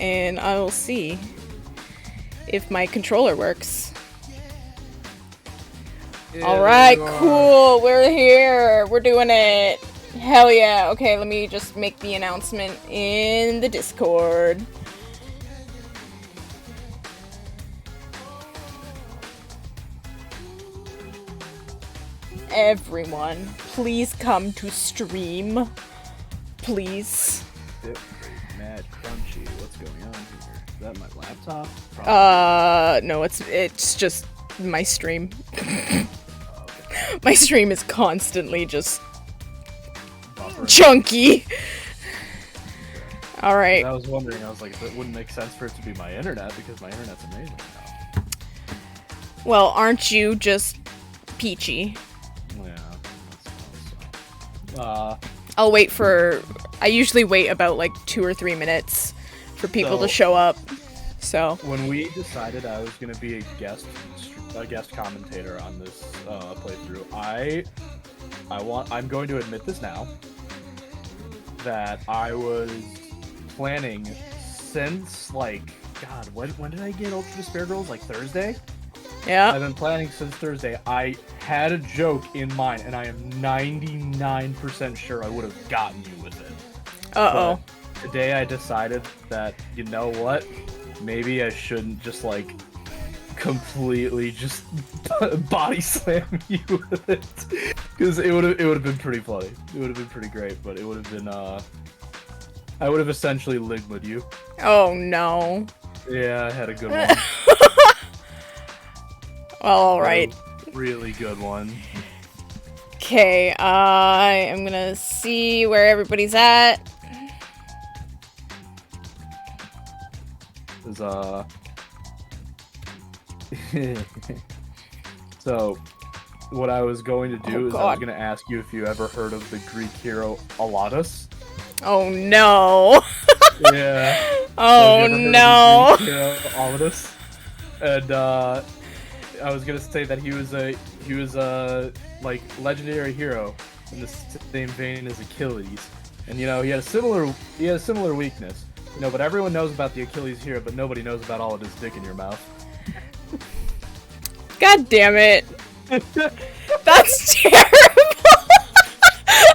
and I'll see if my controller works. Yeah, Alright, cool. We're here. We're doing it. Hell yeah. Okay, let me just make the announcement in the Discord. Everyone, please come to stream. Please. Mad crunchy. What's going on here? Is that my laptop? Probably. No, it's just my stream. My stream is constantly just chunky. Alright. I was wondering, I was like, it wouldn't make sense for it to be my internet because my internet's amazing now. Well, aren't you just peachy? Yeah. So. I'll wait for... I usually wait about like 2 or 3 minutes for people to show up. So when we decided I was gonna be a guest commentator on this playthrough, I'm going to admit this now, that I was planning since like, God, when did I get Ultra Despair Girls? Like Thursday? yeah. I've been planning since Thursday. I had a joke in mind, and I am 99% sure I would have gotten you with it. Uh-oh. But today I decided that, you know what? Maybe I shouldn't just, like, completely just body slam you with it. Because it would have been pretty funny. It would have been pretty great, but it would have been, I would have essentially ligmaed you. Oh, no. Yeah, I had a good one. Well, alright. Really good one. Okay, I am gonna see where everybody's at. So, what I was going to do is I God. was going to ask you if you ever heard of the Greek hero Alatus. Oh, no. Yeah. Oh, Have you ever heard no. of the Greek hero Alatus? And, I was gonna say that he was a like legendary hero in the same vein as Achilles, and you know he had a similar weakness, you know. But everyone knows about the Achilles hero, but nobody knows about all of his dick in your mouth. God damn it. That's terrible.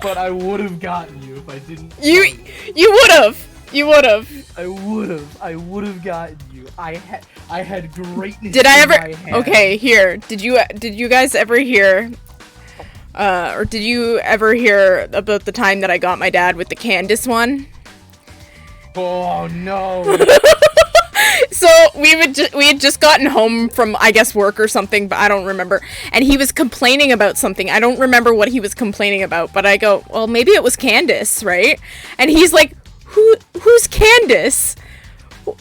But I would have gotten you if I didn't. You would have. You would have. I would have gotten you. I had greatness. Did I in ever? my hand. Okay, here. Did you guys ever hear? Or did you ever hear about the time that I got my dad with the Candace one? Oh no. So we had just gotten home from, I guess, work or something, but I don't remember. And he was complaining about something. I don't remember what he was complaining about, but I go, well, maybe it was Candace, right? And he's like, who's Candace?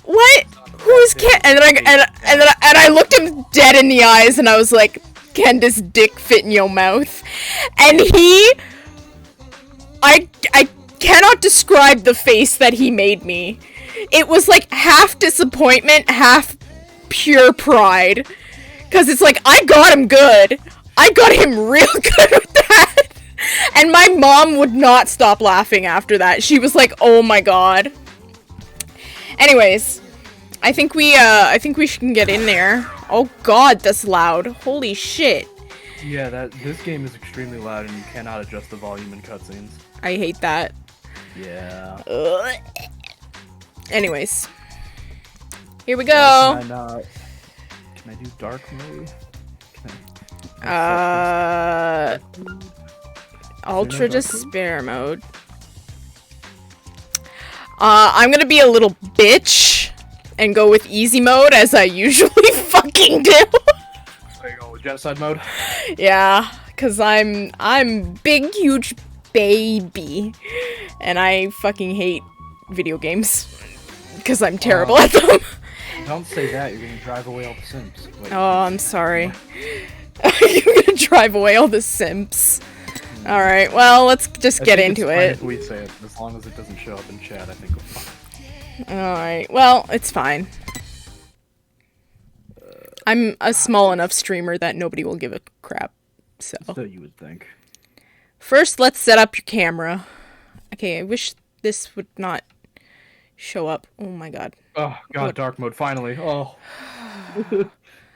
What? Who's And then I looked him dead in the eyes, and I was like, Candace dick fit in your mouth. And I cannot describe the face that he made me. It was like half disappointment, half pure pride. Because it's like, I got him good. I got him real good with that. And my mom would not stop laughing after that. She was like, oh my god. Anyways, I think we can get in there. Oh god, that's loud. Holy shit. Yeah, this game is extremely loud, and you cannot adjust the volume in cutscenes. I hate that. Yeah. Ugh. Anyways, here we go. Can I do dark mode? Ultra Despair mode. I'm gonna be a little bitch and go with easy mode, as I usually fucking do. So you go with genocide mode? Yeah, cause I'm big huge baby, and I fucking hate video games because I'm terrible at them. Don't say that. You're gonna drive away all the Sims. Wait, Oh, I'm sorry. You're gonna drive away all the simps. Alright, well, let's just get into it. If we say it, as long as it doesn't show up in chat, I think we're fine. Alright, well, it's fine. I'm a small enough streamer that nobody will give a crap, so. So you would think. First, let's set up your camera. Okay, I wish this would not show up. Oh my god. Oh god, What? dark mode finally. Oh.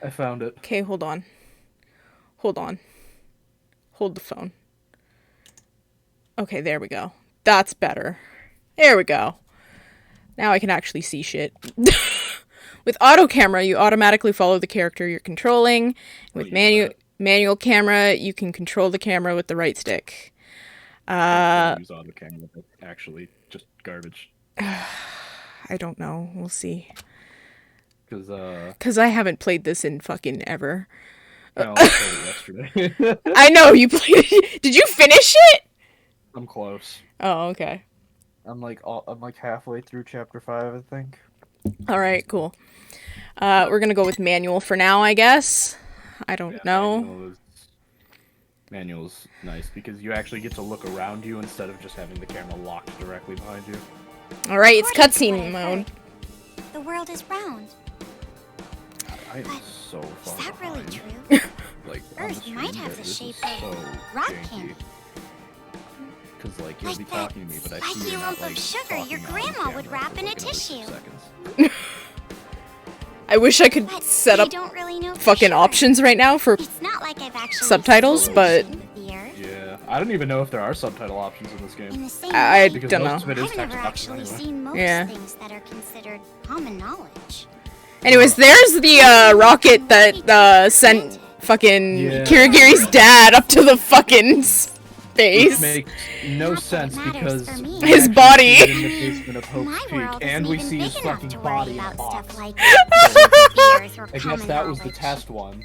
I found it. Okay, hold on. Hold on. Hold the phone. Okay, there we go. That's better. There we go. Now I can actually see shit. With auto camera, you automatically follow the character you're controlling. With manual camera, you can control the camera with the right stick. Use auto camera, but actually just garbage. I don't know. We'll see. Because I haven't played this in fucking ever. I played it yesterday. I know you played it. Did you finish it? I'm close. Oh, okay. I'm like halfway through chapter 5, I think. All right, cool. We're gonna go with manual for now, I guess. I don't know. Manual's nice because you actually get to look around you instead of just having the camera locked directly behind you. All right, it's cutscene mode. The world is round. I am so far Is that really behind. true? Like, Earth might have the shape of so rock janky. candy. Because like you'll Like be that talking to me, but I see spiky you're not, lump of like, sugar talking your on grandma would camera wrap for, in a like, another 6 tissue. seconds. I wish I could But set I up don't really know for fucking sure. options right now for It's not like I've actually subtitles, seen but- the Earth. Yeah, I don't even know if there are subtitle options in this In game. the same I way, Because don't most know. of it is I've never text options actually anyway. seen most Yeah. things that are considered common knowledge. Anyways, there's the rocket that sent fucking Yeah. Kirigiri's dad up to the fucking Which space. makes no Not that it sense matters because for me. we His actually body. see it in the basement of Hope's My Peak, world and isn't we even see big his enough fucking to body worry in a about box. stuff like the Earth or I guess common that was the knowledge. test one.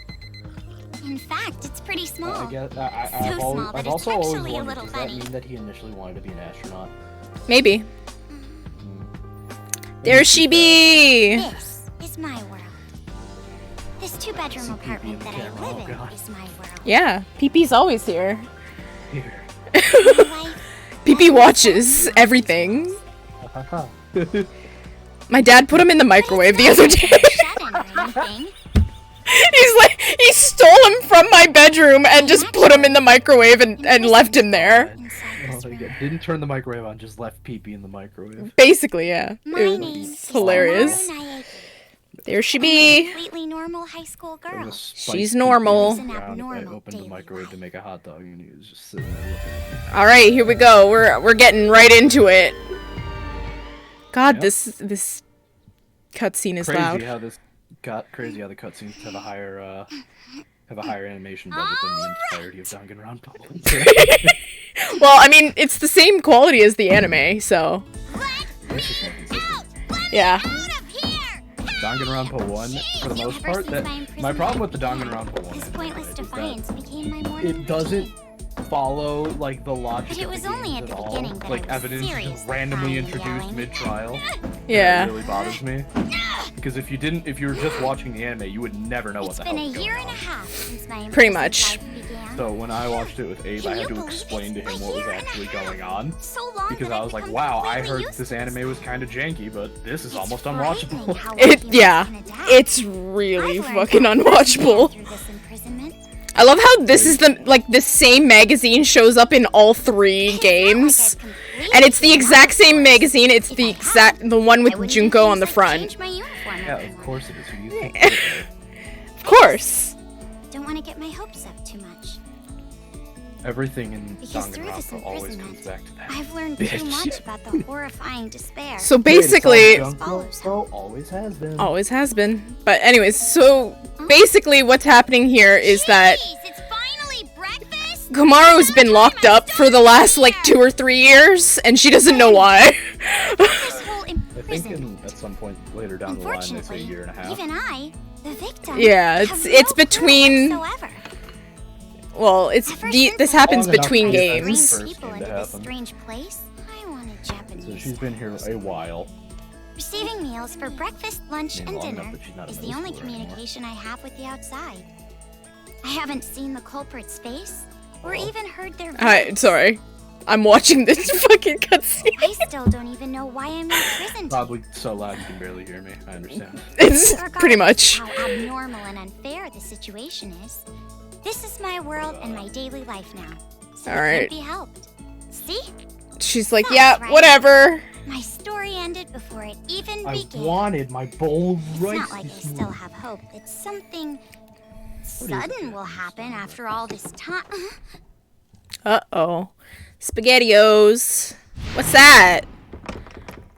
In fact, it's pretty small. I guess So I've small that I've it's also always actually a wondered, little does that funny. mean that he initially wanted to be an astronaut? Maybe. There she be. This is my world. This two-bedroom See pee-pee in apartment the that camera, I oh live in God. is my world. Yeah, Pee-Pee's always here. Here. My life Pee-Pee watches everything. Haha. My dad put him in the microwave the other day. shut-in or anything. He's like, he stole him from my bedroom and just put him in the microwave and left him there. Inside Oh this my room. God. Didn't turn the microwave on, just left pee-pee in the microwave. Basically, yeah. My It name was is hilarious. Maru Nayegi. There she I'm a be. completely normal high school There girl. was spiked She's pee-pee normal. on the An ground. I abnormal opened the daily microwave to life. make a hot dog, and he was just sitting there looking at me. All right, here we go. We're getting right into it. God, Yep. this cutscene is Crazy loud. how this got crazy how the cutscenes have a higher animation budget than the entirety of Danganronpa. Well, I mean, it's the same quality as the anime, so It's just more consistent. yeah. Danganronpa 1, for the most part, that my problem with the Danganronpa 1 This anime pointless is defiance that became my morning it doesn't follow like the logic But it of was the only games at the all. beginning that Like I was evidence serious just randomly about introduced yelling. mid-trial. Yeah. That really bothers me. Because if you were just watching the anime, you would never know what It's the been hell a was going year and a on. half since my Pretty imprisoned much. life began. So when I watched it with Abe, Can I had you to believe explain to it's him a what was year and a actually half? going on. So long Because that I I've was like, become wow, I completely heard used this to anime was kind of janky, but this is It's almost frightening unwatchable. how well humans Yeah, can adapt. it's really I've learned fucking how to unwatchable. get through this imprisonment. I love how this is the same magazine shows up in all three games. And it's the exact same magazine. It's the one with Junko on the front. Yeah, of course it is. Who do you think it is? Of course. Don't want to get my hopes up too much. Everything in Because through this Danganronpa always imprisonment, comes back to that. I've learned too bitch. much about the horrifying despair. So basically, Always has been. always has been. But anyways, so basically what's happening here is that Jeez, it's finally breakfast? Komaru's been locked up for the last like 2 or 3 years, and she doesn't know why. This whole I think imprisonment. at some point later down the line they say a Unfortunately, year and a half. even I, the victim, Yeah, have it's no between- clue whatsoever. Well, it's Ever this since happens Long enough between to get that games. first Brings people game into to this happen. strange place. I wanted Japanese. So she's been here a while. Receiving meals for breakfast, lunch, I mean, and long dinner enough that she's not a is the middle only schooler anymore. communication I have with the outside. I haven't seen the culprit's face or Oh. even heard their Hi, voice. sorry. I'm watching this fucking cutscene. I still don't even know why I'm in prison. Probably so loud you can barely hear me. I understand. It's pretty Regardless much. of how abnormal and unfair the situation is, this is my world and my daily life now. So All it right. can't be helped. See? She's like, That's yeah, right. whatever. My story ended before it even I began. wanted my bowl It's rice. not like I this still morning. have hope that something is sudden it? will happen after all this time. Uh-oh. SpaghettiOs. What's that?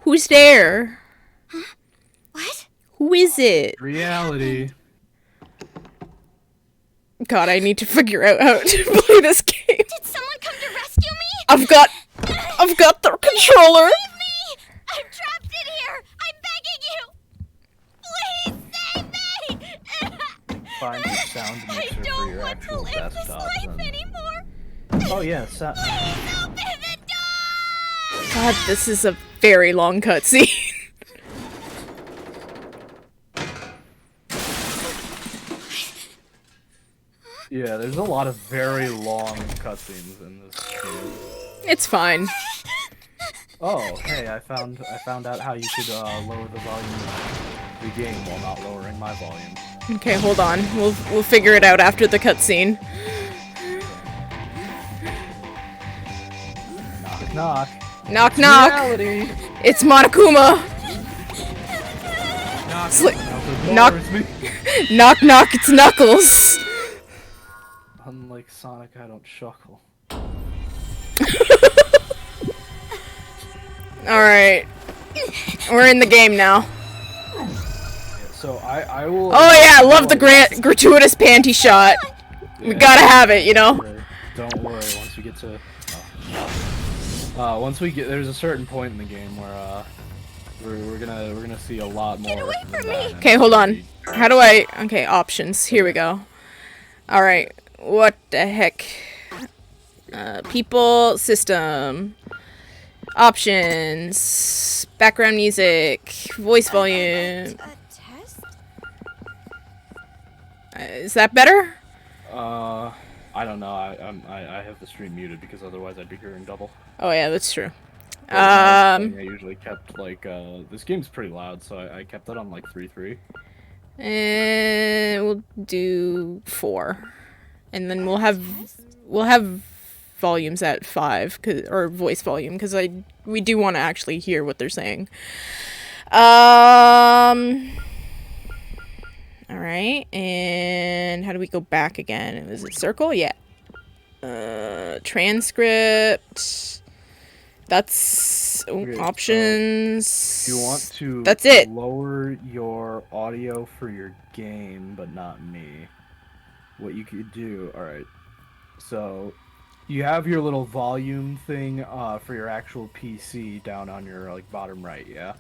Who's there? What? Who is it? Reality. God, I need to figure out how to play this game. Did someone come to rescue me? I've got the controller. Save me! I'm trapped in here! I'm begging you! Please save me! Find the sound I mixer for don't your want to actual live this desktop. life and- anymore! Oh yeah, Please open the door! God, this is a very long cutscene. yeah. There's a lot of very long cutscenes in this game. It's fine. Oh, hey, I found out how you could lower the volume of the game while not lowering my volume. Okay, hold on. We'll figure it out after the cutscene. Knock knock. Knock knock. Reality. It's Monokuma. Knock. Sli- knock. knock- Knock knock. It's Knuckles. Unlike Sonic, I don't chuckle. All right. We're in the game now. So I will. Oh yeah, I love the gratuitous panty shot. We gotta have it, you know. Don't worry. Once we get to. There's a certain point in the game where we're gonna see a lot more. away than from that, me. and Okay, hold on. it'll be- How do I... Okay, options. Here we go. Alright. What the heck? People, system. Options. Background music. Voice volume. A test? Is that better? I don't know. I have the stream muted because otherwise I'd be hearing double. Oh yeah, that's true. But when I was playing, I usually kept like this game's pretty loud, so I kept it on like 3.3. And we'll do 4. And then we'll have volumes at 5, or voice volume, because we do want to actually hear what they're saying. Alright, and how do we go back again? Is it circle? Yeah. Transcript. That's Okay, so options. You want to That's it. lower your audio for your game, but not me. What you could do, alright. So you have your little volume thing for your actual PC down on your like bottom right, yeah?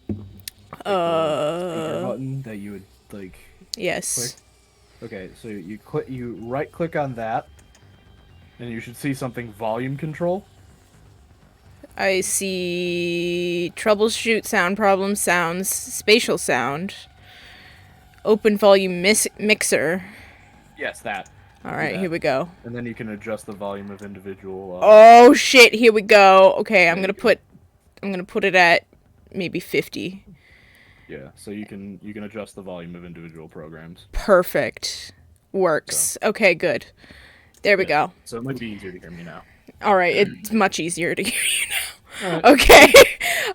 Speaker button that you would like Yes. click. Okay, so you right click on that, and you should see something volume control. I see troubleshoot sound problems, sounds, spatial sound, open volume mixer. Yes, that. All right, that. here we go. And then you can adjust the volume of individual. Oh shit, here we go. Okay, I'm There gonna you go. put it at maybe 50. Yeah, so you can adjust the volume of individual programs. Perfect. Works. Okay, good. There we Yeah, go. So it might be easier to hear me now. All right, it's much easier to hear you now. Alright. Okay.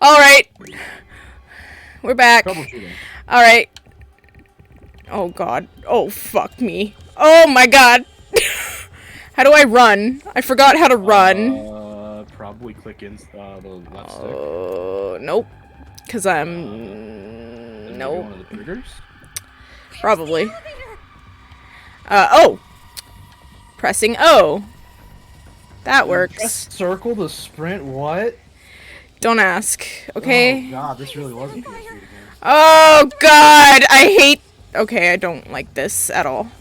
All right. We're back. Troubleshooting. All right. Oh god. Oh fuck me. Oh my god. How do I run? I forgot how to run. Probably click in the left stick. Nope. Cause I'm And maybe nope. one of the triggers. Probably. Oh. Pressing O. That works. Press circle to sprint. What? Don't ask. Okay. Oh god, this really was a PS3 game. Oh god, I hate. Okay, I don't like this at all.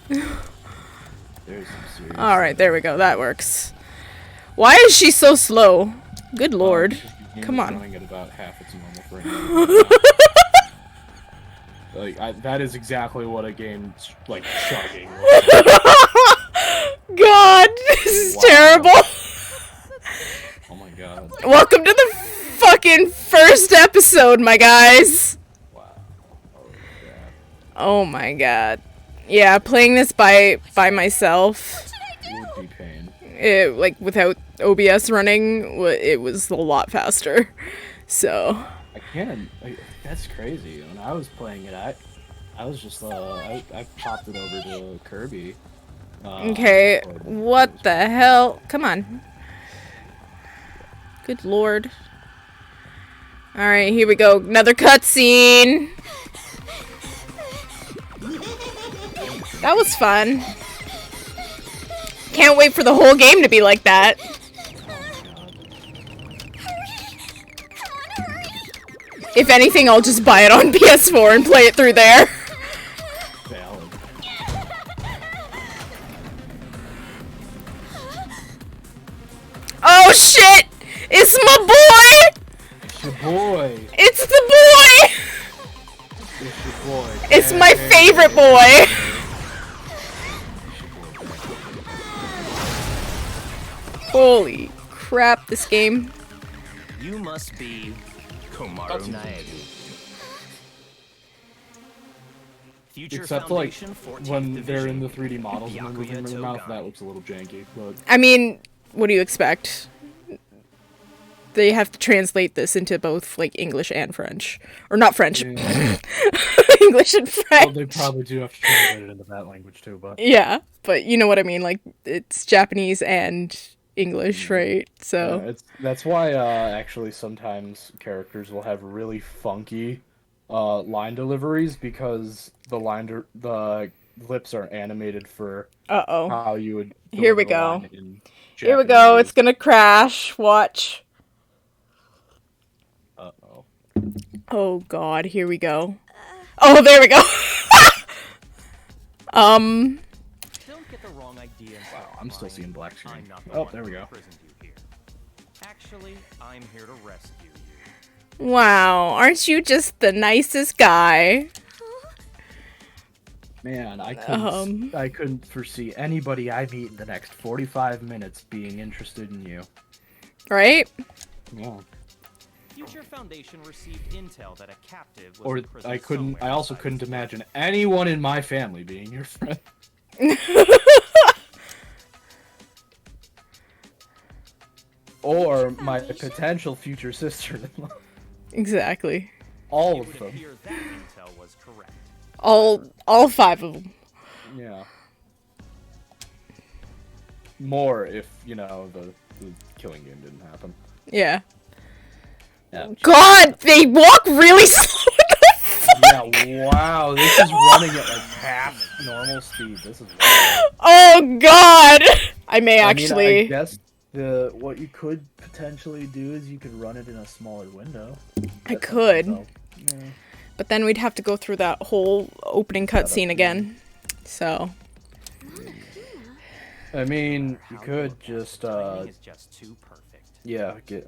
There's some serious. All right, there we go. That works. Why is she so slow? Good lord. Because the game Come is on. running at about half its normal frame. Like that is exactly what a game's like chugging. God, this is Wow. terrible. Oh my god. Welcome to the fucking first episode, my guys. Wow. Oh god. Oh my god. Yeah, playing this by myself. It would be pain. like without OBS running, it was a lot faster. So. I can't. That's crazy. When I was playing it, I was just I popped it over to Kirby. Okay, what the hell? Come on. Good lord. Alright, here we go. Another cutscene. That was fun. Can't wait for the whole game to be like that. If anything, I'll just buy it on PS4 and play it through there. Valid. Oh shit! It's my boy! It's your boy. It's the boy! It's your boy. It's my favorite boy! Holy crap, this game. You must be Komaru Naegi. Future Except like Foundation 14th when they're in the Division, 3D models and they're moving Byakuya their mouth, Togami. that looks a little janky. But I mean, what do you expect? They have to translate this into both like English and French. Or not French. yeah. English and Well, French. they probably do have to translate it into that language too. But Yeah, but you know what I mean, like it's Japanese and English, right? So that's why actually sometimes characters will have really funky line deliveries because the lips are animated for uh-oh. how you would. Here we deliver a go. line in Here we go. Japanese. It's gonna crash. Watch. Uh-oh. Oh god, here we go. Oh, there we go. Don't get the wrong idea. Wow, I'm still seeing black screen. I'm not the Oh, one there we who go. imprisoned you here. Actually, I'm here to rescue you. Wow, aren't you just the nicest guy? Man, I couldn't foresee anybody I meet in the next 45 minutes being interested in you. Right? Yeah. Future Foundation received intel that a captive was Or imprisoned I somewhere also inside couldn't this imagine anyone in my family being your friend. Or my potential future sister-in-law. Exactly. All It of would them. appear that intel was correct. All five of them. Yeah. More if, the killing game didn't happen. Yeah. Yeah. God, they walk really slow. Yeah, wow, this is running at like half normal speed. This is wild. Oh god. I may I actually. guess what you could potentially do is you could run it in a smaller window. I could. So, yeah. But then we'd have to go through that whole opening cutscene again. So. I mean, you How could your just timing is just too perfect. yeah, get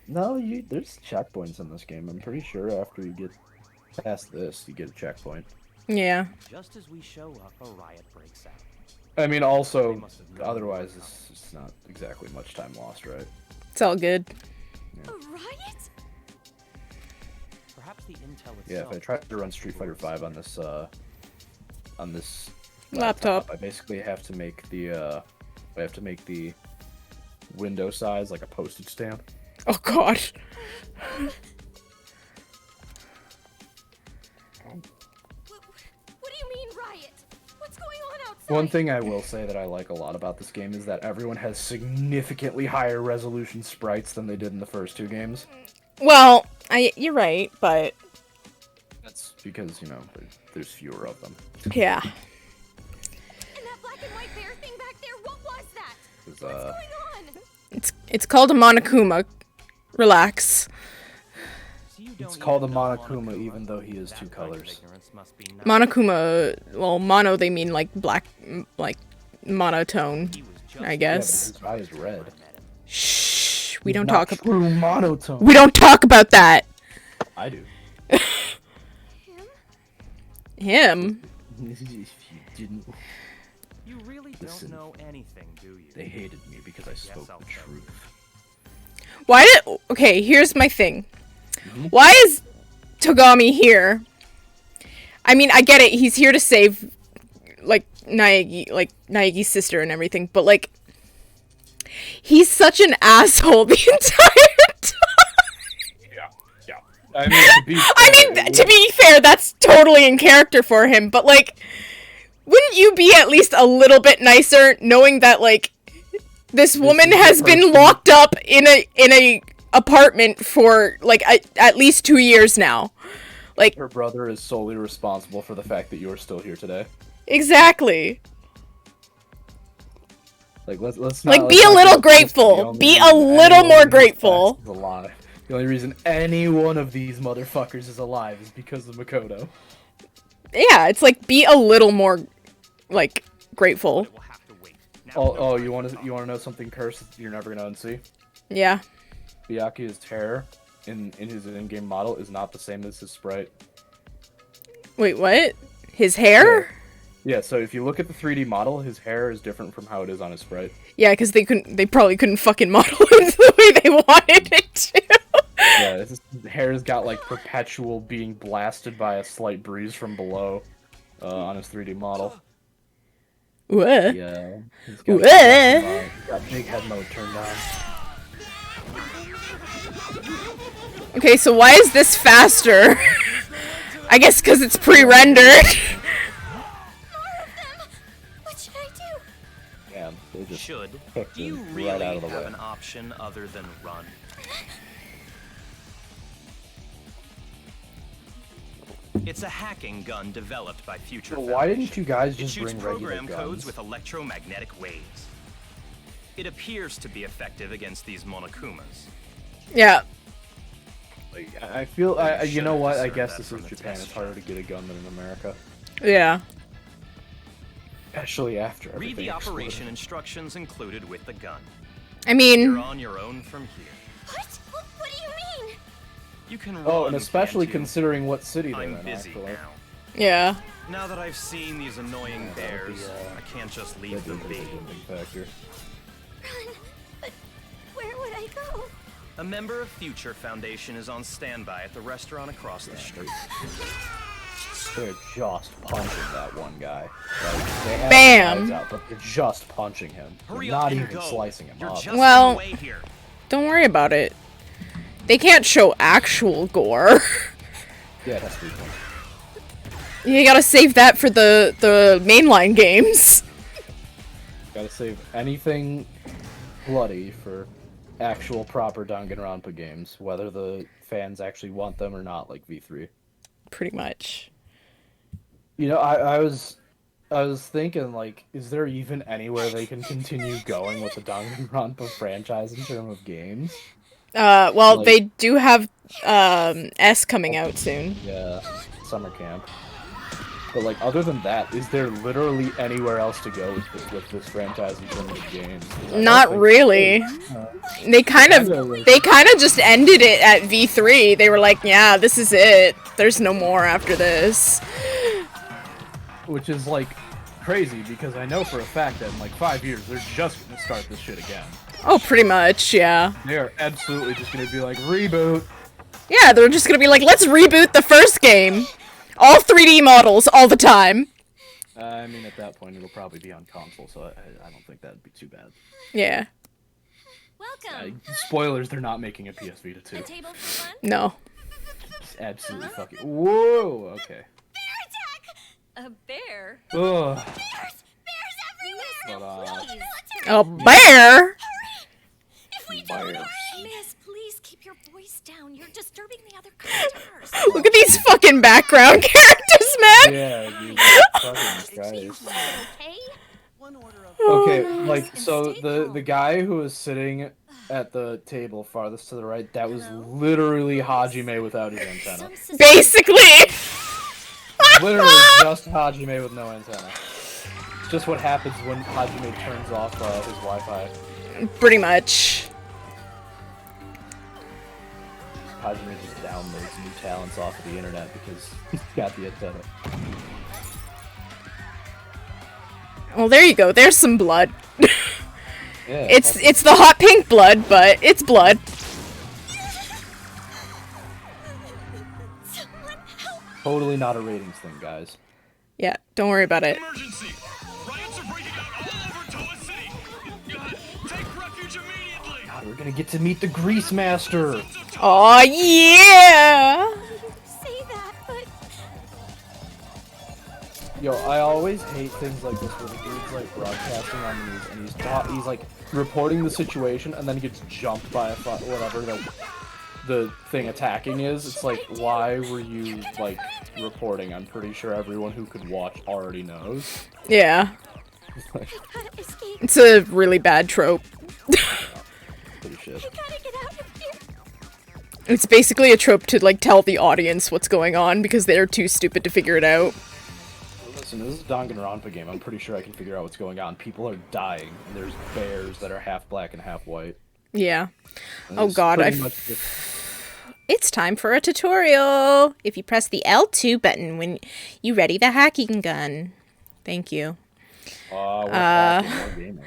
no, there's checkpoints in this game. I'm pretty sure after you get past this, you get a checkpoint. Yeah. Just as we show up, a riot breaks out. I mean, also, They must have known otherwise, we were it's not exactly much time lost, right? It's all good. A riot? Perhaps the intel itself. Yeah, if I tried to run Street Fighter V on this Laptop. I basically have to make the window size like a postage stamp. Oh god. What do you mean riot? What's going on outside? One thing I will say that I like a lot about this game is that everyone has significantly higher resolution sprites than they did in the first two games. Well, you're right, but That's because, there's fewer of them. yeah. And that black and white bear thing back there, what was that? 'Cause, What's going on? It's called a Monokuma. Relax. So you don't It's called a even know Monokuma even though he is That two kind of colors. ignorance must be nice. Monokuma, well, mono they mean like black, like monotone. He was just I Yeah, guess. but his eye is red. when I met him. Shh. We don't Not talk about. true monotone. We don't talk about that. I do. Him. If you didn't, You really Listen. don't know anything, do you? they hated me because I spoke I'll the tell you. truth. Why did? Okay, here's my thing. Mm-hmm. Why is Togami here? I mean, I get it. He's here to save, like, Naegi's sister and everything, but like, he's such an asshole the entire time. Yeah. I mean, To be fair, that's totally in character for him, but like, wouldn't you be at least a little bit nicer knowing that like this woman has been locked up in a apartment for like at least 2 years now? Like, her brother is solely responsible for the fact that you are still here today. Exactly. Like, let's not, like, be a little grateful. Be a little more grateful. The only reason any one of these motherfuckers is alive is because of Makoto. Yeah, it's like, be a little more, like, grateful. Oh, you want to know something cursed you're never gonna unsee? Yeah. Byakuya's hair in his in-game model is not the same as his sprite. Wait, what? His hair? Yeah, so if you look at the 3D model, his hair is different from how it is on his sprite. Yeah, because they probably couldn't fucking model it the way they wanted it to. Yeah, his hair's got like perpetual being blasted by a slight breeze from below on his 3D model. What? Yeah. He's got big head mode turned on. Okay, so why is this faster? I guess because it's pre-rendered. What should I do? Yeah, they just Should kicked do you him really right out of the have way. an option other than run? It's a hacking gun developed by Future Well, why didn't Foundation. you guys It just shoots bring regular program guns? codes with electromagnetic waves. It appears to be effective against these Monokumas. Yeah. Like, I feel, you know what? I guess this is Japan. It's harder to get a gun than in America, Yeah. especially after Read everything the exploded. operation instructions included with the gun. I mean, You're on your own from here. What do you mean? You can run, Oh, and especially can't you? considering what city they're I'm in, busy actually. now. yeah. Now that I've seen these annoying that'll be, bears, I can't just leave That'd them be a be. big factor. Run. But where would I go? A member of Future Foundation is on standby at the restaurant across the street. They're just punching that one guy. Like, they have Bam. his eyes out, but they're just punching him. They're Hurry not up and even go. slicing him You're up. just Well- in the way here. Don't worry about it. They can't show actual gore. Yeah, that's pretty fun. You gotta save that for the mainline games. Gotta save anything bloody for actual proper Danganronpa games, whether the fans actually want them or not, like V3. Pretty much. You know, I was thinking, like, is there even anywhere they can continue going with the Danganronpa franchise in terms of games? Well, Like- they do have S coming out soon. Yeah, summer camp. But like, other than that, is there literally anywhere else to go with this franchise in terms of games? 'Cause I don't Not think- really. They kind of just ended it at V3. They were like, yeah, this is it. There's no more after this. Which is like crazy because I know for a fact that in like 5 years they're just gonna start this shit again. Oh, pretty much, yeah. They are absolutely just gonna be like reboot. Yeah, they're just gonna be like, let's reboot the first game. All 3D models, all the time. I mean, at that point it'll probably be on console, so I don't think that'd be too bad. Yeah. Welcome. Spoilers: they're not making a PS Vita 2. A table for fun? No. It's absolutely fucking. Whoa. Okay. Bear attack! A bear? Ugh. Bears everywhere! But, Please. A bear? If we Bears. don't hurry! Miss, please keep your voice down. You're disturbing the other customers. Look at these fucking background characters, man. Yeah, dude. Fucking Christ. Okay? Okay, like, so the guy who was sitting at the table farthest to the right, that was literally Hajime without his antenna. Basically. Literally just Hajime with no antenna. It's just what happens when Hajime turns off his Wi-Fi. Pretty much. Hajime just downloads new talents off of the internet because he's got the antenna. Well, there you go. There's some blood. Yeah, It's the hot pink blood, but it's blood. totally not a ratings thing, guys. Yeah, don't worry about it. Emergency! We're gonna get to meet the Grease Master. Oh yeah! Say that, but Yo, I always hate things like this where the dude's like broadcasting on news and he's like reporting the situation and then he gets jumped by a whatever the thing attacking is. It's like, why were you like reporting? I'm pretty sure everyone who could watch already knows. Yeah. I gotta escape. It's a really bad trope. Pretty shit. I gotta get out of here. It's basically a trope to like tell the audience what's going on because they're too stupid to figure it out. Listen, this is a DanganRonpa game. I'm pretty sure I can figure out what's going on. People are dying, and there's bears that are half black and half white. Yeah. And Oh it's god, pretty much just- It's time for a tutorial. If you press the L2 button when you ready the hacking gun. Thank you. we're hacking, more gaming.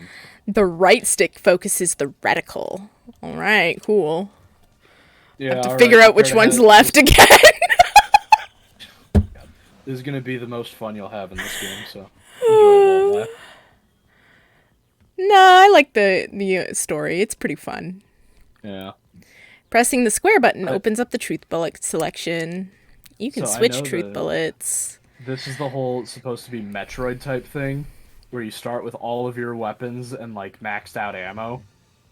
The right stick focuses the reticle. All right, cool. Yeah, Have to alright, figure out which prepare to one's head- left again. This is gonna be the most fun you'll have in this game, so enjoy it. No, I like the story. It's pretty fun. Yeah. Pressing the square button opens up the truth bullet selection. You can So I switch know truth that- bullets. This is the whole supposed to be Metroid type thing, where you start with all of your weapons and like maxed out ammo,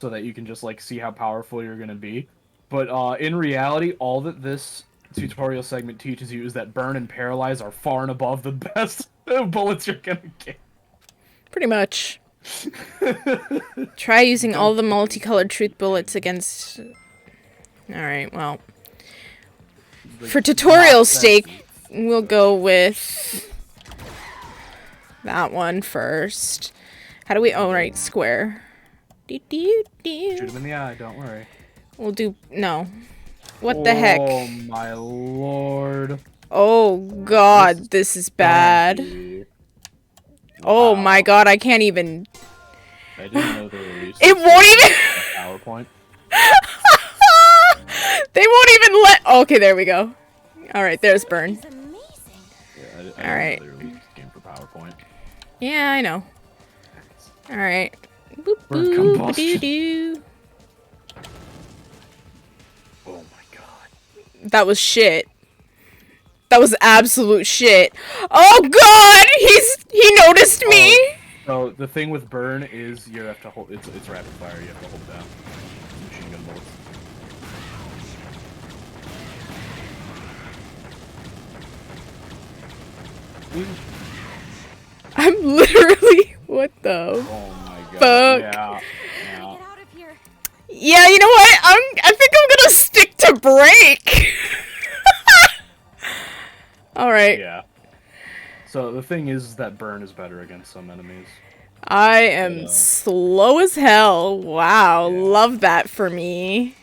so that you can just like see how powerful you're gonna be. But in reality, all that this tutorial segment teaches you is that burn and paralyze are far and above the best bullets you're gonna get. Pretty much. Try using all the multicolored truth bullets against... Alright, well. For tutorial's sake, we'll go with that one first. How do we... Oh, right, square. Shoot him in the eye, don't worry. We'll do... No. What the heck? Oh my lord. Oh god, this is bad. Oh my god, I can't even... I didn't know they released It won't even... PowerPoint. They won't even let... Okay, there we go. Alright, there's burn. It's amazing. Yeah, I didn't Alright. know they released this game for PowerPoint. Yeah, I know. Alright. Boop Burn boop combustion. doo. Oh my god. That was shit. That was absolute shit. Oh god! He noticed me! So the thing with burn is you have to hold. It's rapid fire. You have to hold down. Machine gun bullets. I'm literally... What the... Oh my god. Fuck. Yeah. Get Yeah. out of here. Yeah, you know what? I think I'm gonna stick to break. Alright. Yeah. So the thing is that burn is better against some enemies. I am Yeah. slow as hell. Wow, Yeah. love that for me.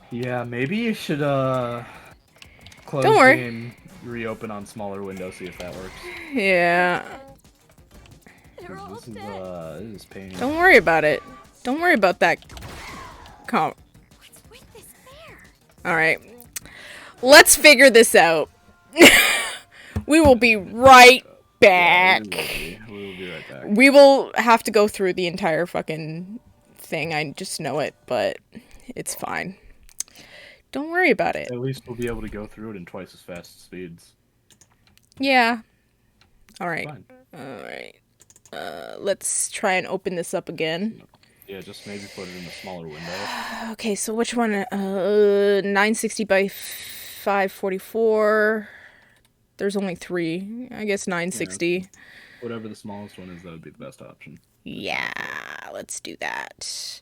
Yeah, maybe you should close Don't worry. game, reopen on smaller window, see if that works. Yeah. They're all This dead. is pain. Don't worry about it. Don't worry about that. What's with this bear? Alright. Let's figure this out. We will be right back. We will be right back. We will have to go through the entire fucking thing. I just know it, but it's fine. Don't worry about it. At least we'll be able to go through it in twice as fast speeds. Yeah. Alright. Fine. Alright. Let's try and open this up again. Yeah, just maybe put it in a smaller window. Okay, so which one? 960 by 544. There's only 3. I guess 960. Whatever the smallest one is, that would be the best option. Yeah, let's do that.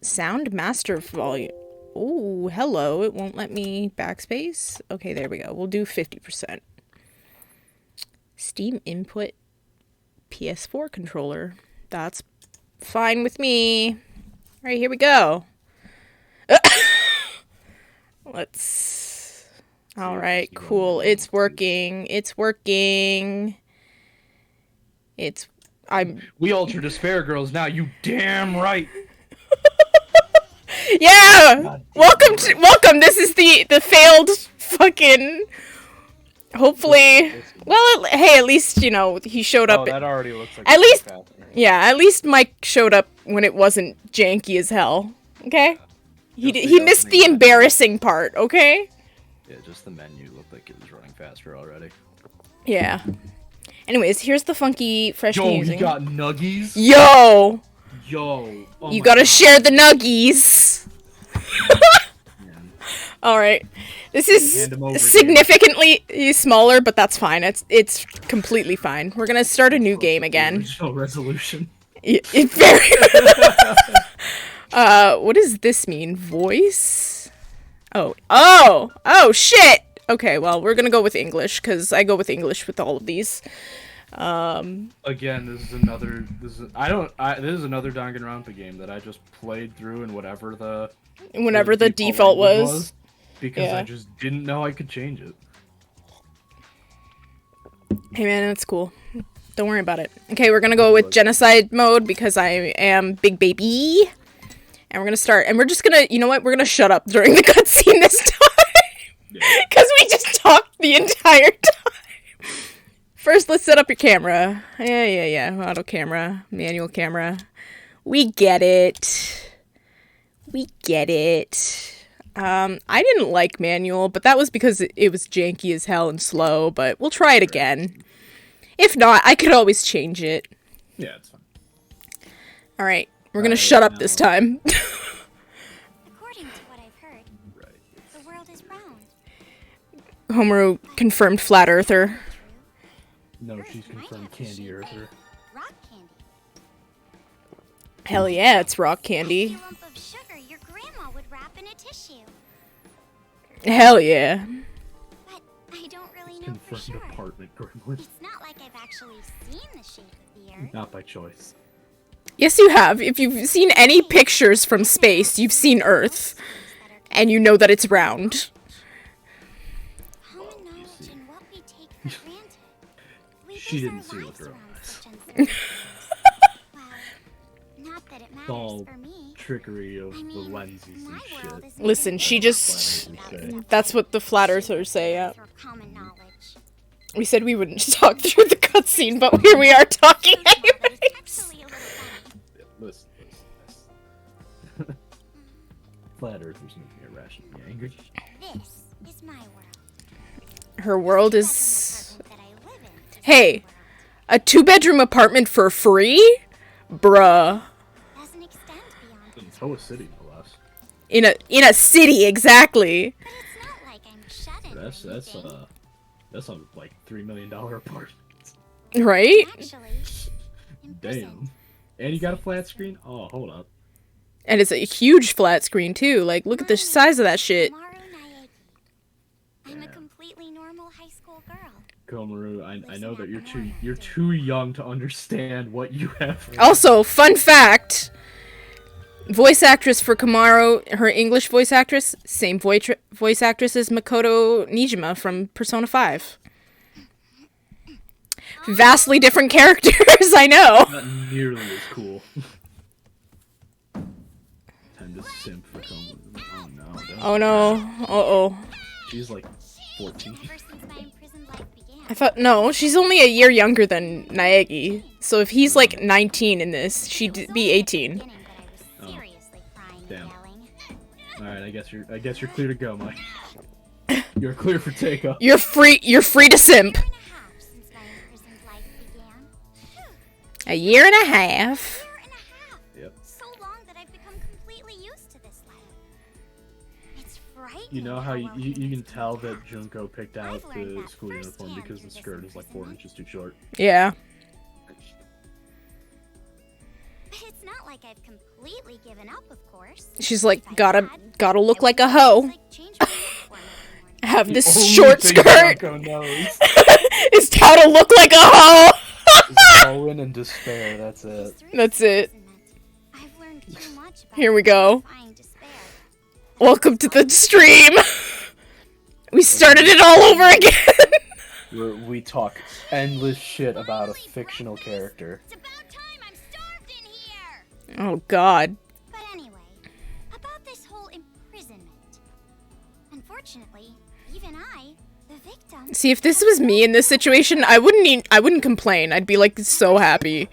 Sound master volume. Oh, hello. It won't let me backspace. Okay, there we go. We'll do 50%. Steam input PS4 controller. That's fine with me. All right, here we go. Let's... All right, cool. It's working. It's working. It's... We alter despair girls now, you damn right! Yeah! Welcome. This is the failed fucking Hopefully, well, hey, at least, you know, he showed up. Oh, that already looks like At least, faster. yeah, at least Mike showed up when it wasn't janky as hell. Okay? He missed the embarrassing part, okay? Yeah, just the menu looked like it was running faster already. Yeah. Anyways, here's the funky fresh Yo, music. you got nuggies? Yo! Yo! Oh You my gotta God. share the nuggies. Man. Alright. This is Hand 'em over, significantly smaller, but that's fine. It's completely fine. We're gonna start a new game again. Original resolution. It very. What does this mean? Voice? Oh, shit! Okay, well, we're gonna go with English, because I go with English with all of these. Again, this is another. This is another Danganronpa game that I just played through in whatever the default language was. because Yeah. I just didn't know I could change it. Hey man, that's cool. Don't worry about it. Okay, we're gonna go with genocide mode because I am big baby. And we're gonna start, and we're just gonna, you know what? We're gonna shut up during the cutscene this time. Because we just talked the entire time. First, let's set up your camera. Yeah. Auto camera, manual camera. We get it. I didn't like manual, but that was because it was janky as hell and slow, but we'll try it again. If not, I could always change it. Yeah, it's fine. Alright, we're gonna shut up this time. According to what I've heard, Right. the world is round. Homeru confirmed flat earther. No, she's confirmed Candy Earther. Rock candy. Hell yeah, it's rock candy. A lump of sugar your grandma would wrap in a tissue. Hell yeah. But I don't really know for Confirmed sure. apartment gremlin. It's not like I've actually seen the shape of the earth. Not by choice. Yes, you have. If you've seen any pictures from space, you've seen Earth. And you know that it's round. Common knowledge and what we take for granted. We She base didn't our see with lives her own around eyes. such and such. Well, not that it It's matters all for me. trickery of I the mean, lenses my and world shit. is Listen, she just... Say. That's what the flat earthers say, yeah. through common knowledge. We said we wouldn't talk through the cutscene, but here we are talking So small that anyways. it's actually a little funny. Yeah, listen. Flat Earthers make me irrationally angry. This is my world. Her world Bedroom is... apartment that I live in is Hey, my world. a 2-bedroom apartment for free? Bruh. Doesn't extend beyond In Toa City, no less. In a city, exactly. But it's not like I'm shut in. That's a like $3 million apartment. Right? Actually, in Damn. prison. And you got a flat screen? Oh, hold up. And it's a huge flat screen, too. Like, look at the size of that shit. Maru Naegi. I'm a completely normal high school girl. Komaru, I know that you're too young to understand what you have. Also, fun fact. Voice actress for Kamaru, her English voice actress, same voice actress as Makoto Nijima from Persona 5. Vastly different characters, I know. Not nearly as cool. Time to simp for Komaru. Oh no. don't Oh do no. that. Uh-oh. She's like 14. Ever since my imprisoned life began. I thought, no, she's only a year younger than Naegi. So if he's like 19 in this, she'd be 18. Beginning, but I was seriously crying and Damn. yelling. Alright, I guess you're clear to go, Mike. You're clear for takeoff. You're free to simp. A year and a half since my imprisoned life began. A year and a half. Year and a half. Yep. So long that I've become completely used to this life. It's frightening. You know how well you humans can tell can that act. Junko picked out I've learned the that school uniform firsthand because the through skirt this is like 4 imprisonment. inches too short. Yeah. But it's not like I've completely given up, of course. She's like, If I gotta had, look I like a wouldn't hoe. like change my uniform every morning. Have The this only short thing skirt Junko knows is how to look like a hoe. is Owen and despair. That's it. Through That's this it. imprisonment, I've learned too much about Here we go. defying despair. Welcome to the stream. We started it all over again. We talk endless shit about a fictional character. It's about time I'm starved in here. Oh god. But anyway, about this whole imprisonment. Unfortunately, even I The victim. See, if this was me in this situation, I wouldn't complain. I'd be like so happy.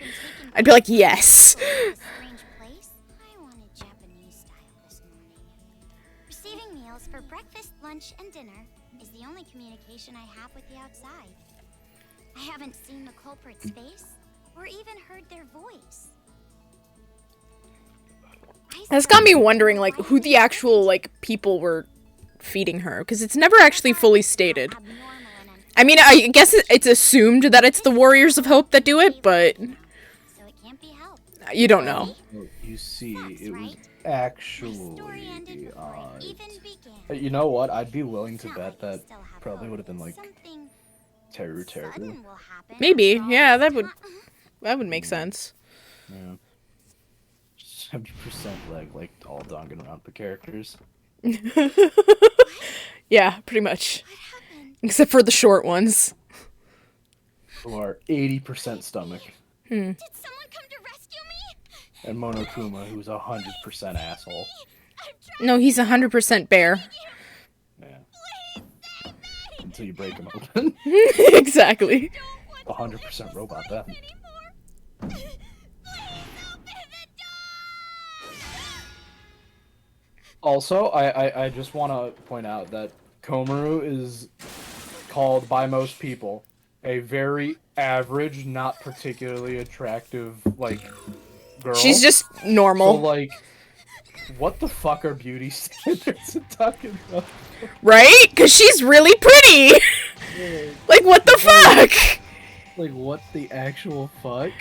I'd be like, yes. Strange place. I wanted Japanese style this morning. Receiving meals for breakfast, lunch, and dinner is the only communication I have with the outside. I haven't seen the culprit's face or even heard their voice. That's got me wondering, like, who the actual, like, people were feeding her, because it's never actually fully stated. I mean, I guess it's assumed that it's the Warriors of Hope that do it, but So it can't be helped. you don't know. Well, you see, That's it was right. actually. Story ended before it even began. You know what? I'd be willing to Not bet like we that still have probably hope. would have been like Something Teru. sudden will happen Maybe, after all yeah, this that would make sense. Yeah. 70% like all Danganronpa characters. Yeah, pretty much. What happened? Except for the short ones. Who are 80% stomach. Did someone come to rescue me? And Monokuma, who's 100% asshole. No, he's 100% bear. Yeah. Until you break him open. Exactly. 100% robot then. Also, I just want to point out that Komaru is called by most people a very average, not particularly attractive, like, girl. She's just So, normal, like, what the fuck are beauty standards in Danganronpa? right? Because she's really pretty. Like, what the fuck? Like, what the actual fuck?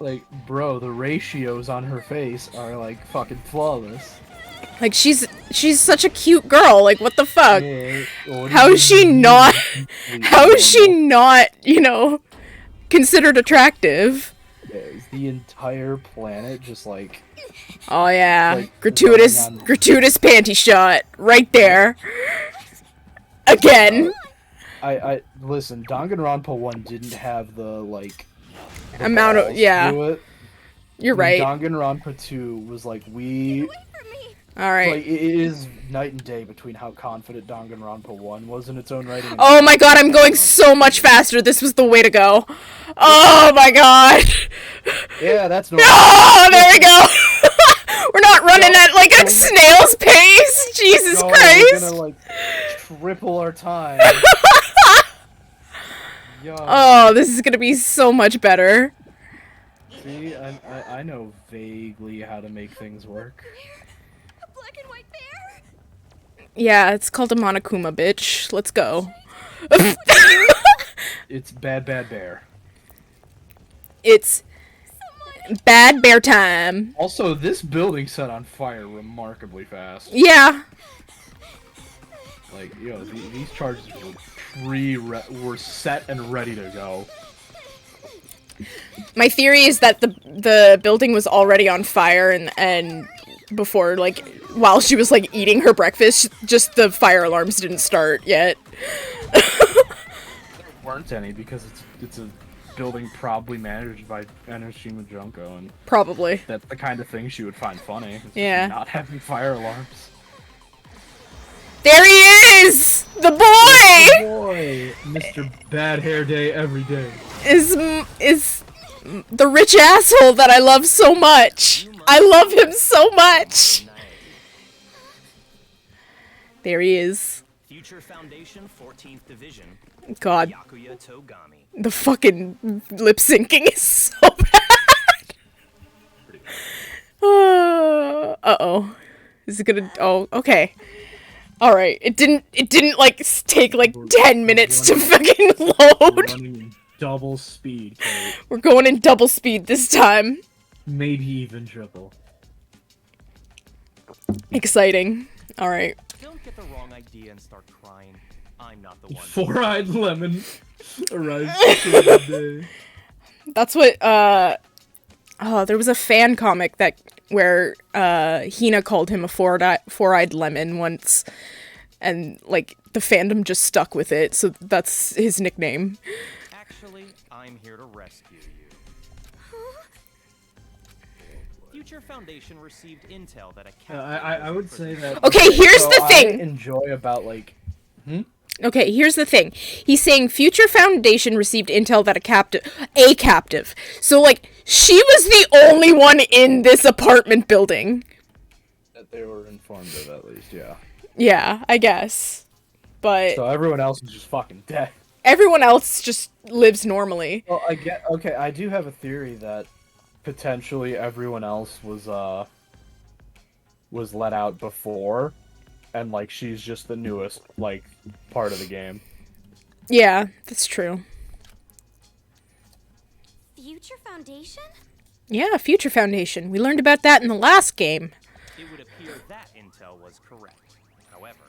Like, bro, the ratios on her face are, like, fucking flawless. Like, she's such a cute girl. Like, what the fuck? Yeah, what How do is you she mean not? completely How is she normal? not, you know, considered attractive? Yeah, is the entire planet just, like... Oh yeah, Like, gratuitous running on- panty shot right there. Again, Listen, Danganronpa 1 didn't have the, like... the Amount of- balls to yeah. do it. you're right. Danganronpa 2 was like, All right. Like, it is night and day between how confident Danganronpa 1 was in its own writing. and Oh my god, I'm going Danganronpa so 2. much faster. This was the way to go. Oh my god. Yeah, that's normal. Oh, there we go. We're not running at like a snail's pace. Jesus No, Christ. we're gonna, like, triple our time. Yo. Oh, this is gonna be so much better. See, I know vaguely how to make things work. A black and white bear? Yeah, it's called a Monokuma, bitch. Let's go. It's Bad Bad Bear. It's bad bear time. Also, this building set on fire remarkably fast. Yeah. Like, yo, these charges were set and ready to go. My theory is that the building was already on fire and before, like, while she was like eating her breakfast, just the fire alarms didn't start yet. There weren't any because it's a building probably managed by Enoshima Junko, and Probably. that's the kind of thing she would find funny. Is Yeah. Not having fire alarms. There he is! The boy Boy, Mr. Bad Hair Day every day. is the rich asshole that I love so much. I love him so much. There he is. Future Foundation 14th Division. God, Yakuya Togami. the fucking lip syncing is so bad. Uh-oh. Is it gonna... Oh, okay. Alright. It didn't, like, take, like, 10 minutes to fucking We're load. running in double speed, Kate. We're going in double speed this time. Maybe even triple. Exciting. Alright. Don't get the wrong idea and start crying. I'm not the one. Four-eyed lemon arrives the day. That's what, oh, there was a fan comic where Hina called him a four-eyed lemon once, and, like, the fandom just stuck with it, so that's his nickname. Actually, I'm here to rescue you. Future Foundation received intel that a I would say that. Okay, here's the thing. I enjoy about like. Okay, here's the thing. He's saying Future Foundation received intel that a captive. So, like, she was the only one in this apartment building. That they were informed of, at least, yeah. Yeah, I guess. But So everyone else is just fucking dead. everyone else just lives normally. Well, okay, I do have a theory that potentially everyone else was let out before, and like she's just the newest like part of the game. Yeah, that's true. Future Foundation? Yeah, Future Foundation. We learned about that in the last game. It would appear that intel was correct. However,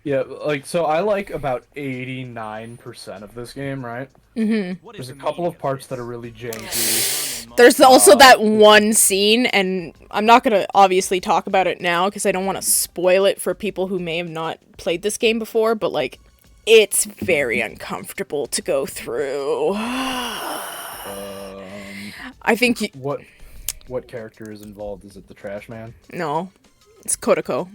Yeah, like so I like about 89% of this game, right? Mm-hmm. what is There's a the couple meaning of parts that this? are really janky. There's also that one scene, and I'm not going to obviously talk about it now because I don't want to spoil it for people who may have not played this game before, but, like, it's very uncomfortable to go through. I think What character is involved? Is it the Trash Man? No. It's HotCocoa.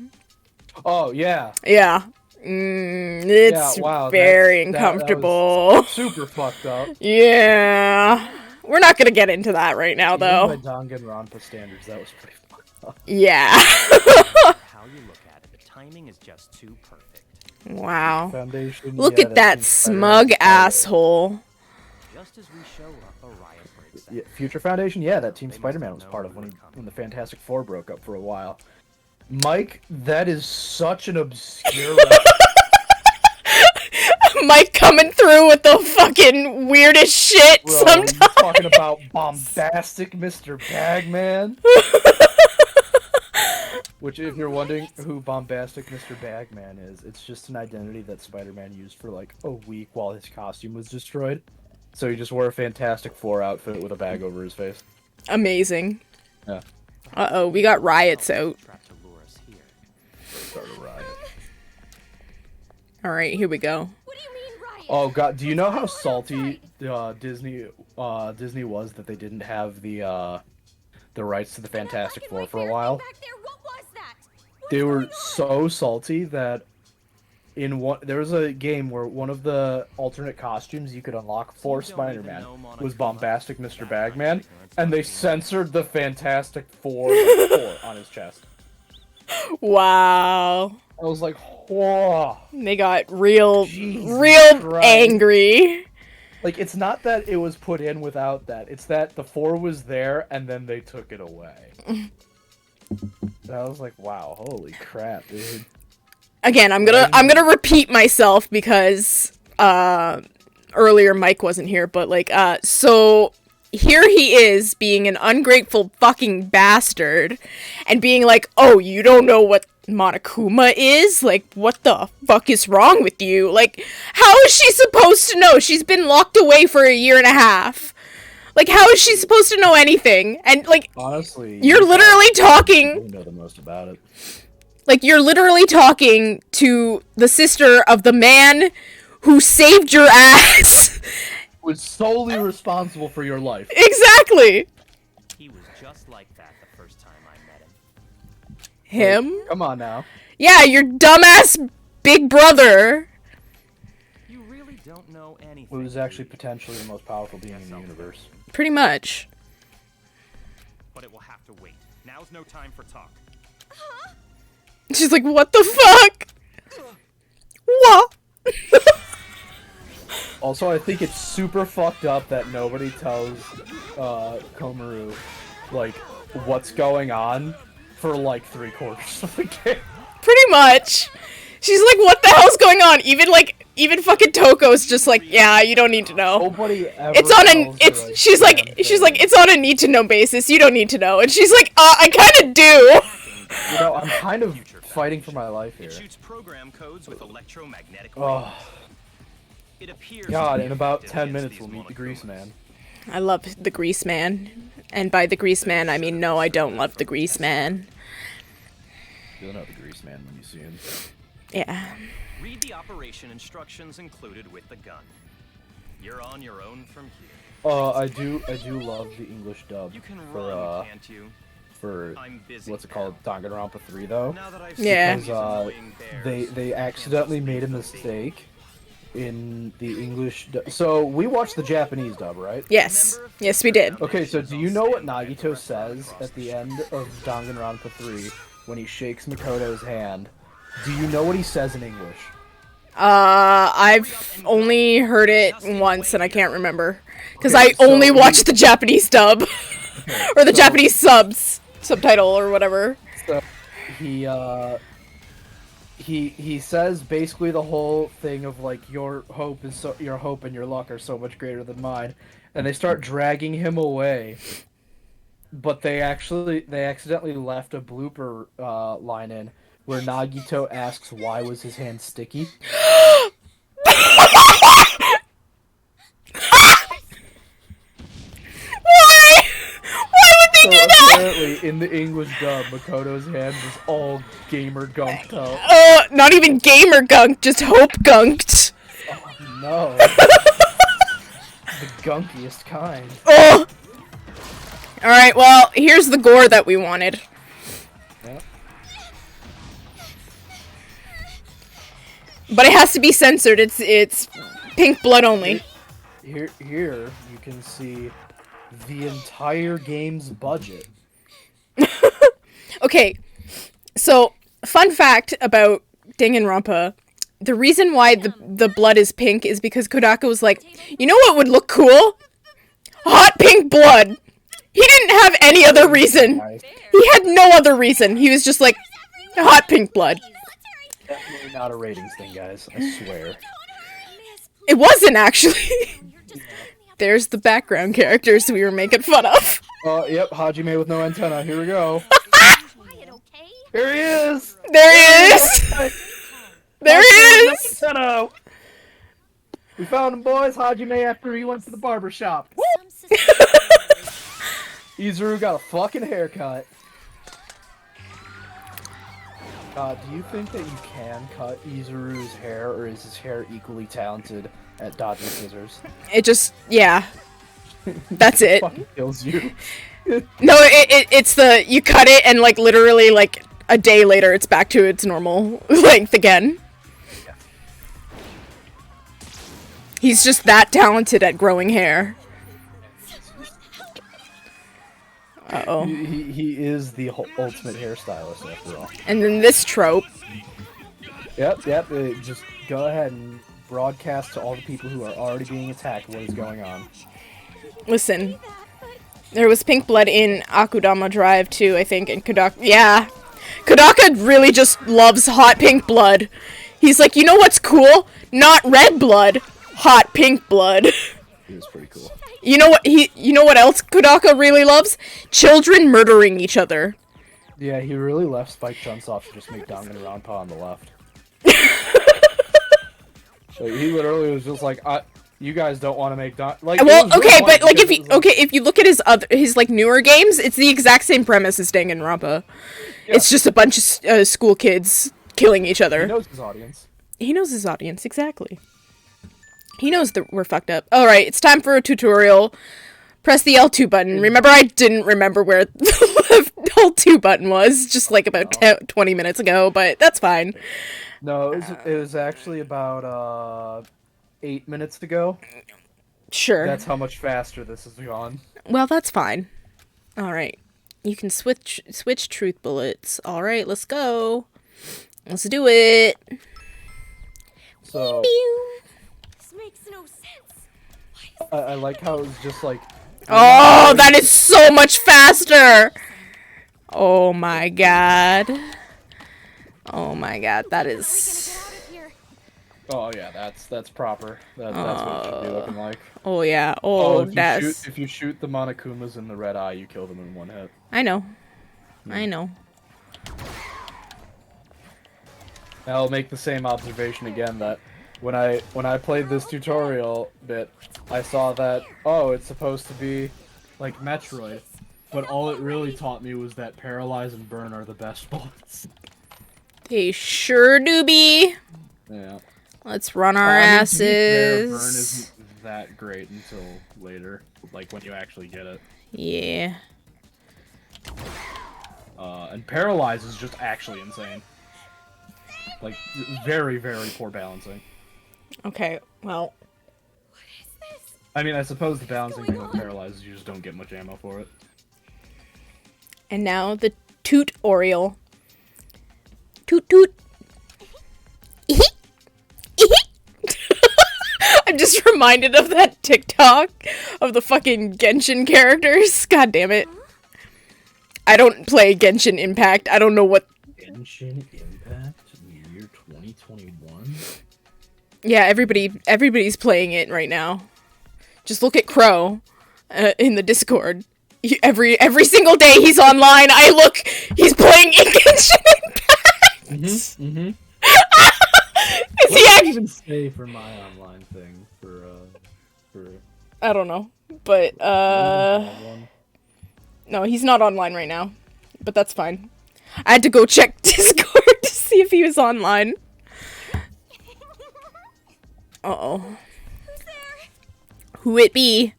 Oh yeah. Yeah. It's Yeah, wow, very that was uncomfortable. super fucked up. Yeah. We're not going to get into that right now, though. Even by Danganronpa standards, that was pretty fucked up. Yeah. How you look at it, the timing is just too perfect. Wow. Foundation. Look yeah, at that seems smug better. asshole. Just as we show up, a riot breaks out. Yeah, Future Foundation, yeah, that Team Spider-Man was part of when the Fantastic Four broke up for a while. Mike, that is such an obscure. Mike coming through with the fucking weirdest shit Bro, sometimes. you talking about bombastic Mr. Bagman? Which, if you're wondering who bombastic Mr. Bagman is, it's just an identity that Spider-Man used for like a week while his costume was destroyed. So he just wore a Fantastic Four outfit with a bag over his face. Amazing. Yeah. Uh-oh, we got riots out. Tried to lure us here. Start a riot. Alright, here we go. What do you mean, riot? Oh god, do you know how salty Disney was that they didn't have the rights to the Fantastic Four for a while? Back there, what was that? They were so salty that there was a game where one of the alternate costumes you could unlock for Spider-Man was bombastic Mr. Bagman, and they censored the Fantastic Four on his chest. Wow. I was like, whoa. They got real Jesus Christ. angry. Like, it's not that it was put in without that. It's that the 4 was there, and then they took it away. And I was like, wow, holy crap, dude. Again, I'm gonna repeat myself because earlier Mike wasn't here, but like so here he is being an ungrateful fucking bastard and being like, "Oh, you don't know what Monokuma is? Like, what the fuck is wrong with you? Like, how is she supposed to know? She's been locked away for 1.5 years. Like, how is she supposed to know anything?" And like, Honestly, you're literally talking. You know the most about it. Like, you're literally talking to the sister of the man who saved your ass. Was solely responsible for your life. Exactly. He was just like that the first time I met him. Him? Come on now. Yeah, your dumbass big brother. You really don't know anything. Who is actually potentially the most powerful being in the universe. Pretty much. But it will have to wait. Now's no time for talk. She's like, what the fuck? What? Also, I think it's super fucked up that nobody tells Komaru, like, what's going on for, like, 3/4 of the game. Pretty much. She's like, what the hell's going on? Even fucking Toko's just like, yeah, you don't need to know. Nobody ever It's on tells an, her, it's, she's like, damn it's on a need to know basis. You don't need to know. And she's like, I kinda do. You know, I'm kind of fighting for my life here. It shoots program codes with electromagnetic Oh, waves. It appears God, to be in about effective 10 against minutes these we'll meet the Monokumas. Grease Man. I love the Grease Man. And by the Grease Man, I mean, no, I don't love the Grease Man. You'll know the Grease Man when you see him. Yeah. Read the operation instructions included with the gun. You're on your own from here. I do love the English dub You can for run, can't you? for I'm busy what's it called, Danganronpa 3 though. Now that I've Yeah. seen these annoying bears, They accidentally made a mistake in the English. So we watched the Japanese dub, right? Yes. Yes, we did. Okay, so do you know what Nagito says at the end of Danganronpa 3 when he shakes Makoto's hand? Do you know what he says in English? I've only heard it once and I can't remember. Because Okay, I so only watched the Japanese dub. Or the Japanese subtitle or whatever. So he says basically the whole thing of like your hope and your luck are so much greater than mine, and they start dragging him away. But they accidentally left a blooper line in where Nagito asks why was his hand sticky. Why? Why would they So do that? apparently in the English dub, Makoto's hand was all gamer gunked out. Not even gamer gunked, just hope gunked. Oh no. The gunkiest kind. Oh! Alright, well, here's the gore that we wanted. Yeah. But it has to be censored. It's pink blood only. Here you can see the entire game's budget. Okay, so fun fact about Danganronpa. The reason why the blood is pink is because Kodaka was like, you know what would look cool? Hot pink blood. He didn't have any other reason. He had no other reason. He was just like, hot pink blood. Definitely not a ratings thing, guys. I swear. It wasn't actually. There's the background characters we were making fun of. Yep, Hajime with no antenna. Here we go. Quiet, okay? Here he is. There he is. There he is. Antenna. We found him, boys. Hajime after he went to the barber shop. Some suspicion. Izuru got a fucking haircut. Do you think that you can cut Izuru's hair, or is his hair equally talented at dodging scissors? It just, yeah. That's it. Fucking kills you. No, it's the, you cut it and like literally like a day later it's back to its normal length again. Yeah. He's just that talented at growing hair. Uh-oh. He is the ultimate hairstylist after all. And then this trope. Yep. Just go ahead and broadcast to all the people who are already being attacked what is going on. Listen. There was pink blood in Akudama Drive too, I think, and Kodaka. Yeah. Kodaka really just loves hot pink blood. He's like, you know what's cool? Not red blood, hot pink blood. It was pretty cool. You know what else Kodaka really loves? Children murdering each other. Yeah, he really left Spike Chunsoft to just make Danganronpa on the left. So he literally was just like, you guys don't want to make like. Well, it was okay, really but funny like because if you look at his like newer games, it's the exact same premise as Danganronpa. Yeah. It's just a bunch of school kids killing each other. he knows his audience. He knows his audience, exactly. He knows that we're fucked up. Alright, it's time for a tutorial. Press the L2 button. Remember, I didn't remember where the L2 button was, just like about 20 minutes ago, but that's fine. No, it was actually about 8 minutes ago. Sure. That's how much faster this has gone. Well, that's fine. Alright. You can switch truth bullets. Alright, let's go. Let's do it. So This makes no sense. I like how it was just like. Oh, that is so much faster! Oh my god. Oh my god, that is... Oh yeah, that's proper. That's what it should be looking like. Oh yeah, oh, that's... If you shoot the Monokumas in the red eye, you kill them in one hit. I know. I know. I'll make the same observation again that when I played this tutorial bit, I saw that, oh, it's supposed to be like Metroid, but all it really taught me was that Paralyze and Burn are the best bullets. They sure do be. Yeah. Let's run our To be asses. fair, Burn isn't that great until later, like when you actually get it. Yeah. and Paralyze is just actually insane. Like, very, very poor balancing. Okay, well. What is this? I mean, I suppose the balancing thing with Paralyze is you just don't get much ammo for it. And now the Toot Oriole. Toot toot. I'm just reminded of that TikTok of the fucking Genshin characters. God damn it. I don't play Genshin Impact. I don't know what. Genshin Impact year 2021? Yeah, everybody's playing it right now. Just look at Crow in the Discord. Every single day he's online, I look, he's playing Genshin Impact. Mm-hmm. Is he What do you even say for my online thing for I don't know, but no, he's not online right now, but that's fine. I had to go check Discord to see if he was online. Uh-oh. Who's there? Who it be?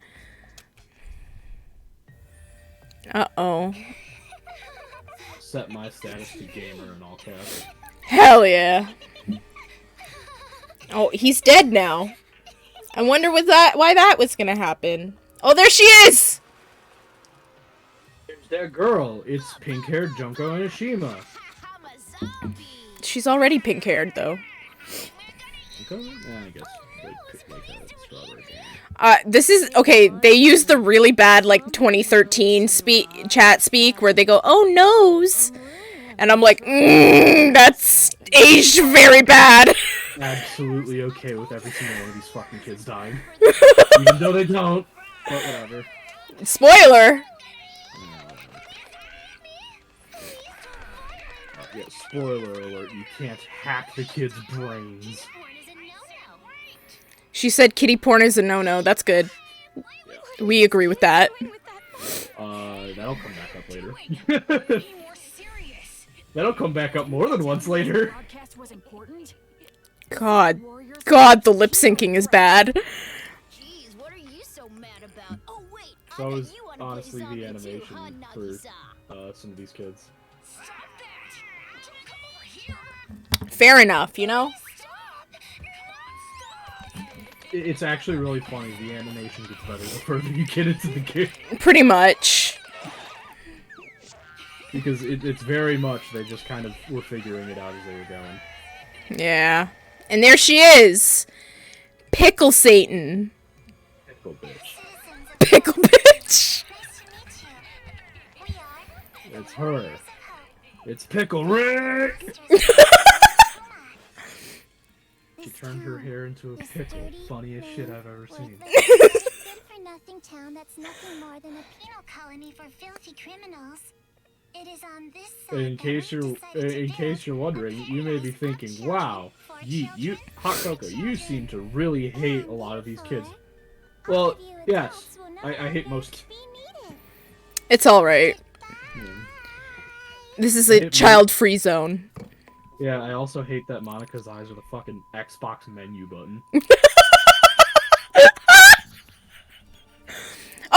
Uh-oh. set my status to gamer in all caps. Hell yeah. Oh, he's dead now. I wonder why that was gonna happen. Oh, there she is! There's that girl. It's pink-haired Junko Enoshima. I'm a zombie. She's already pink-haired, though. Junko? Yeah, I guess they picked like a strawberry thing. This is, okay, they use the really bad, like, 2013 chat speak where they go, oh, nose. And I'm like, that's aged very bad. Absolutely okay with every single one of these fucking kids dying. Even though they don't, but whatever. Spoiler. Yeah, spoiler alert, you can't hack the kids' brains. She said kitty porn is a no-no. That's good. We agree with that. That'll come back up later. That'll come back up more than once later. God, the lip syncing is bad. Jeez, what are you so mad about? Oh wait, So is honestly the animation for some of these kids. Fair enough, you know? It's actually really funny. The animation gets better the further you get into the game. Pretty much. Because it's very much, they just kind of were figuring it out as they were going. Yeah. And there she is! Pickle Satan. Pickle bitch. Pickle bitch! It's her. It's Pickle Rick! She turned her hair into a pickle. Funniest shit I've ever seen. Good-for-nothing town that's nothing more than a penal colony for filthy criminals. It is on this side In case you're wondering, you may be thinking, "Wow, you HotCocoa, you seem to really hate a lot of these kids." Well, yes, I hate most. It's alright. Yeah. This is a child-free zone. Yeah, I also hate that Monica's eyes are the fucking Xbox menu button.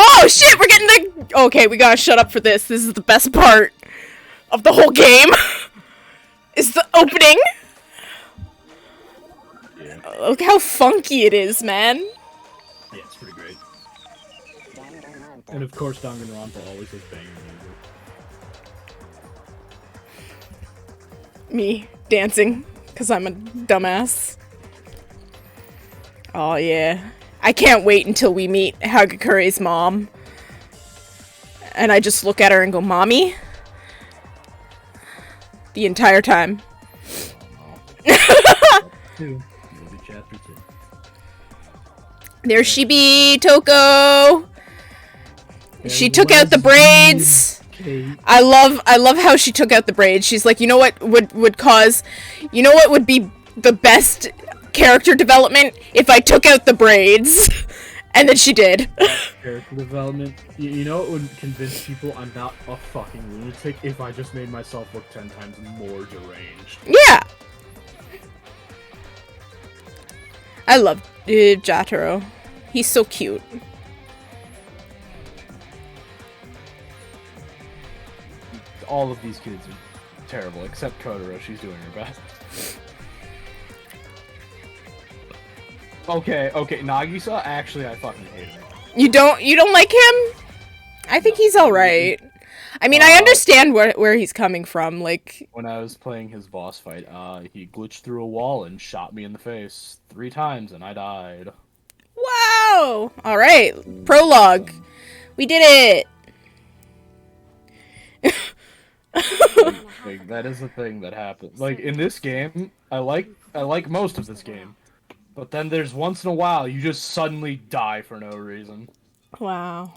Oh shit, we're getting the... Okay, we gotta shut up for this. This is the best part of the whole game. Is the opening. Yeah. Look how funky it is, man. Yeah, it's pretty great. And of course, DanganRonpa always has banging music. Me dancing, because I'm a dumbass. Oh yeah. I can't wait until we meet Hagakure's mom. And I just look at her and go, Mommy? The entire time. Movie chapter 2. There she be, Toko! She took out the braids. I love how she took out the braids. She's like, you know what would be the best character development if I took out the braids. And then she did. Character development. You know what would convince people I'm not a fucking lunatic if I just made myself look 10 times more deranged. Yeah. I love Jotaro. He's so cute. all of these kids are terrible, except Kotaro. She's doing her best. Okay, Nagisa, actually, I fucking hate him. You don't like him? I think he's alright. I mean, I understand where he's coming from, like... When I was playing his boss fight, he glitched through a wall and shot me in the face 3 times, and I died. Wow! Alright, prologue. We did it! Like, that is the thing that happens. Like, in this game, I like most of this game. But then there's once in a while, you just suddenly die for no reason. Wow.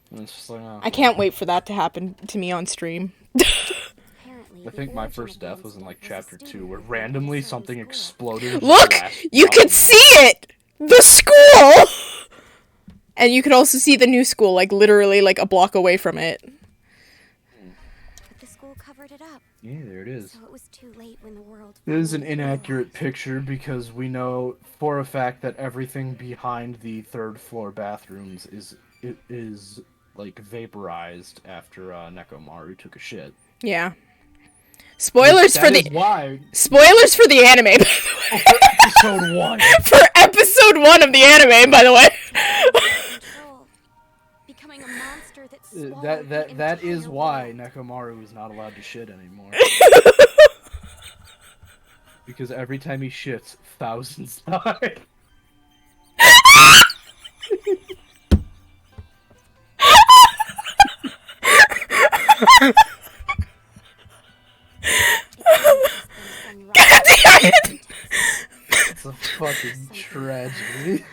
And it's just like, oh. I can't wait for that to happen to me on stream. I think my first death was in, like, Chapter 2, where randomly something exploded. Look! You could see it! The school! And you could also see the new school, like, literally, like, a block away from it. But the school covered it up. Yeah, there it is. So it was too late when the world... It is an inaccurate picture because we know for a fact that everything behind the 3rd floor bathrooms is like vaporized after Nekomaru took a shit. Yeah. Spoilers for the why spoilers for the anime. for episode 1. For episode 1 of the anime, by the way. Becoming a monster that That is why Nekomaru is not allowed to shit anymore. Because every time he shits, thousands die. God damn it! It's a fucking tragedy.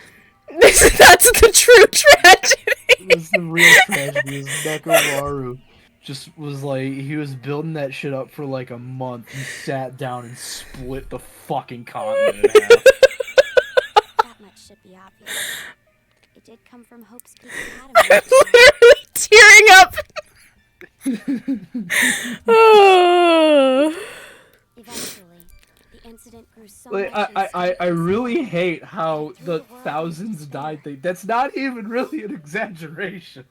That's the true tragedy. That's the real tragedy. Is Nekomaru just was like, he was building that shit up for like a month. He sat down and split the fucking continent in half. That much should be obvious. It did come from Hope's Peak Academy. I'm literally tearing up. Oh. Eventually, the incident grew so Like, much. I really hate how the thousands died thing. That's not even really an exaggeration.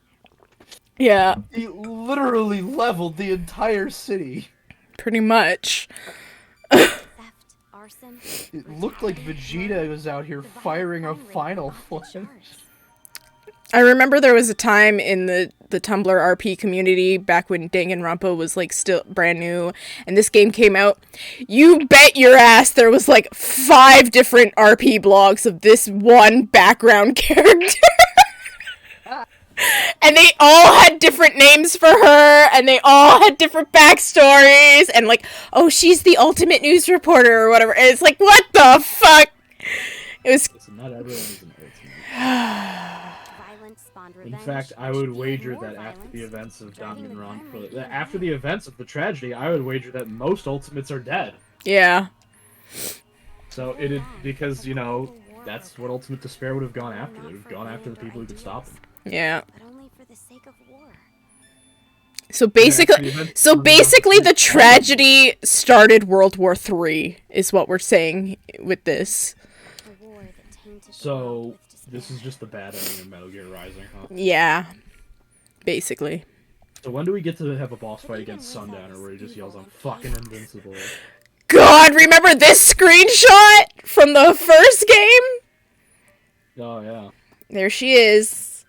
Yeah, He literally leveled the entire city. pretty much. Theft, arson. It looked like Vegeta was out here firing a final flash. I remember there was a time in the Tumblr RP community back when Danganronpa was like still brand new and this game came out. You bet your ass there was like 5 different RP blogs of this one background character. And they all had different names for her and they all had different backstories and like, oh, she's the ultimate news reporter or whatever. And it's like, what the fuck? It was... Listen, not everyone is an ultimate. In fact, I would wager that after the events of Danganronpa, after the events of the tragedy, I would wager that most ultimates are dead. Yeah. So because, you know, that's what Ultimate Despair would have gone after. They would have gone after the people who could stop them. Yeah. But only for the sake of war. So basically the tragedy started World War III, is what we're saying with this. A war that tainted the So, world with despair. this is just the bad ending of Metal Gear Rising, huh? Yeah. Basically. So when do we get to have a boss fight against Sundowner where he just yells, "I'm fucking invincible"? God, remember this screenshot from the first game? Oh, yeah. There she is.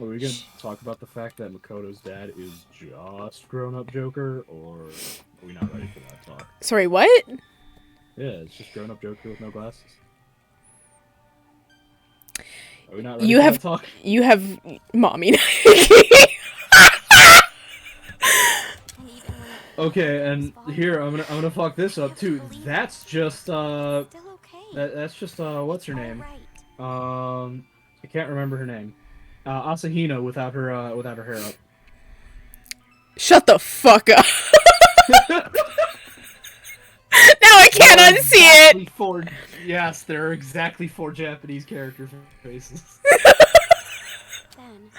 Are we gonna talk about the fact that Makoto's dad is just grown-up Joker, or are we not ready for that talk? Sorry, what? Yeah, it's just grown-up Joker with no glasses. Are we not ready for that talk? You have mommy. Okay, and here I'm gonna fuck this up too. That's just Still okay. that's just what's her name? Alright. I can't remember her name. Asahina without her hair up. Shut the fuck up. Now I can't unsee it. Yes, there are exactly 4 Japanese character faces. Then,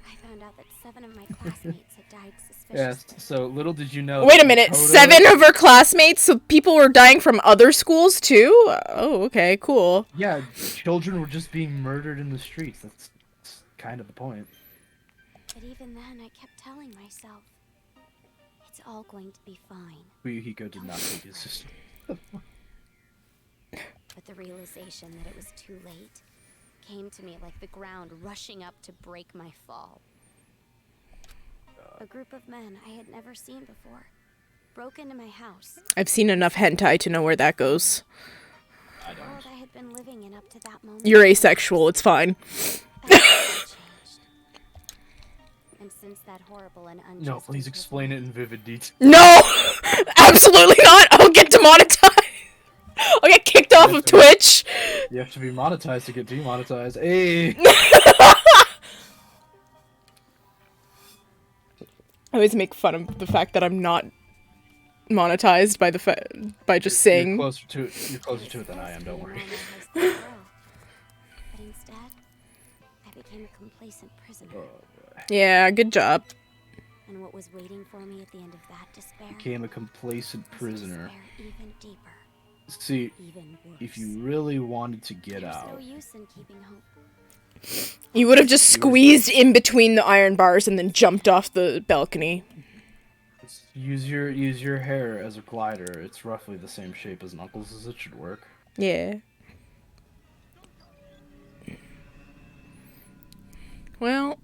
I found out that 7 of my classmates had died suspiciously. Yes, so little did you know. Wait a minute, 7 of her classmates? So people were dying from other schools too? Oh, okay, cool. Yeah, children were just being murdered in the streets. That's kind of the point. But even then, I kept telling myself, It's all going to be fine. Fuyuhiko did not take his sister. But the realization that it was too late came to me like the ground rushing up to break my fall. A group of men I had never seen before broke into my house. I've seen enough hentai to know where that goes. The world I had been living in up to that moment. You're asexual, it's fine. changed. And since that horrible and unjust No, please explain it in vivid detail. No! Absolutely not! I'll get demonetized! I'll get kicked off of Twitch! You have to be monetized to get demonetized. Hey! I always make fun of the fact that I'm not monetized by just saying. You're closer to it than I am, don't worry. But instead, I became a complacent prisoner. Yeah, good job. And what was waiting for me at the end of that despair Became a complacent was prisoner. despair even deeper, See, even worse. if you really wanted to get There's out, no use in keeping hope. You would have just squeezed in between the iron bars and then jumped off the balcony. use your hair as a glider. It's roughly the same shape as Knuckles'. It should work. Yeah. Well,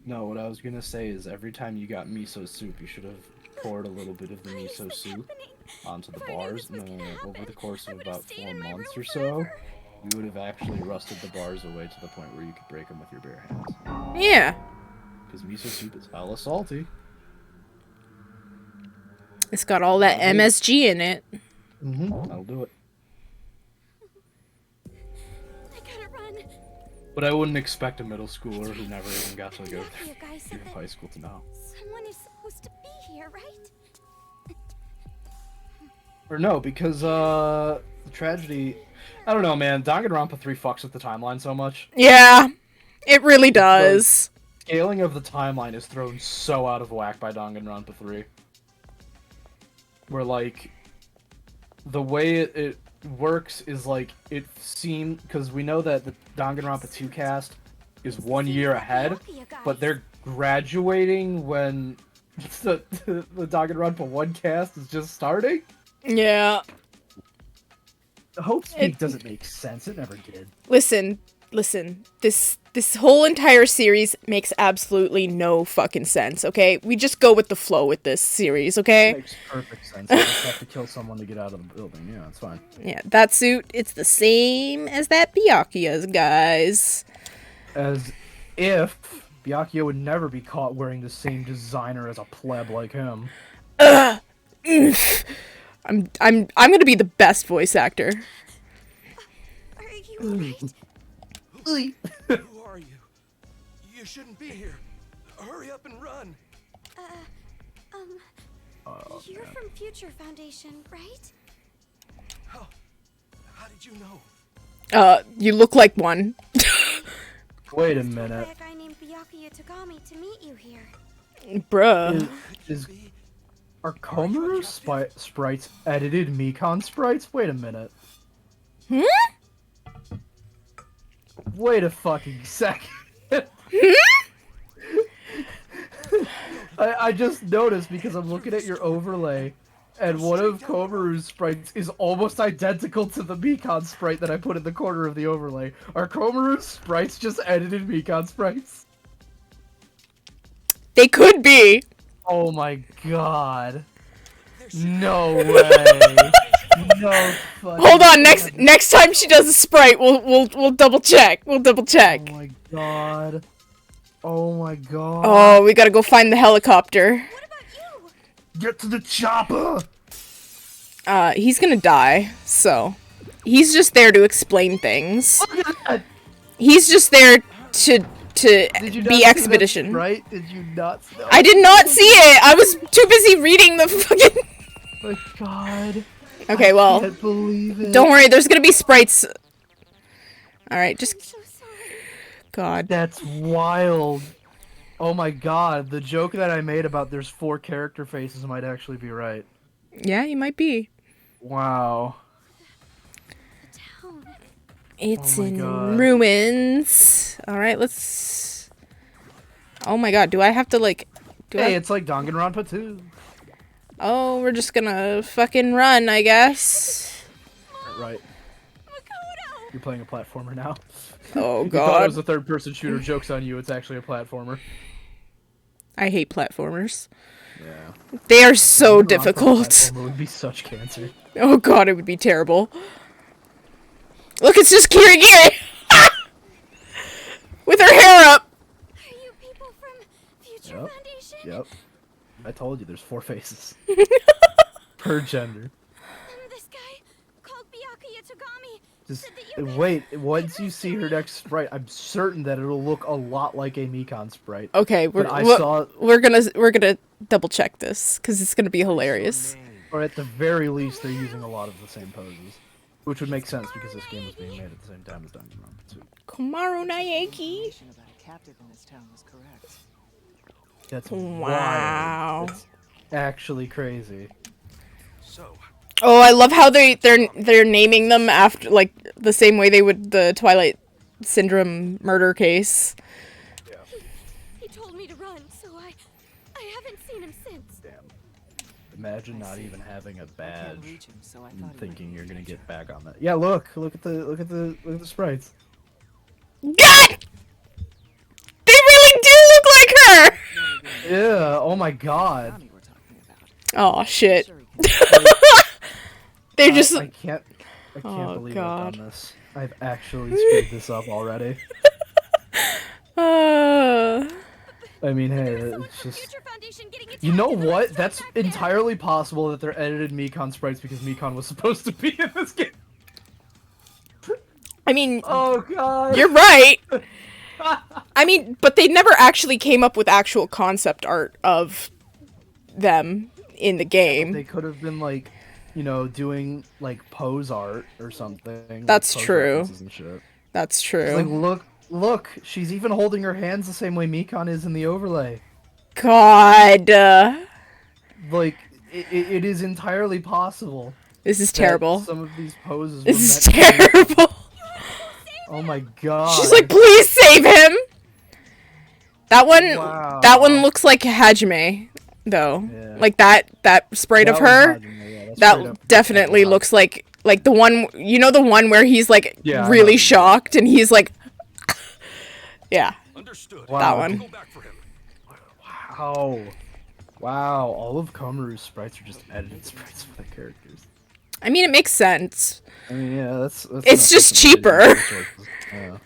No, what I was gonna say is every time you got miso soup, you should have poured a little bit of the miso soup onto the bars, and then over the course of about 4 months or so, you would have actually rusted the bars away to the point where you could break them with your bare hands. yeah. Because miso soup is hella salty. It's got all that MSG in it. Mm-hmm. I'll do it. I gotta run. But I wouldn't expect a middle schooler who never even got to go You guys through said high school to know. someone is supposed to be here, right? Or no, because the tragedy. I don't know, man. Danganronpa 3 fucks with the timeline so much. Yeah, it really does. Scaling of the timeline is thrown so out of whack by Danganronpa 3. Where, like, the way it works is, like, it seemed... Because we know that the Danganronpa 2 cast is 1 year ahead, but they're graduating when the Danganronpa 1 cast is just starting. Yeah. Hope Speak doesn't make sense. It never did. Listen. This whole entire series makes absolutely no fucking sense, okay? We just go with the flow with this series, okay? It makes perfect sense. You just have to kill someone to get out of the building. Yeah, it's fine. Yeah, that suit, it's the same as that Byakuya's, guys. As if Byakuya would never be caught wearing the same designer as a pleb like him. I'm gonna be the best voice actor. Are you alright? Who are you? You shouldn't be here. Hurry up and run. You're from Future Foundation, right? How did you know? You look like one. Wait a Told by minute. a guy named Byakuya Tagami to meet you here. Bruh. Are Komaru sprites edited Mikan sprites? Wait a minute. Hmm? Wait a fucking second. I just noticed because I'm looking at your overlay, and one of Komaru's sprites is almost identical to the Mikan sprite that I put in the corner of the overlay. Are Komaru's sprites just edited Mikan sprites? They could be. Oh my god. No way. No fucking Hold on, next time she does a sprite, we'll double check. We'll double check. Oh my god. Oh my god. Oh, we gotta go find the helicopter. What about you? Get to the chopper! He's gonna die, so he's just there to explain things. He's just there to be expedition. Right? Did you not see that? I did not see it. I was too busy reading the fucking. Oh my god. Okay, I well, can't believe it. don't worry. There's gonna be sprites. All right, just So sorry. God. That's wild. Oh my god, the joke that I made about there's 4 character faces might actually be right. Yeah, you might be. Wow. The town. It's Oh my in God. ruins. All right, let's. Oh my God, do I have to like? Do Hey, I... it's like Danganronpa 2. Oh, we're just gonna fucking run, I guess. Right. Makoto! You're playing a platformer now. Oh You thought it god. was a third-person shooter. Joke's on you. It's actually a platformer. I hate platformers. Yeah. They are so Danganronpa difficult. platformer would be such cancer. Oh god, it would be terrible. Look, it's just Kirigiri! With her hair up! Are you people from Future Yep. Foundation? Yep. I told you, there's 4 faces. Per gender. This guy called Byakuya Togami Just said that you guys wait. Once you see her next sprite, I'm certain that it'll look a lot like a Mikan sprite. Okay, But I saw, we're gonna double check this, because it's gonna be hilarious. or at the very least, they're using a lot of the same poses, which would make sense because this game was being made at the same time as Danganronpa 2. Komaru Naegi. Information about a captive in this town was correct. That's Wow. wild. It's actually crazy. So, Oh, I love how they're naming them after, like, the same way they would the Twilight Syndrome murder case. He told me to run, so I haven't seen him since. Damn. Imagine not even having a I can't badge reach him, so I and thought he thinking might you're be gonna a get trap. back on that. Yeah, look at the sprites. God! They really do look like her! Yeah. Oh my god. Togami we're talking about. Oh shit. Sure he can They're just I can't Oh, believe God. I've done this. I've actually screwed this up already. I mean, hey, Someone it's from just. Future Foundation getting You know attacked in the what? restaurant That's back there. entirely possible that they're edited Mikan sprites because Mikan was supposed to be in this game. I mean, Oh god. you're right. I mean, but they never actually came up with actual concept art of them in the game. They could have been like, doing like pose art or something. like, That's pose true. references and shit. That's It's like, true. look, she's even holding her hands the same way Mikan is in the overlay. God. Like, it is entirely possible. This is that terrible. Some of these poses. This were is meant to be- terrible. Oh my god. She's like, please save him. That one Wow. looks like Hajime, though. Yeah. Like that sprite of That was her. Hajime, yeah, that's straight That up definitely Hajime. looks like the one, the one where he's like Yeah, I know what really you mean. shocked and he's like, yeah, understood. Wow. that one. Go back for him. Wow, all of Komaru's sprites are just edited sprites for the characters. I mean, it makes sense. I mean, yeah, that's It's just something cheaper. they did in the choices. Yeah.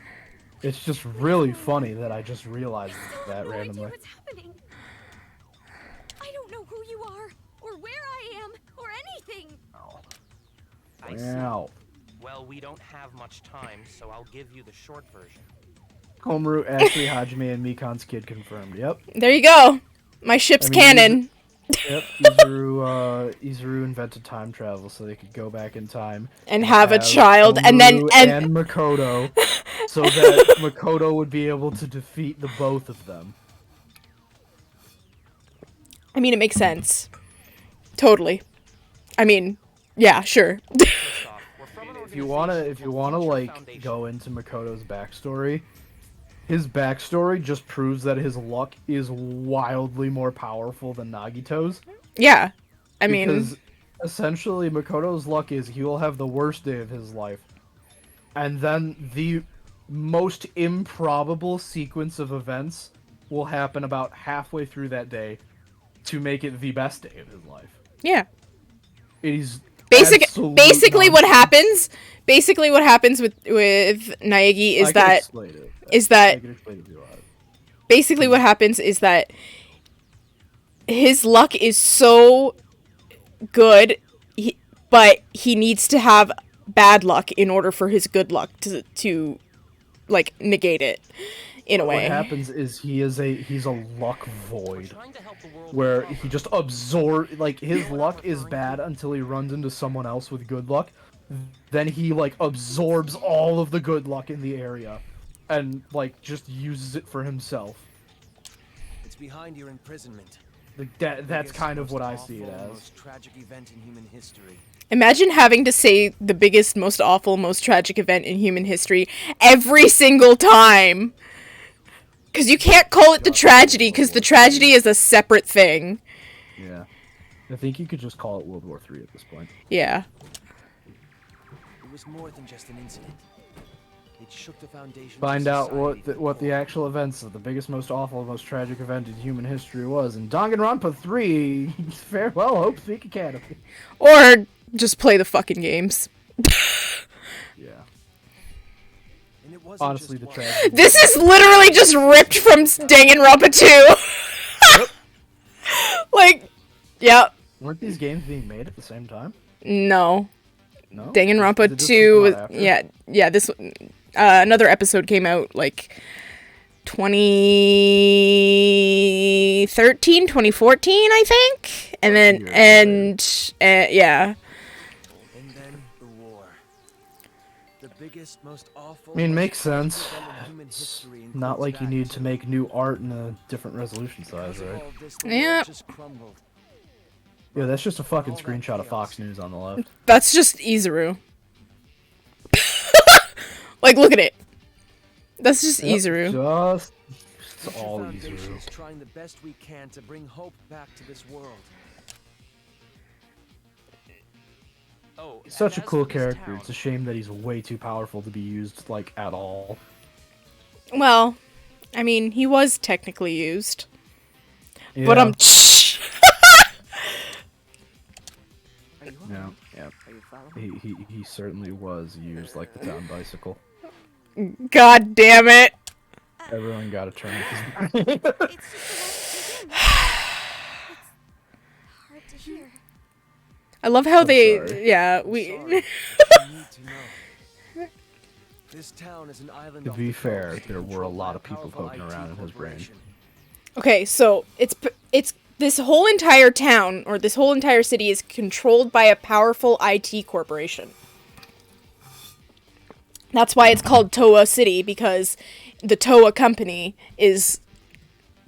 It's just really funny that I just realized that No idea randomly. what's happening. I don't know who you are, or where I am, or anything. I see. Wow. Well, we don't have much time, so I'll give you the short version. Komaru, Ashley, Hajime, and Mikan's kid confirmed. Yep. There you go. My ship's I mean, canon. Yep. Izuru invented time travel so they could go back in time And have a child, and then Komaru and Makoto, so that Makoto would be able to defeat the both of them. I mean, it makes sense. Totally. I mean, yeah, sure. First off, we're from an If you organization wanna called Future like Foundation. go into Makoto's backstory, his backstory just proves that his luck is wildly more powerful than Nagito's. Yeah. I mean, Because essentially Makoto's luck is he will have the worst day of his life. And then the most improbable sequence of events will happen about halfway through that day to make it the best day of his life. yeah. It is Basically absolute what nonsense. happens with Naegi is I can that explain it. is that- I can explain it if you want. basically what happens is that his luck is so good, but he needs to have bad luck in order for his good luck to like negate it in a What way. happens is he's a luck void Trying to help the world where recover. he just absorb like his luck is bad until he runs into someone else with good luck. Then he like absorbs all of the good luck in the area and like just uses it for himself. It's behind your imprisonment. Like that's Biggest, kind of most what I see it awful, as. Most tragic event in human history. Imagine having to say the biggest, most awful, most tragic event in human history every single time. Because you can't call it the tragedy, because the tragedy is a separate thing. Yeah. I think you could just call it World War III at this point. Yeah. It was more than just an incident. It shook the foundation. Find out what the actual events of the biggest, most awful, most tragic event in human history was. In Danganronpa 3, farewell, Hope Peak Academy. Or just play the fucking games. Yeah. And it wasn't Honestly, just the one. tragedy. This is literally just ripped from Danganronpa 2. Like, yep. Weren't these games being made at the same time? No. No. Danganronpa Did this 2 one come out after? yeah, this another episode came out like 2013, 2014, I think. And then yeah. And then the war. The biggest, most awful. I mean, makes most sense. tragic event in human It's history not includes like you that. need to make new art in a different resolution size, Because of right? all this, the Yeah. world just crumbled. Yeah, that's just a fucking screenshot of Fox News on the left. That's just Izuru. Like, look at it. That's just Izuru. Just it's Future all Foundation Izuru. is trying the best we can to bring hope back to this world. Oh, He's such a and as cool for this character. town, It's a shame that he's way too powerful to be used, like, at all. Well, I mean, he was technically used. Yeah. But Are you Yeah, home? yeah. Are you following? He certainly was used like the town bicycle. God damn it. Everyone got a turn. It's just about to begin. It's hard to hear. I love how I'm they sorry. yeah, I'm we sorry, but you need to know. This town is an island To off be the fair, coast, there were a controlled lot by of people powerful poking IT around in his brain. corporation. Okay, so it's this whole entire town or this whole entire city is controlled by a powerful IT corporation. That's why it's called Toa City, because the Toa company is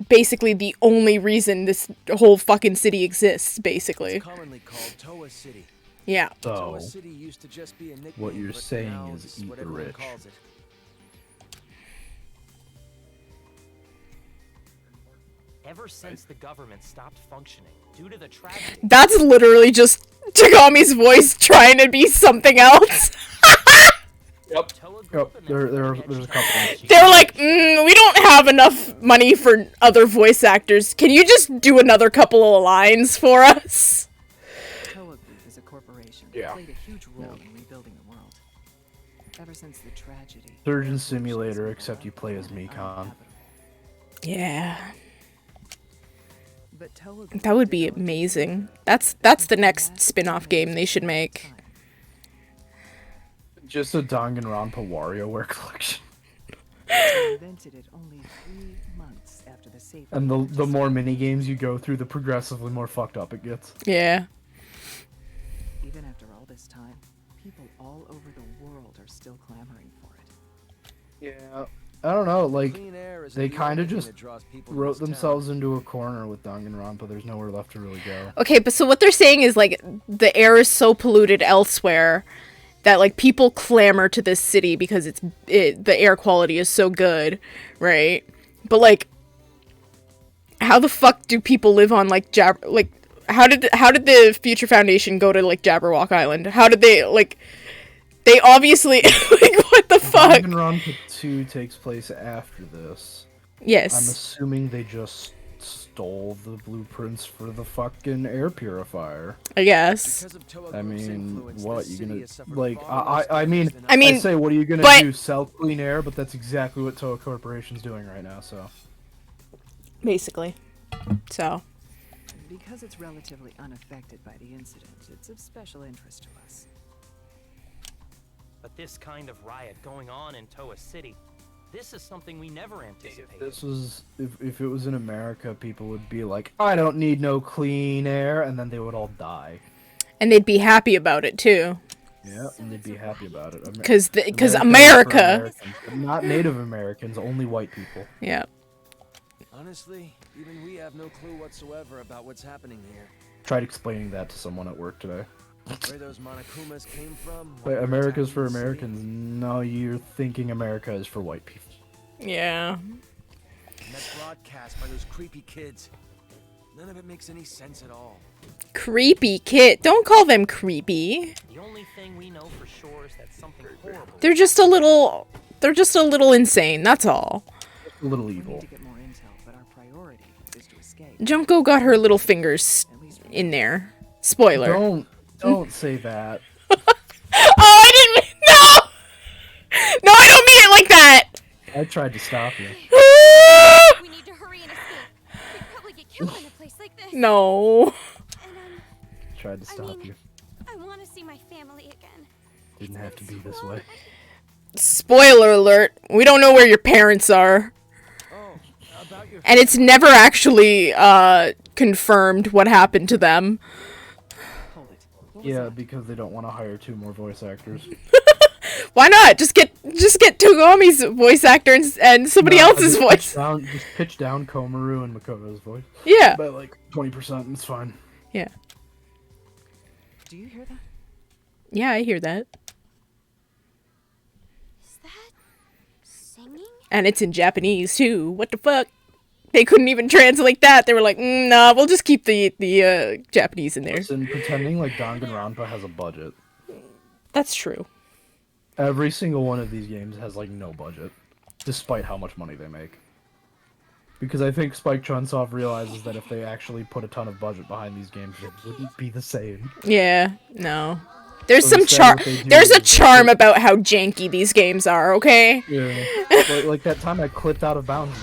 basically the only reason this whole fucking city exists, basically. It's commonly called Toa City. Yeah. So, Toa City used to just be a nickname, what you're but saying now is it's eat what the everyone rich. calls it. ever since the government stopped functioning due to the tragedy. That's literally just Tagami's voice trying to be something else. Toa Yep, Group and there's a couple. They were like, we don't have enough money for other voice actors. Can you just do another couple of lines for us? Toa Group is a corporation that Yeah. played a huge role in rebuilding the world. Ever since the tragedy. Surgeon Simulator, except you play as Mikon. uninhabitable. Yeah. But Toa Group That would be developed amazing. That's the next spin-off game they should make. Just a Danganronpa WarioWare collection. They invented it only 3 months after the safe. And the more mini games you go through, the progressively more fucked up it gets. Yeah. Even after all this time, people all over the world are still clamoring for it. Yeah. I don't know, like, Clean air isn't they the kind only of thing just that draws people to wrote this town. themselves into a corner with Danganronpa. There's nowhere left to really go. Okay, but so what they're saying is like the air is so polluted elsewhere that like people clamor to this city because the air quality is so good, right? But like, how the fuck do people live on like how did the Future Foundation go to like Jabberwock Island? How did they like? They obviously like what the fuck? Danganronpa 2 takes place after this. I'm Yes. assuming they just stole the blueprints for the fucking air purifier. I guess. Because of Toa I Group's mean, influence, what this you city gonna has suffered like? far less I mean, damage than I mean, I say, what are you gonna but- do? Sell clean air? But that's exactly what Toa Corporation's doing right now. So Basically. So. Because it's relatively unaffected by the incident, it's of special interest to us. But this kind of riot going on in Toa City, this is something we never anticipated. this was if it was in America, people would be like, I don't need no clean air, and then they would all die. And they'd be happy about it too. Yeah, and they'd be happy about it. Because America is for America. Americans, but not Native Americans, only white people. Yeah. Honestly, even we have no clue whatsoever about what's happening here. Tried explaining that to someone at work today. Where those Monokumas came from. Wait, why they're America's attacking for the city. Americans. No, you're thinking America is for white people. Yeah. And that broadcast by those creepy kids. None of it makes any sense at all. Creepy kid. Don't call them creepy. The only thing we know for sure is that something horrible. They're just a little insane, that's all. A little We need evil. to get more intel, but our priority is to escape. Junko got her little fingers in there. Spoiler. Don't say that. Oh, I didn't mean, no! No, I don't mean it like that! I tried to stop you. We need to hurry and escape. We'd probably get killed in a place like this. No. And Tried to stop you. I want to see my family again. Didn't have to be this way. Spoiler alert, we don't know where your parents are. Oh, about your And it's never actually, confirmed what happened to them. Hold it. What was Yeah, that? because they don't want to hire 2 more voice actors. Why not? Just get Togami's voice actor and somebody No, else's voice. Just pitch down Komaru and Makoto's voice. Yeah. By like 20%, it's fine. Yeah. Do you hear that? Yeah, I hear that. Is that singing? And it's in Japanese too. What the fuck? They couldn't even translate that. They were like, nah, we'll just keep the Japanese in there. Listen, pretending like Danganronpa has a budget. That's true. Every single one of these games has like no budget, despite how much money they make. Because I think Spike Chunsoft realizes that if they actually put a ton of budget behind these games, it wouldn't be the same. Yeah, no. There's So some instead charm. what they do There's a is- charm about how janky these games are. Okay. Yeah. like that time I clipped out of bounds.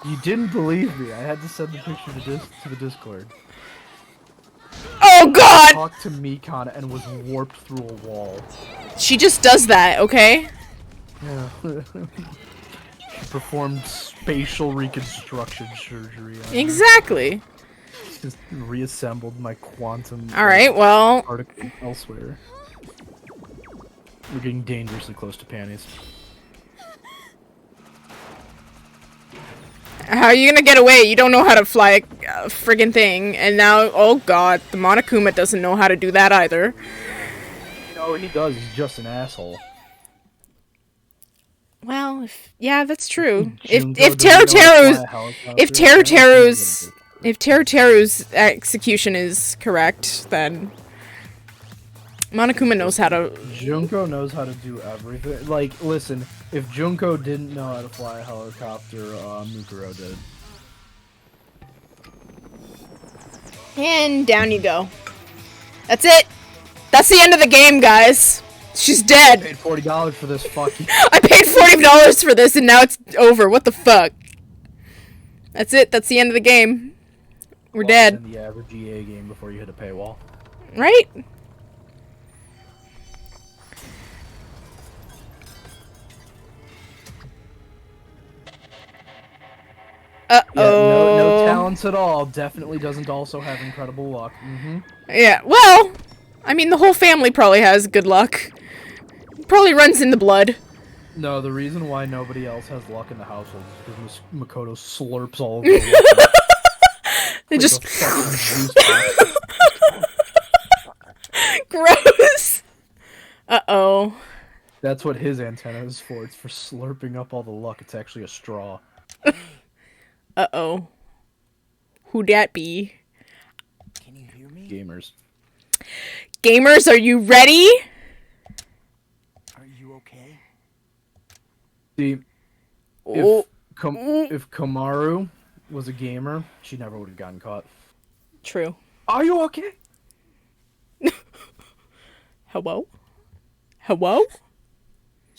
You didn't believe me. I had to send the picture to the Discord. Oh God! Talked to Mikon and was warped through a wall. She just does that. Okay. Yeah. She performed spatial reconstruction surgery. On me. Exactly. Just reassembled my quantum. All right. Well, Particle elsewhere. We're getting dangerously close to panties. how are you gonna get away? You don't know how to fly a friggin' thing, and now, oh God, the Monokuma doesn't know how to do that either. No, he does. He's just an asshole. Well, yeah, that's true. Junko If doesn't know how to fly a helicopter, if Teruteru's execution is correct, then Monokuma knows how to. Junko knows how to do everything. Like, listen, if Junko didn't know how to fly a helicopter, Mukuro did. And down you go. That's it. That's the end of the game, guys. She's dead. Paid $40 for this fucking. I paid $40 for this, and now it's over. What the fuck? That's it. That's the end of the game. We're dead. In the average EA game before you hit a paywall. Right? Uh-oh. Yeah, no talents at all. Definitely doesn't also have incredible luck. Yeah, well, I mean, the whole family probably has good luck. Probably runs in the blood. No, the reason why nobody else has luck in the household is because Makoto slurps all of the luck. They Like just... a fucking juice box. Gross! Uh-oh. That's what his antenna is for. It's for slurping up all the luck. It's actually a straw. Uh-oh. Who dat be? Can you hear me? Gamers. Gamers, are you ready? Are you okay? See, Oh, if Komaru was a gamer, she never would have gotten caught. true. Are you okay? Hello? Hello?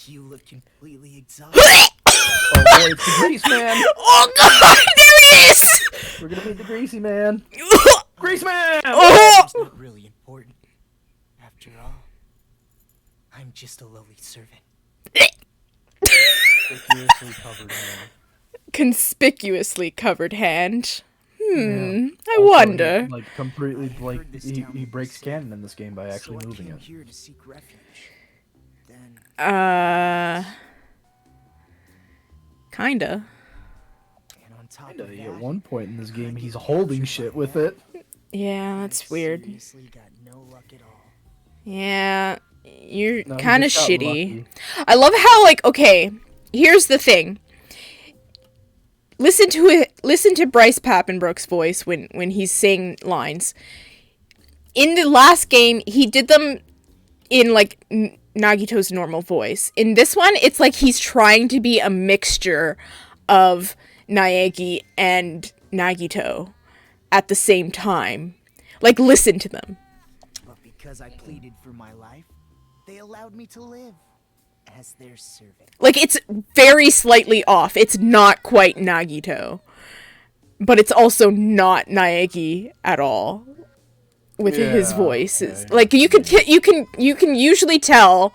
You look completely exhausted. Oh boy, it's the Grease Man! Oh god, there he is! We're gonna meet the Greasy Man! Grease Man! Oh! It's not really important. After all, I'm just a lowly servant. Conspicuously covered hand. Conspicuously covered hand. I Also, wonder. He, like completely, like he breaks canon in this game by actually so moving I came it. here to seek refuge. Then Kinda. and on top Kinda, of that, at one point in this game, he's holding shit with it. Yeah, that's weird. seriously got no luck at all. Yeah, you're No, he kind of just got shitty. lucky. I love how, like, okay, here's the thing. listen to it. Listen to Bryce Papenbrook's voice when he's saying lines. In the last game, he did them in like Nagito's normal voice. In this one, it's like he's trying to be a mixture of Naegi and Nagito at the same time. Like, listen to them. But because I pleaded for my life, they allowed me to live as their servant. Like, it's very slightly off. It's not quite Nagito. But it's also not Naegi at all. With his voices. Okay. Like, you can usually tell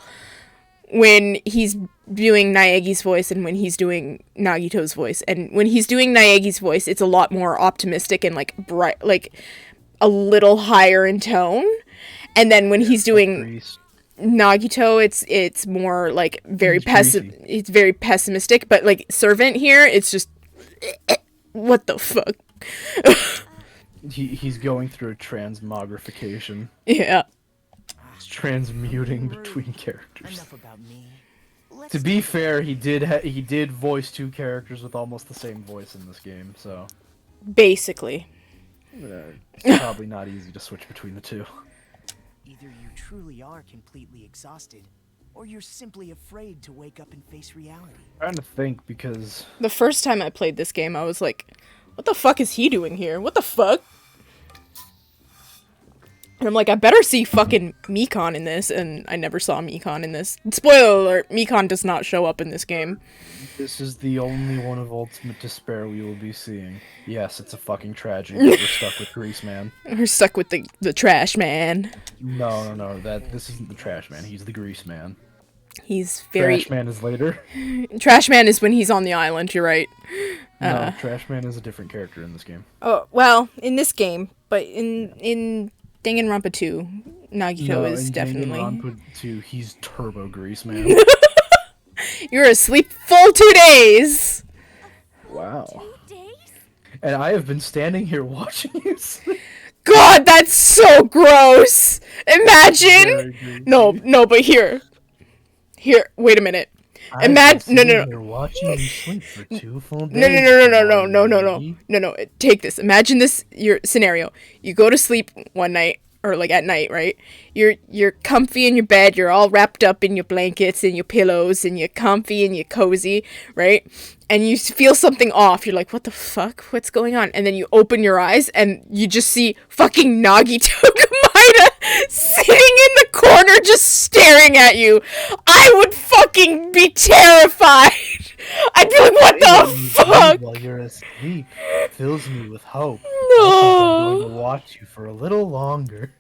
when he's doing Naegi's voice and when he's doing Nagito's voice. And when he's doing Naegi's voice, it's a lot more optimistic and like bright, like a little higher in tone. And then when he's doing Nagito, it's more like very it's very pessimistic. But like Servant here, it's just what the fuck. He's going through a transmogrification. Yeah. He's transmuting between characters. Enough about me. To be fair, he did voice 2 characters with almost the same voice in this game, so Basically. it's probably not easy to switch between the two. Either you truly are completely exhausted, or you're simply afraid to wake up and face reality. I'm trying to think because The first time I played this game, I was like, what the fuck is he doing here? What the fuck? And I'm like, I better see fucking Mikon in this, and I never saw Mikon in this. Spoiler alert, Mikon does not show up in this game. this is the only one of Ultimate Despair we will be seeing. Yes, it's a fucking tragedy. We're stuck with Grease Man. We're stuck with the trash man. No. This isn't the Trash Man. He's the Grease Man. He's very... Trash Man is later. Trash man is when he's on the island, you're right. No, Trash Man is a different character in this game. Oh, well, in this game, but in Danganronpa 2, Nagito is definitely... Danganronpa 2, he's Turbo Grease Man. You're asleep full 2 days! Wow. 2 days? And I have been standing here watching you sleep. God, that's so gross! Imagine! No, but here, wait a minute. Imagine, no. You're watching you sleep for 2 full days. No. Take this. Imagine this, your scenario. You go to sleep one night, or like at night, right? You're comfy in your bed. You're all wrapped up in your blankets and your pillows, and you're comfy and you're cozy, right? And you feel something off. You're like, what the fuck? What's going on? And then you open your eyes and you just see fucking Nagito Kamida sitting in the corner just staring at you. I would fucking be terrified. I'd be like, what the fuck? While you're asleep fills me with hope. No. I think I'm going to watch you for a little longer.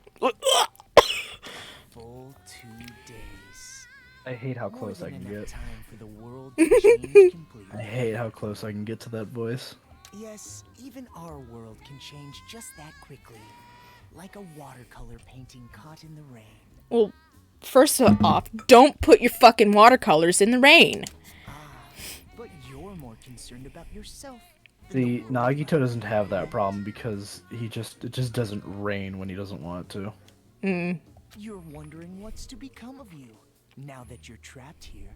Full 2 days. I hate how More close I than can enough get. time for the world to change completely. I hate how close I can get to that voice. Yes, even our world can change just that quickly. Like a watercolor painting caught in the rain. Well, first off, don't put your fucking watercolors in the rain. But you're more concerned about yourself. See, Nagito doesn't have that problem because it just doesn't rain when he doesn't want it to. You're wondering what's to become of you now that you're trapped here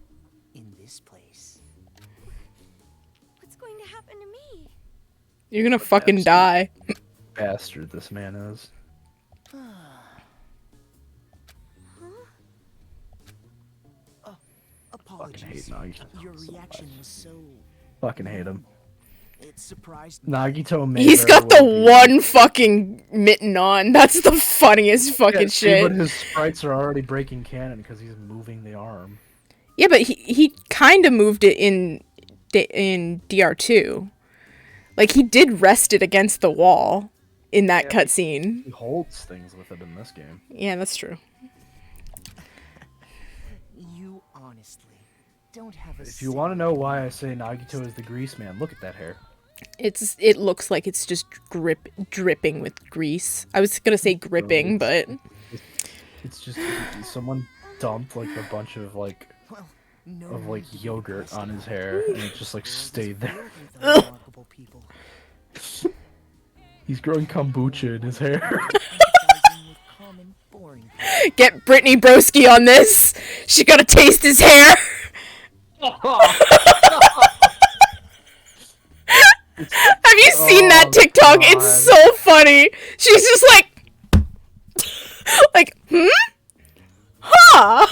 in this place. What's going to happen to me? You're gonna fucking die. Bastard this man is. Apologies. Fucking hate Nagito Your so reaction much. was so... Fucking hate him. It surprised me. Nagito may He's very got the well be- one fucking mitten on. That's the funniest fucking Yeah, see, shit. but his sprites are already breaking canon because he's moving the arm. Yeah, but he kind of moved it in DR2. Like, he did rest it against the wall in that cutscene. He holds things with it in this game. Yeah, that's true. You honestly don't have a... If you want to know why I say Nagito is the grease man, look at that hair. It looks like it's just dripping with grease. I was gonna say gripping, but It's just someone dumped like a bunch of like Well, no of like one yogurt on his hair and it just like stayed there. filled with remarkable people. He's growing kombucha in his hair. Empathizing with common, boring people. get Brittany Broski on this. She gotta taste his hair. Have you seen that Oh, TikTok? God. It's so funny. She's just like, huh?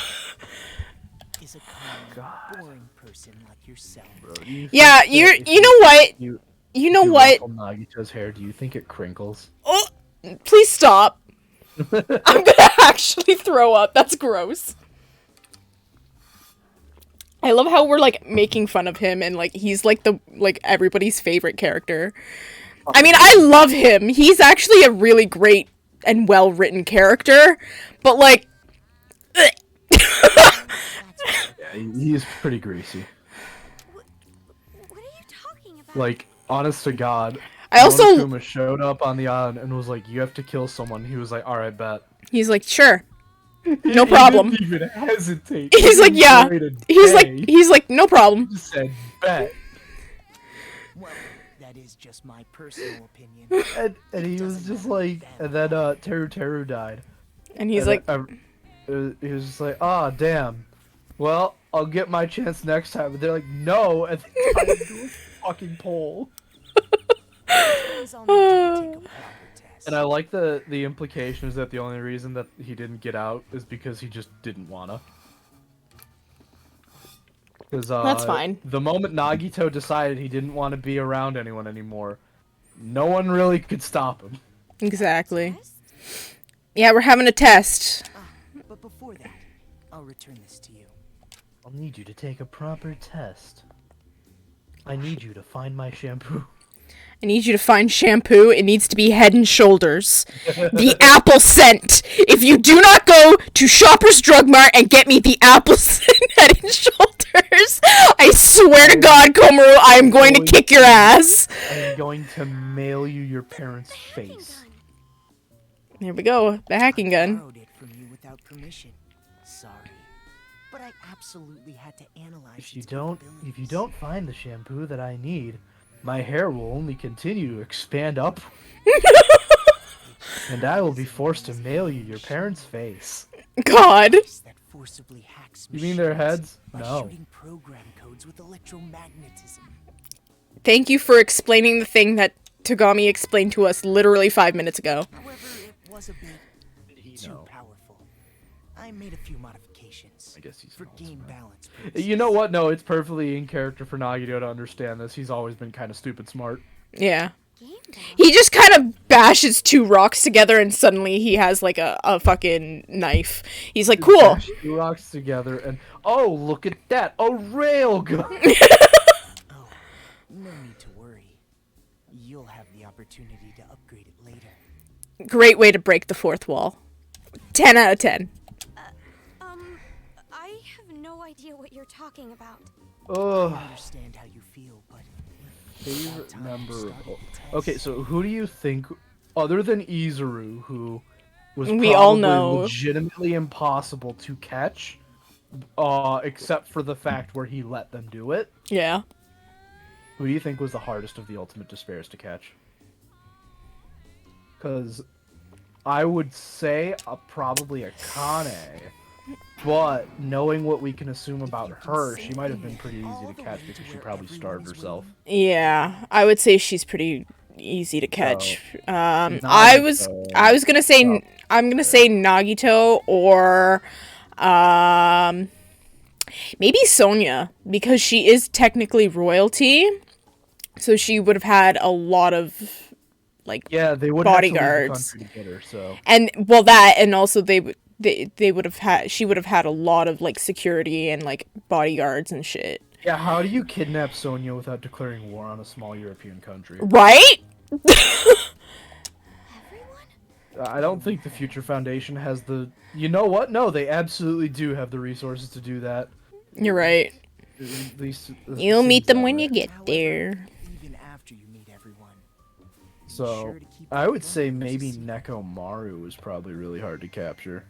Is a calm, boring person like yourself. Bro, do you Yeah, think that if you know what? You, You know you what? ruffle Nagito's hair, do you think it crinkles? Oh, please stop. I'm gonna actually throw up. That's gross. I love how we're like making fun of him and like he's like everybody's favorite character. I mean, I love him. He's actually a really great and well-written character, but like Yeah, he's pretty greasy. What are you talking about? Like, honest to God, I also Monokuma showed up on the island and was like, "You have to kill someone." He was like, "All right, bet." he's like, "Sure. No problem." He didn't even hesitate. He's He like, "Yeah." waited He's days. like, "No problem." He just said, "Bet." Well, that is just my personal opinion. And he was just like, and then Teru died. And he's And like, he was just like, "Ah, damn. Well, I'll get my chance next time." But they're like, "No," and they tied him to a fucking pole. Suppose I'll need you to take a proper test. And I like the implication is that the only reason that he didn't get out is because he just didn't wanna. Because That's fine. The moment Nagito decided he didn't want to be around anyone anymore, no one really could stop him. exactly. Yeah, we're having a test. But before that, I'll return this to you. I'll need you to take a proper test. I need you to find my shampoo. I need you to find shampoo. It needs to be Head and Shoulders. The apple scent. If you do not go to Shoppers Drug Mart and get me the apple scent Head and Shoulders, I swear to God, Komaru, I am going to kick your ass. I'm going to mail you your parents' face. There we go. The hacking gun. Borrowed it from you without permission. Sorry, but I absolutely had to analyze. If you its don't capabilities. find the shampoo that I need, my hair will only continue to expand up. And I will be forced to mail you your parents' face. God. That forcibly hacks You mean their machines heads? by No. shooting program codes with electromagnetism. Thank you for explaining the thing that Togami explained to us literally 5 minutes ago. However, it was a bit too know? powerful. I made a few modifications I guess he's for an game ultimate. balance purposes. You know what? No, it's perfectly in character for Nagito to understand this. He's always been kind of stupid smart. Yeah. Game Boy? He just kind of bashes two rocks together and suddenly he has like a fucking knife. He's like, cool. Bash two rocks together and oh, look at that, a railgun. Oh, no need to worry. You'll have the opportunity to upgrade it later. Great way to break the fourth wall. 10 out of 10. I have no idea what you're talking about. I Ugh. understand how you feel, but Favorite time member. to start the Okay, test. so who do you think, other than Izuru, who was We all probably know. legitimately impossible to catch, except for the fact where he let them do it? Yeah. Who do you think was the hardest of the Ultimate Despairs to catch? Because I would say probably Akane, but knowing what we can assume about her, she might have been pretty easy to catch because she probably starved herself. Yeah. I would say she's pretty easy to catch. I was Nagito. gonna say I'm gonna say Nagito or maybe Sonia because she is technically royalty, so she would have had a lot of like Yeah, they would bodyguards. have to leave the country to get her, so. And well that and also they would have had she would have had a lot of like security and like bodyguards and shit. Yeah, how do you kidnap Sonia without declaring war on a small European country? Right? I don't think the Future Foundation has the... You know what? No, they absolutely do have the resources to do that. You're right. At least... it You'll meet seems them that when way. you get there. Even after you meet everyone. be So, sure to keep I the would say progress maybe a secret. Nekomaru is probably really hard to capture.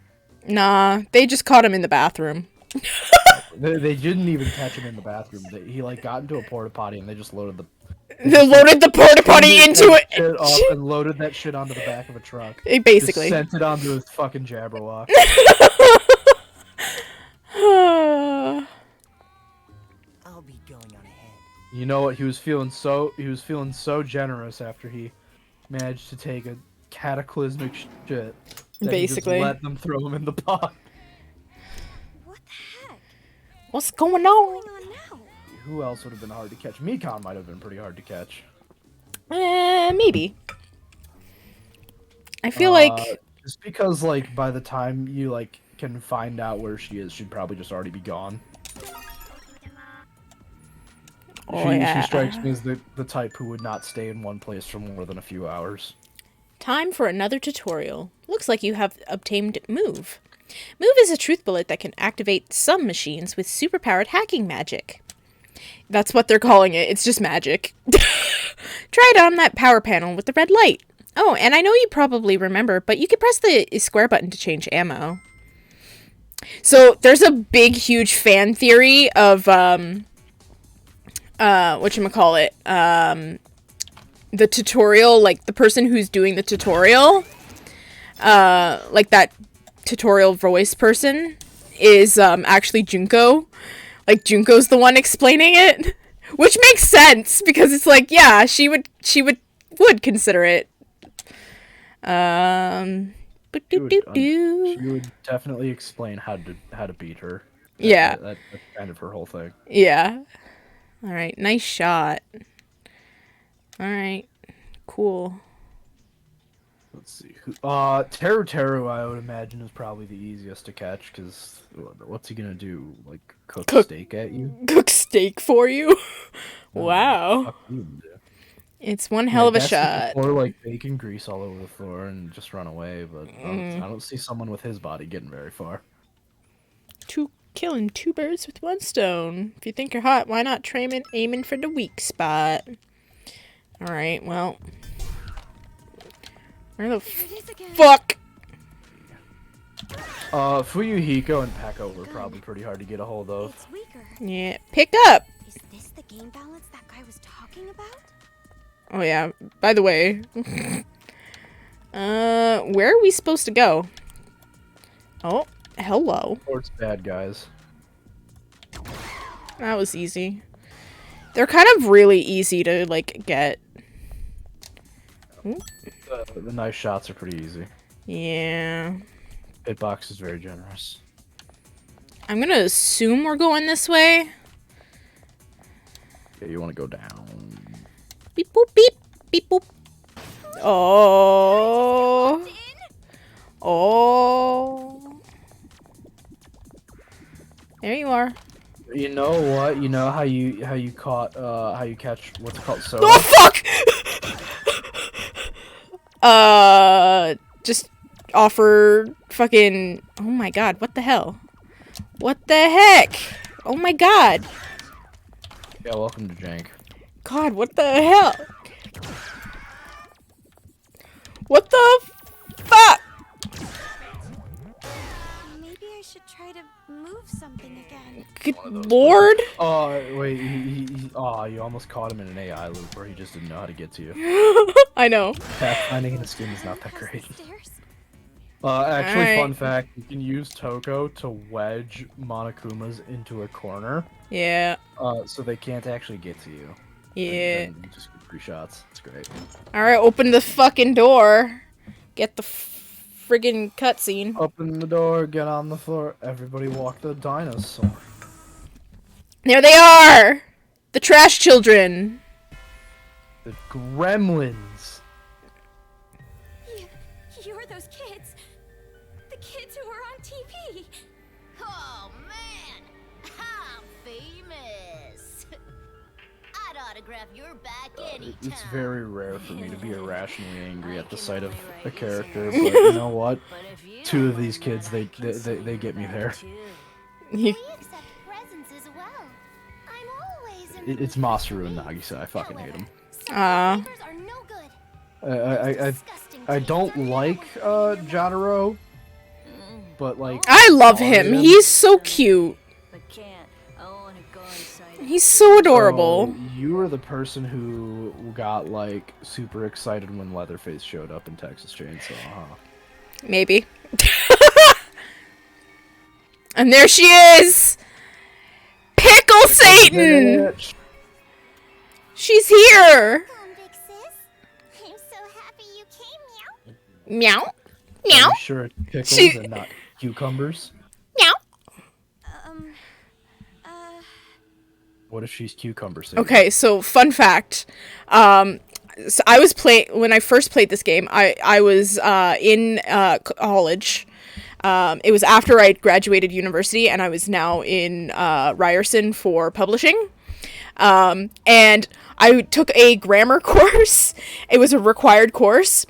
Nah, they just caught him in the bathroom. They didn't even catch him in the bathroom. He like got into a porta potty and they just loaded the... They loaded the porta potty into Shit up it. and loaded that shit onto the back of a truck. Basically. Just sent it onto his fucking Jabberwock. I'll be going on ahead. You know what? He was feeling so generous after he managed to take a cataclysmic shit. That Basically. he just let them throw him in the pot. What the heck? What's going What's on? going on now? Who else would have been hard to catch? Mikon might have been pretty hard to catch. Maybe. I feel like Just because, like, by the time you, like, can find out where she is, she'd probably just already be gone. She strikes me as the type who would not stay in one place for more than a few hours. Time for another tutorial. Looks like you have obtained Move. Move is a truth bullet that can activate some machines with superpowered hacking magic. That's what they're calling it. It's just magic. Try it on that power panel with the red light. Oh, and I know you probably remember, but you can press the square button to change ammo. So there's a big, huge fan theory of whatchamacallit, the tutorial, like the person who's doing the tutorial, like that tutorial voice person is actually Junko. Like Junko's the one explaining it, which makes sense because it's like, yeah, she would consider it. She would definitely explain how to beat her. Yeah. That's kind of her whole thing. Yeah. All right, nice shot. All right, cool. Let's see. Teru, I would imagine, is probably the easiest to catch, because what's he gonna do? Like, cook steak at you? Cook steak for you? Wow. Fuck you, dude. It's one hell of a I guess shot. Or like bacon grease all over the floor and just run away, but I don't see someone with his body getting very far. Killing two birds with one stone. If you think you're hot, why not try aiming for the weak spot? All right, well. Where the fuck? Fuyuhiko and Peko were probably pretty hard to get a hold of. It's weaker. Yeah, pick up. Is this the game balance that guy was talking about? Oh yeah, by the way. Where are we supposed to go? Oh, hello. Towards bad guys. That was easy. They're kind of really easy to, like, get. The nice shots are pretty easy. Yeah. Hitbox is very generous. I'm gonna assume we're going this way. Yeah, you want to go down. Beep boop beep. Beep boop. Oh. Oh. There you are. You know what? You know how you catch what's it called? Soda? Oh fuck! Just offer fucking. Oh my god! What the hell? What the heck? Oh my god! Yeah, welcome to Jank. God, what the hell? What the fuck? Maybe I should try to move something again. Good lord! Oh, wait, you almost caught him in an AI loop where he just didn't know how to get to you. I know. Pathfinding in this game is not that great. Stairs? Actually, Alright. fun fact, you can use Toko to wedge Monokumas into a corner, Yeah. so they can't actually get to you. Yeah. And you just get 3 shots. It's great. Alright, open the fucking door. Get the friggin' cutscene. Open the door, get on the floor, everybody walk the dinosaur. There they are! The trash children. The gremlins. You're those kids. The kids who were on TV. Oh man, I'm famous. I'd autograph your back anytime. It's very rare for me to be irrationally angry at the sight of a character, but you know what? 2 of these kids, they get me there. We accept presents as well. I'm always in It's Masaru and Nagisa. I fucking hate them. Aw. flavors are no good. I don't like Jotaro, but like I love him. He's so cute. He's so adorable. You were the person who got like super excited when Leatherface showed up in Texas Chainsaw, huh? Maybe. And there she is! Pickle Satan! She's here. Welcome, big sis. I'm so happy you came, meow. Meow. Are Meow. you sure it's pickles She- and not cucumbers? Meow. What if she's cucumber saver? Okay, so fun fact. So I was when I first played this game, I was in college. It was after I graduated university, and I was now in Ryerson for publishing. And I took a grammar course. It was a required course.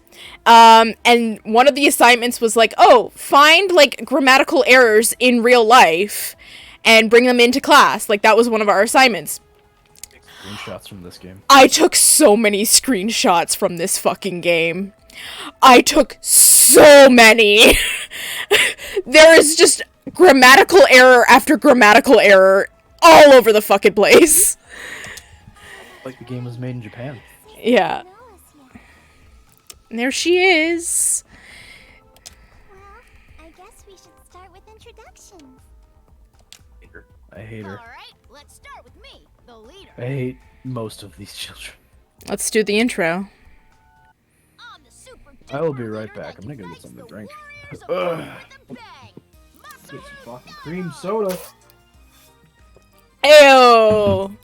And one of the assignments was like, oh, find like grammatical errors in real life and bring them into class. Like, that was one of our assignments. Screenshots from this game. I took so many screenshots from this fucking game. I took so many. There is just grammatical error after grammatical error all over the fucking place. Like the game was made in Japan. Yeah. And there she is. Well, I guess we should start with introductions. I hate her. All right, let's start with me, the leader. I hate most of these children. Let's do the intro. I'm the super I will be duper right leader back. that I'm gonna go get unites something to the drink. warriors of Ugh. Hope with a bang. Get some fucking cream soda. Ew.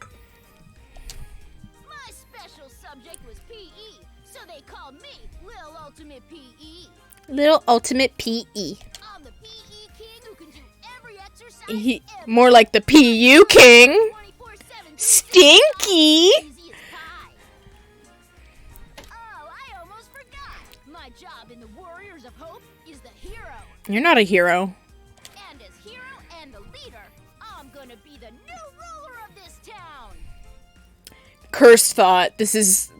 My special subject was PE, so they called me Lil Ultimate PE. Little ultimate PE. I'm the PE king who can do every exercise. More like the PU king. 24/7, Stinky. easy as pie. Oh, I almost forgot. My job in the Warriors of Hope is the hero. You're not a hero. And as hero and the leader, I'm gonna be the new ruler of this town. Cursed thought. This is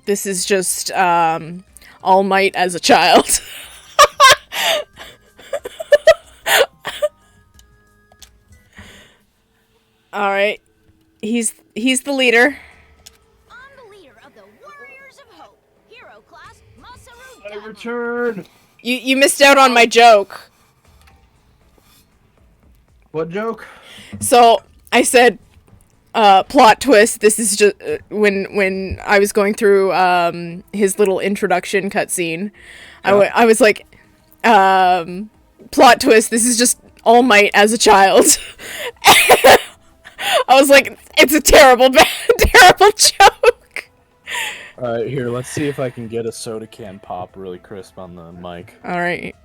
just All Might as a child. All right. He's the leader. I'm the leader of the Warriors of Hope. Hero class, Masaru I Dama. return. You missed out on my joke. What joke? So I said, plot twist. This is just when I was going through his little introduction cutscene. Yeah. I was like, plot twist. This is just All Might as a child. I was like, it's a terrible joke. Alright, here, let's see if I can get a soda can pop really crisp on the mic. All right.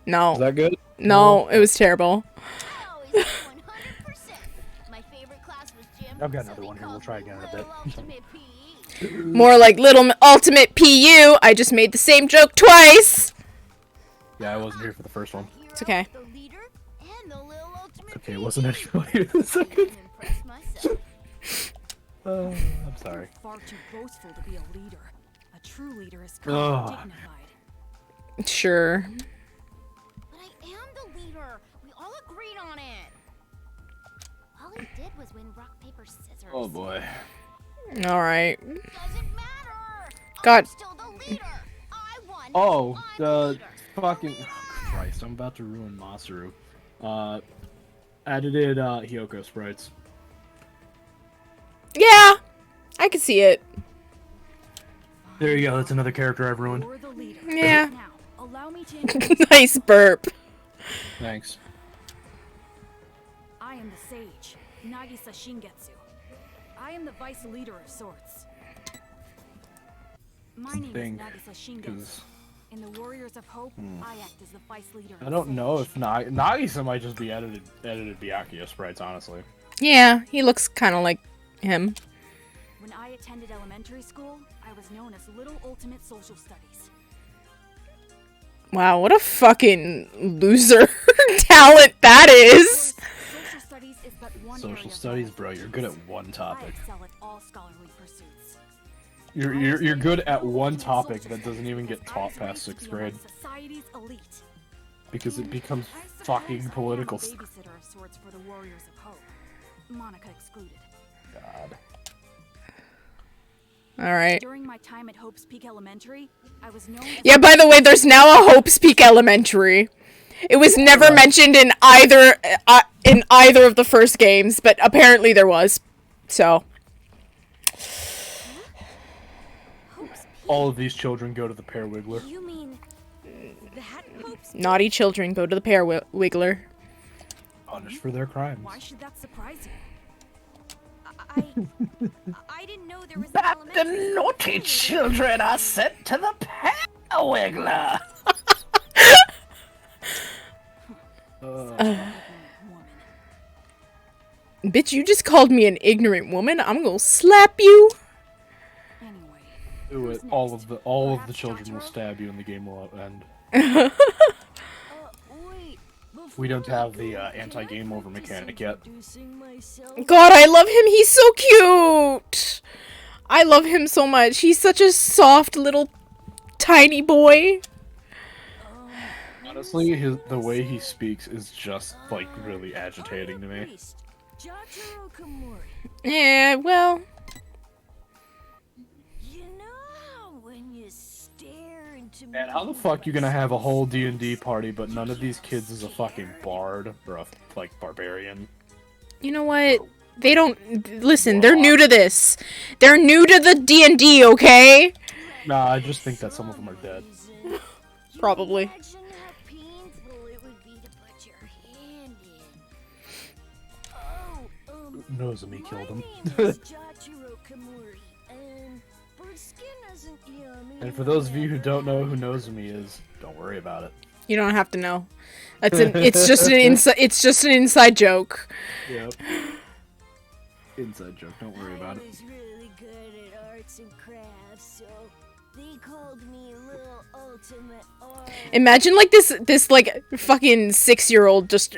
No. Is that good? No, it was terrible. Oh, he's 100%. My favorite class was gym. I've got so another they one here. We'll called try me again in a Lil bit. Ultimate PE. More like Little Ultimate PU. I just made the same joke twice. Yeah, I wasn't here for the first one. It's okay. The leader and the Lil Ultimate Okay, it PE. wasn't anybody here the I second. can impress myself. I'm sorry. Far too boastful to be a leader. A true leader is Ugh. calm and dignified. Sure. But I am the leader. We all agreed on it. All he did was win rock, paper, scissors. Oh boy. All right. Doesn't matter. God. I'm still the leader. I won. Oh, I'm the the leader. fucking Christ! I'm about to ruin Masaru. Edited Hyoko sprites. Yeah, I could see it. There you go. That's another character I've ruined. You're the leader. Yeah. Now, allow me to introduce Nice burp. Thanks. I am the sage, Nagisa Shingetsu. I am the vice leader of sorts. My name Think, is Nagisa Shingetsu. 'cause In the Warriors of Hope, I act as the vice leader. I don't know if Nagisa might just be edited Byakuya sprites, honestly. Yeah, he looks kind of like him. When I attended elementary school, I was known as Little Ultimate Social Studies. Wow, what a fucking loser talent that is. Social studies is but one area Social of studies, life. bro. You're good at one I topic. excel at all scholarly pursuits. You're good at one topic that doesn't even get taught past 6th grade Society's elite. because it becomes I suppose fucking I am political. a babysitter of sorts for the Warriors of Hope. Monica excluded. God. All right. During my time at Hope's Peak Elementary, I was known as Yeah, by the way, there's now a Hope's Peak Elementary. It was never mentioned in either of the first games, but apparently there was. So, All of these children go to the Pear Wiggler. You mean that Hope's naughty children go to the Pear Wiggler. Punished for their crimes. Why should that surprise you? I didn't know there was an elementary naughty children are sent to the Pear Wiggler. Bitch, you just called me an ignorant woman. I'm gonna slap you. Anyway, Do it. All of the children will stab you and the game will end. wait. We don't have the anti-game over mechanic yet. God, I love him. He's so cute. I love him so much. He's such a soft little tiny boy. Honestly, the way he speaks is just like really agitating to me. Yeah, well, You know when you stare into Man, how the fuck you gonna have a whole D&D party, but none of these kids is a fucking bard or a like barbarian? you know what? They don't listen. They're new to this. They're new to the D&D, okay? Nah, I just think that some of them are dead. Probably. Imagine how painful it would be to put your hand in. Nozomi killed him. And for those of you who don't know who Nozomi is, don't worry about it. You don't have to know. It's just an inside joke. Yep. Inside joke, don't worry about it. I was really good at arts and crafts, so they called me Little Ultimate Art. Imagine like this like fucking 6-year-old just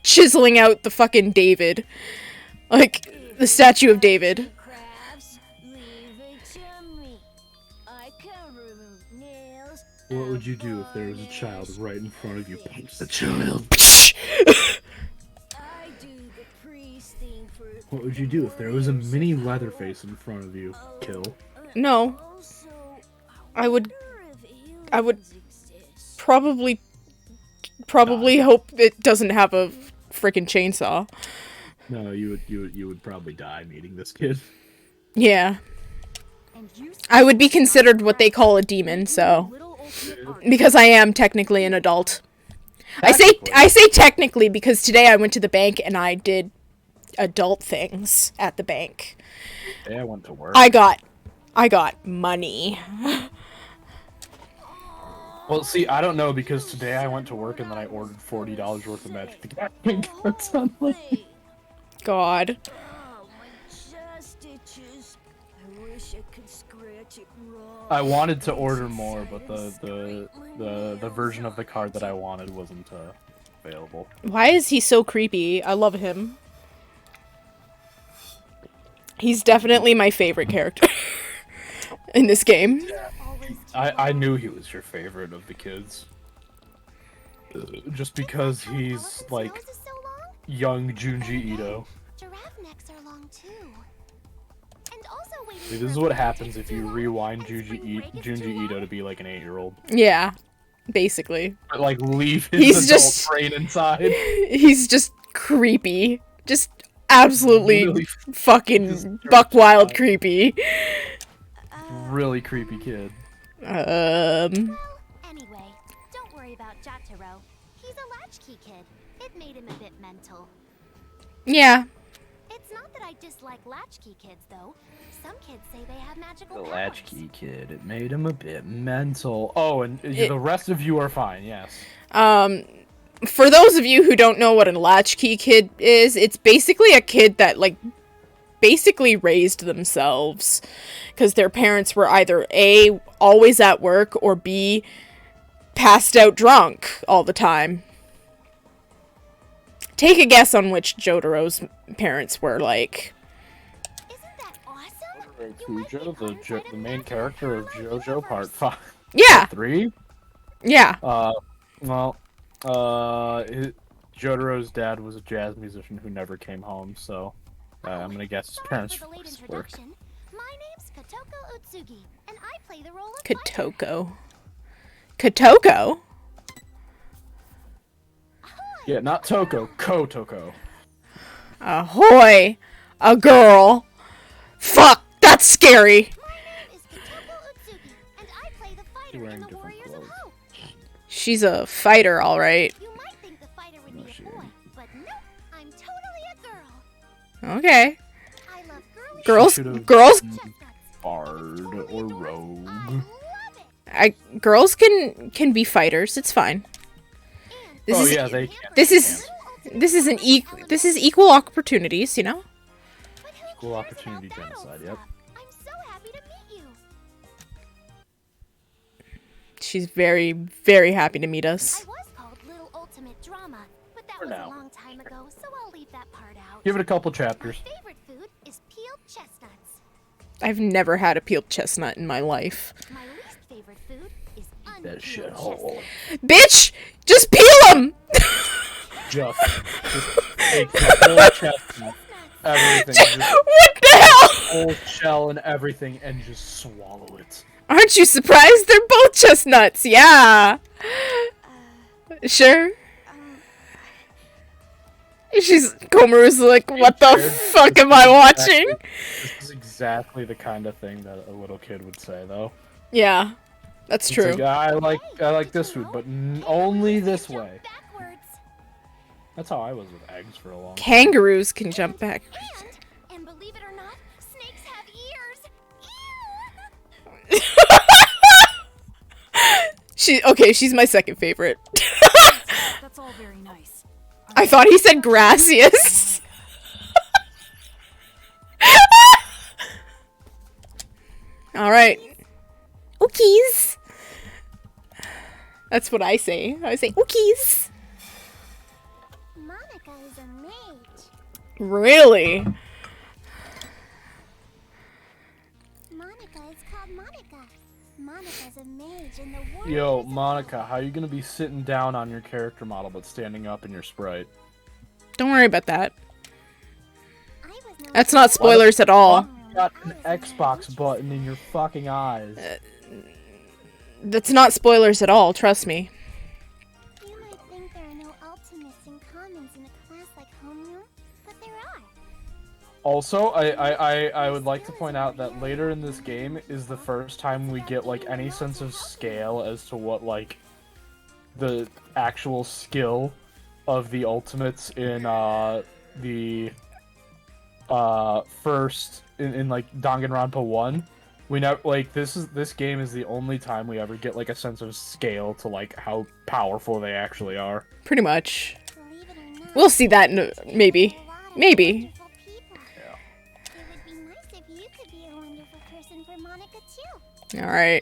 chiseling out the fucking David. Like the statue of David. Crafts, leave it to me. I can remove nails. What would you do if there was a child right in front of you? Punch the child. I do the priest thing for What would you do if there was a mini Leatherface in front of you? Kill. No, also. I would I would probably hope it doesn't have a freaking chainsaw. No, you would probably die meeting this kid. Yeah. I would be considered what they call a demon, so because I am technically an adult. I say technically because today I went to the bank and I did adult things at the bank. Today I went to work. I got money. Well, see, I don't know because today I went to work and then I ordered $40 worth of Magic the Gathering cards online. God. Oh, my chest itches. I wish I could scratch it raw. I wanted to order more, but the version of the card that I wanted wasn't available. Why is he so creepy? I love him. He's definitely my favorite character in this game. I knew he was your favorite of the kids. Just because he's like Nose is so long? young Junji Ito. Giraffe necks are long too. And also waiting See, for this is a what bird happens to if too you long, rewind and spring break is too Junji long. Ito to be like an 8-year-old. Yeah, basically. Like leave his He's adult just- brain inside. He's just creepy. Just absolutely Really fucking just buck wild terrified. creepy. Really creepy kid. Well, anyway, don't worry about Jotaro. He's a latchkey kid. It made him a bit mental. Yeah. It's not that I dislike latchkey kids, though. Some kids say they have magical The powers. latchkey kid. It made him a bit mental. Oh, and the rest of you are fine. Yes. For those of you who don't know what a latchkey kid is, it's basically a kid that like basically raised themselves because their parents were either A, always at work, or B, passed out drunk all the time. Take a guess on which Jotaro's parents were like. Isn't that awesome? You might be Kujo, coincided the with main my character of fellow JoJo Part Jotas. 5. Yeah, 3? yeah. Jotaro's dad was a jazz musician who never came home, so I'm gonna guess his Sorry parents for the late just work. introduction. My name's Kotoko Utsugi, and I play the role of Kotoko. Kotoko? Yeah, not Toko, Kotoko. Ahoy! A girl. Fuck, that's scary. My name is Kotoko Utsugi, and I play the fighter You're in wearing the different Warriors clothes. of Hope. She's a fighter, all right. You might think the fighter would be she a boy, ain't. but nope, I'm totally a girl. Okay. I love girly Girls, should've- girls, chestnuts. Bard Totally or adorable. rogue. I love it. girls can be fighters. It's fine. And This Oh is yeah, they can. this is this is equal opportunities, you know. but who Equal cares opportunity about that old genocide, yep. stuff? I'm so happy to meet you. She's very, very happy to meet I us. was called Little Ultimate Drama, but that For was now. a long time ago, so I'll leave that part out. Give it a couple My chapters. favorite food is peeled chestnuts. I've never had a peeled chestnut in my life. My least favorite food is That unpeeled shithole. chestnuts. Bitch, just peel them. Just take the whole chestnut, everything, just What the hell? whole shell and everything, and just swallow it. Aren't you surprised? They're both chestnuts. Yeah. Sure. Komaru's like, what the fuck am I watching? This is exactly the kind of thing that a little kid would say, though. Yeah, that's It's true. like, I like this food, but only this way. Backwards. That's how I was with eggs for a long time. Kangaroos can jump back. And believe it or not, snakes have ears. Ew! She's my second favorite. That's all very nice. I thought he said gracias. All right. Ookies. That's what I say. I say ookies. Monica is a mage. Really? Monica is called Monica. Monica's a mage in the Warriors Yo, of Monica, how you gonna be sitting down on your character model but standing up in your sprite? Don't worry about that. I was known That's as not spoilers at all. You got an Xbox button in your fucking eyes. That's not spoilers at all, trust me. You might think there are no ultimates and commons in a class like homeroom, but there are. Also, I would like to point out that later in this game is the first time we get like any sense of scale as to what like the actual skill of the ultimates in the first in like Danganronpa 1. We know like this game is the only time we ever get like a sense of scale to like how powerful they actually are. Pretty much. Believe it or not, We'll see that in maybe. there are a lot of Maybe. wonderful people. It would be nice if you could be a wonderful person for Monica too. All right.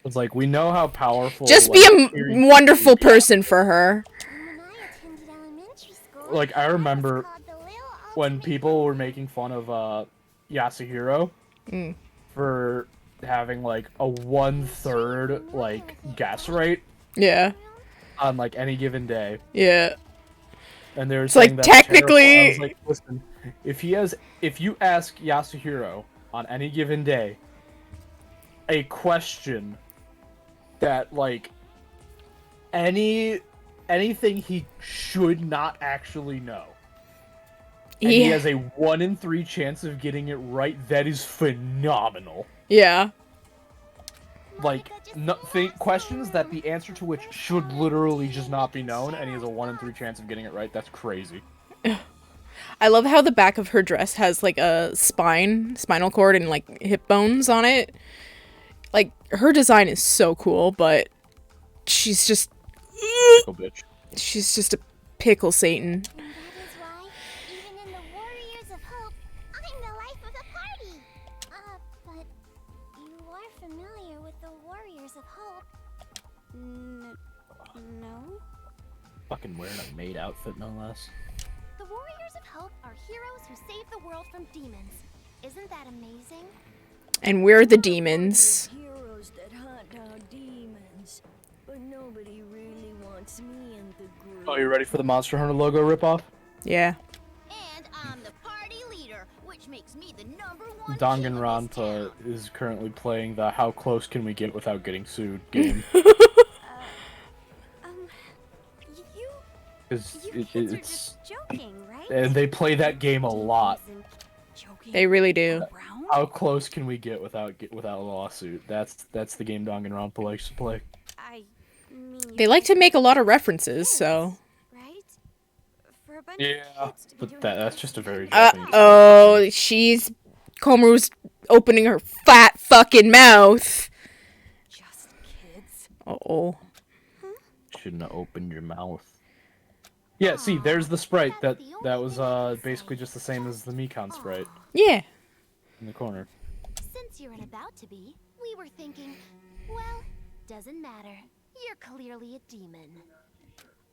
It's like we know how powerful. Just like, be a Kiri- wonderful person for her. When I attended elementary school, Like, I was remember called the Little when Ultimate people were making fun of Yasuhiro Mm. for having like a 1/3 like guess rate Yeah. on like any given day, Yeah. and they're It's saying like, that's technically- terrible. I was like, listen, if you ask Yasuhiro on any given day a question that like anything he should not actually know, and he has a 1 in 3 chance of getting it right, that is phenomenal. Yeah. Like, questions that the answer to which should literally just not be known, and he has a 1 in 3 chance of getting it right, that's crazy. I love how the back of her dress has like a spinal cord and like hip bones on it. Like her design is so cool, but she's just Pickle bitch. she's just a pickle Satan. And that is why, even in the Warriors of Hope, I'm the life of the party. But you are familiar with the Warriors of Hope. No? Fucking wearing a maid outfit, no less. The Warriors of Hope are heroes who save the world from demons. Isn't that amazing? And we're the demons. Heroes that hunt down demons. But nobody really wants me in the group. Oh, you ready for the Monster Hunter logo ripoff? Yeah. And I'm the party leader, which makes me the #1 Danganronpa is currently playing the How Close Can We Get Without Getting Sued game. You It's, kids are it's just joking, right? and they play that game a lot. They really do. How close can we get without a lawsuit? That's the game Danganronpa likes to play. I mean, They like to make a lot of references, so. right? For a bunch Yeah, of kids to be but doing that's this. just a very Japanese. Oh, Komaru's opening her fat fucking mouth. Just kids. Uh-oh. Shouldn't have opened your mouth. Yeah, see, there's the sprite that was basically just the same as the Mikan sprite Yeah. in the corner. Since you're about to be, we were thinking, well, doesn't matter. You're clearly a demon.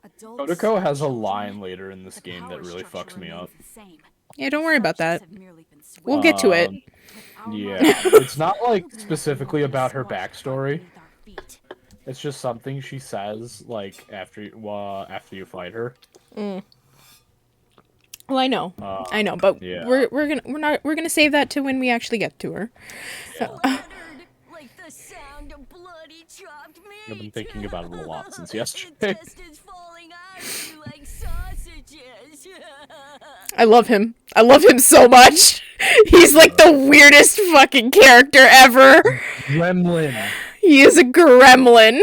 Adults, HotCocoa has a children, line later in this the game power that really structure fucks me remains up. the same. Yeah, don't worry about that. Structures have merely been switched. We'll get to it. Um, With our Yeah, minds, it's not like children specifically will be about her squashed backstory. beneath our feet. It's just something she says like after you fight her. Well, I know, but yeah. we're gonna save that to when we actually get to her. Splattered like the sound of bloody chopped meat. I've been thinking about it a lot since yesterday. Intestines falling out of you like sausages. I love him. I love him so much. He's like the weirdest fucking character ever. Gremlin. He is a gremlin.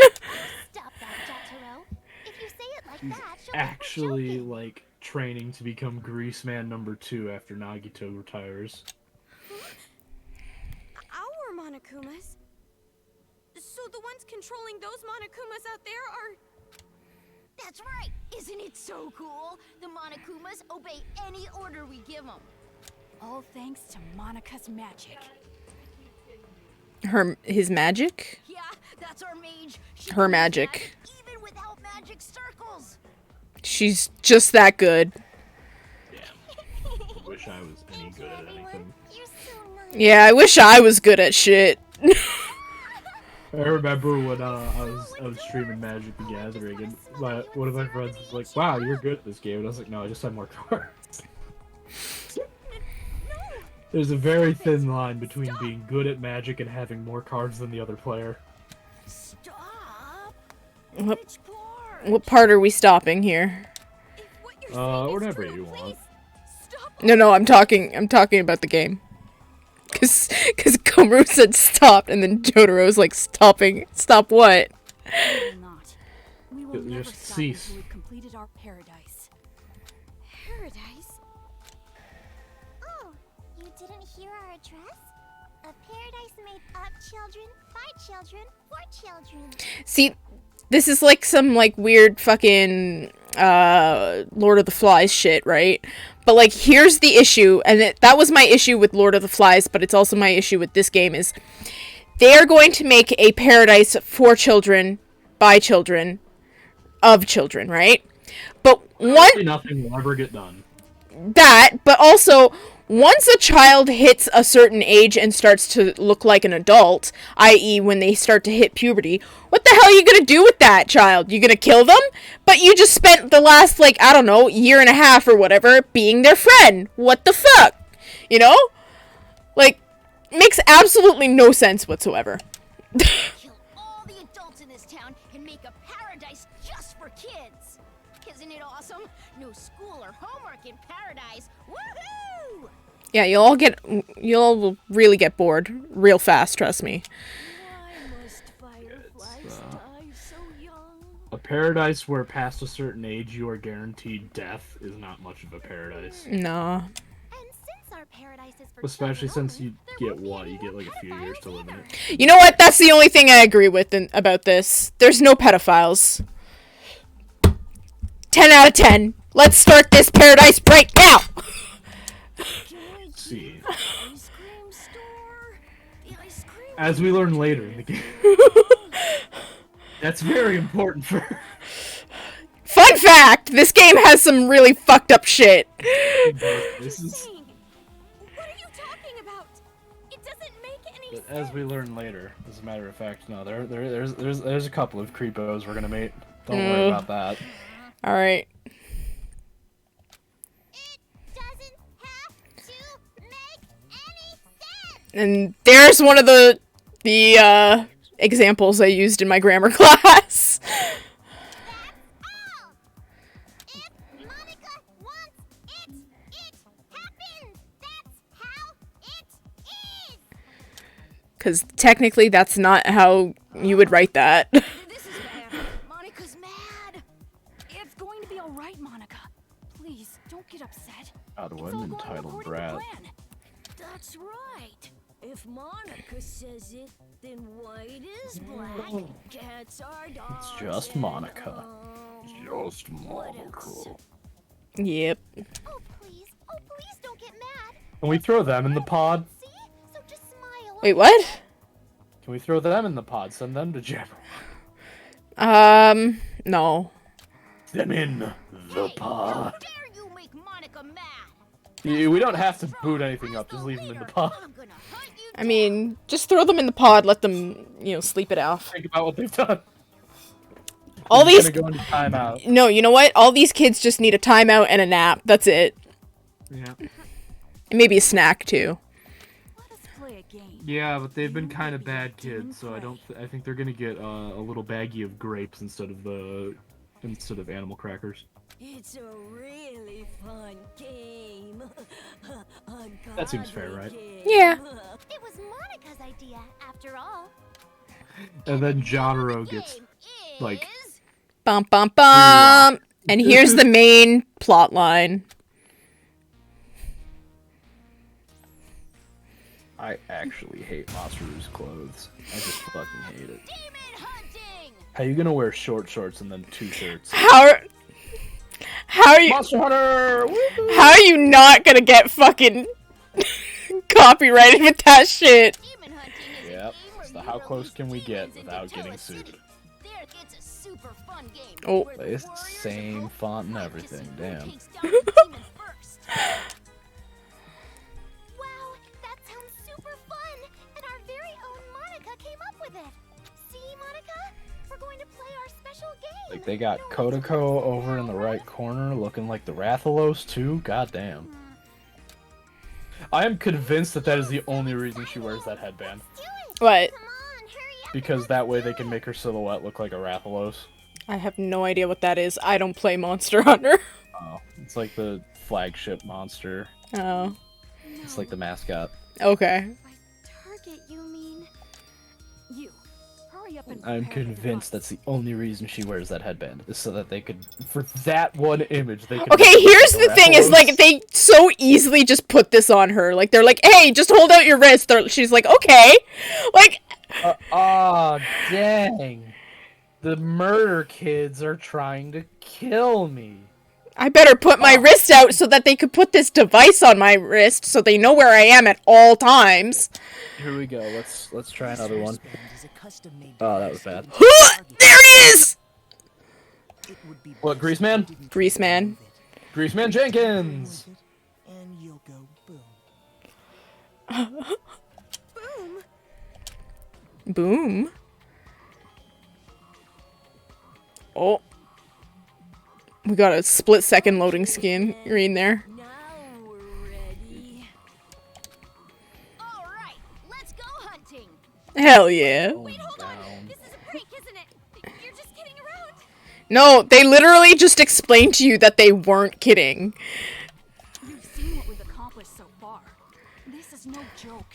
Stop that, Jotaro. If you say it like He's that, she'll actually think we're joking. like training to become Greaseman #2 after Nagito retires. Our Monokumas? So the ones controlling those Monokumas out there are... That's right. Isn't it so cool? The Monokumas obey any order we give them. All thanks to Monica's magic. His magic? Yeah, that's our mage. She Her can use magic. that even without magic circles. She's just that good. Wish I was any good at anything. You're so nice. Yeah, I wish I was good at shit. I remember when I was streaming Magic the Gathering, and one of my friends was like, "Wow, you're good at this game," and I was like, "No, I just have more cards." There's a very thin line between being good at Magic and having more cards than the other player. Stop. What, Which part? what part are we stopping here? If what you're saying is Whatever true, you want. please stop. No, I'm talking about the game. Cause Komaru said stop, and then Jotaro's like stopping. Stop what? We will not. We will Just never stop cease. until we've completed our paradise. Paradise? Oh, you didn't hear our address? A paradise made of children, by children, for children. See, this is like some like weird fucking Lord of the Flies shit, right? But like here's the issue, and that was my issue with Lord of the Flies, but it's also my issue with this game is they are going to make a paradise for children, by children, of children, right? But Nothing will ever get done. but also once a child hits a certain age and starts to look like an adult, i.e. when they start to hit puberty, what the hell are you gonna do with that child? You gonna kill them? But you just spent the last, like, I don't know, year and a half or whatever being their friend. What the fuck? You know? Like, makes absolutely no sense whatsoever. Kill all the adults in this town and make a paradise just for kids. Isn't it awesome? No school or homework in paradise. Woohoo! Yeah, you'll really get bored real fast, trust me. Why must fireflies die so young? A paradise where past a certain age you are guaranteed death is not much of a paradise. Nah. And since our paradise is for Especially children since only, you there get won't be what? any You get more like a few years to live in pedophiles it. either. You know what? That's the only thing I agree with about this. There's no pedophiles. 10 out of 10. Let's start this paradise right now! See, Ice cream store? The ice cream as we learn later in the game, that's very important for. Fun fact! This game has some really fucked up shit. This is. Saying, what are you talking about? It doesn't make any But sense. as we learn later, as a matter of fact, no, there's a couple of creepos we're gonna meet. Don't worry about that. Alright. It doesn't have to make any sense. And there's one of the examples I used in my grammar class. All. If Monica wants it, it happens. That's how Because technically that's not how you would write that. This is bad. Monica's mad. It's going to be all right, Monica. Please, don't get upset. How do It's I all going entitled according to brat? plan. That's right. If Monica says it, then white is black. Cats are dogs. It's just and Monica. all. Just What else? Monica. Yep. Oh, please don't get mad. Can we throw them in the pod? See? So just smile. Wait, what? Can we throw them in the pod? Send them to Jabber. No. Them in the pod. Dare you make Monica mad? Yeah, we don't have to boot anything up. Just leave them in the pod. I'm gonna hunt you. I mean, just throw them in the pod, let them, sleep it off. Think about what they've done. All We're these... gonna go into timeout. No, you know what? All these kids just need a timeout and a nap. That's it. Yeah. And maybe a snack, too. Let us play a game. Yeah, but they've been kind of bad kids, so I think they're gonna get a little baggie of grapes instead of animal crackers. It's a really fun game. A That seems fair, godly right? game. Yeah. It was Monica's idea, after all. And then Jotaro gets like Bum, bum, bum. And here's the main plot line. I actually hate Monster's clothes. I just fucking hate it. Demon hunting. How you gonna wear short shorts and then 2 shirts? How are you... Monster Hunter! Woohoo! How are you not gonna get fucking copyrighted with that shit? Demon hunting is Yep. a game where So you how close release can we get demons into without getting Tella sued? City. There, it's a super fun game. Oh. where the It's the warriors same both font and fight to everything, see who damn. takes down the demon first. Wow, that sounds super fun! And our very own Monica came up with it. See, Monica? We're going to play our special game. Like, they got HotCocoa over in the right corner looking like the Rathalos, too? Goddamn. I am convinced that is the only reason she wears that headband. What? Come on, hurry up. Because that way they can make her silhouette look like a Rathalos. I have no idea what that is. I don't play Monster Hunter. Oh, it's like the flagship monster. Oh. It's like the mascot. Okay. By target, you mean? You. Hurry up and I'm prepare the convinced device. that's the only reason she wears that headband, is so that they could, for that one image, they could. Okay, make her here's look the thing: is Rathalos. like they so easily just put this on her. Like they're like, "Hey, just hold out your wrist." She's like, "Okay," like. Dang. The murder kids are trying to kill me. I better put my wrist out so that they could put this device on my wrist so they know where I am at all times. Here we go. Let's try another one. Wristband is a custom-made Oh, that was bad. There he is! It would be What, best if Greaseman? you didn't Greaseman. remove it. Greaseman Jenkins! And you'll go boom. Boom. Oh. We got a split-second loading screen there. Now we're ready. All right, let's go hunting. Hell yeah. Wait, hold on. Down. This is a prank, isn't it? You're just kidding around. No, they literally just explained to you that they weren't kidding. You've seen what we've accomplished so far. This is no joke.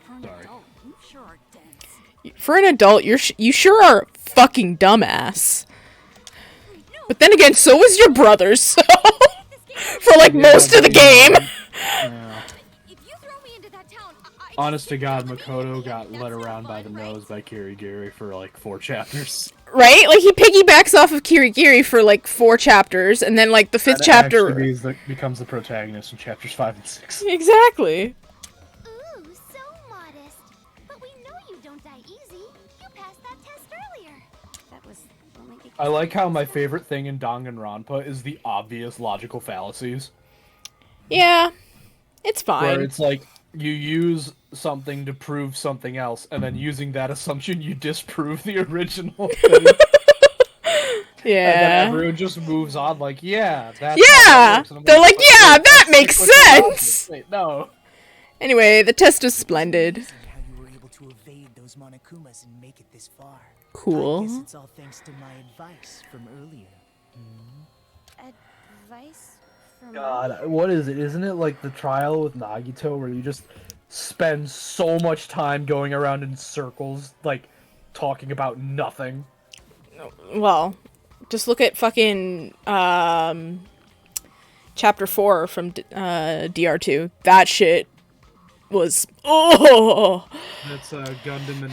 For an adult, you sure are dense. For an adult, you sure are fucking dumbass. But then again, so was your brother, so... For like most of the game. Yeah. If you throw me into that town, Honest to God, Makoto got led around by the nose by Kirigiri for like 4 chapters. Right? Like, he piggybacks off of Kirigiri for like 4 chapters, and then like the 5th chapter... Becomes the protagonist in chapters 5 and 6. Exactly. Ooh, so modest. But we know you don't die easy. You passed that test earlier. that was only because I like how my favorite thing in Danganronpa is the obvious logical fallacies. Yeah. It's Where fine. it's like, you use something to prove something else, and then using that assumption, you disprove the original thing. And then Yeah. everyone just moves on like, yeah, that's Yeah! how that works. And I'm They're like, "But yeah, wait, that that's makes stick with the logic." sense! Wait, no. Anyway, the test was splendid. Amazing how you were able to evade those Monokumas and make it this far. Cool. I guess it's all thanks to my advice from earlier. advice from God, what is it? Isn't it like the trial with Nagito where you just spend so much time going around in circles, like, talking about nothing. Well, just look at fucking chapter 4 from DR2. That shit was That's Gundam and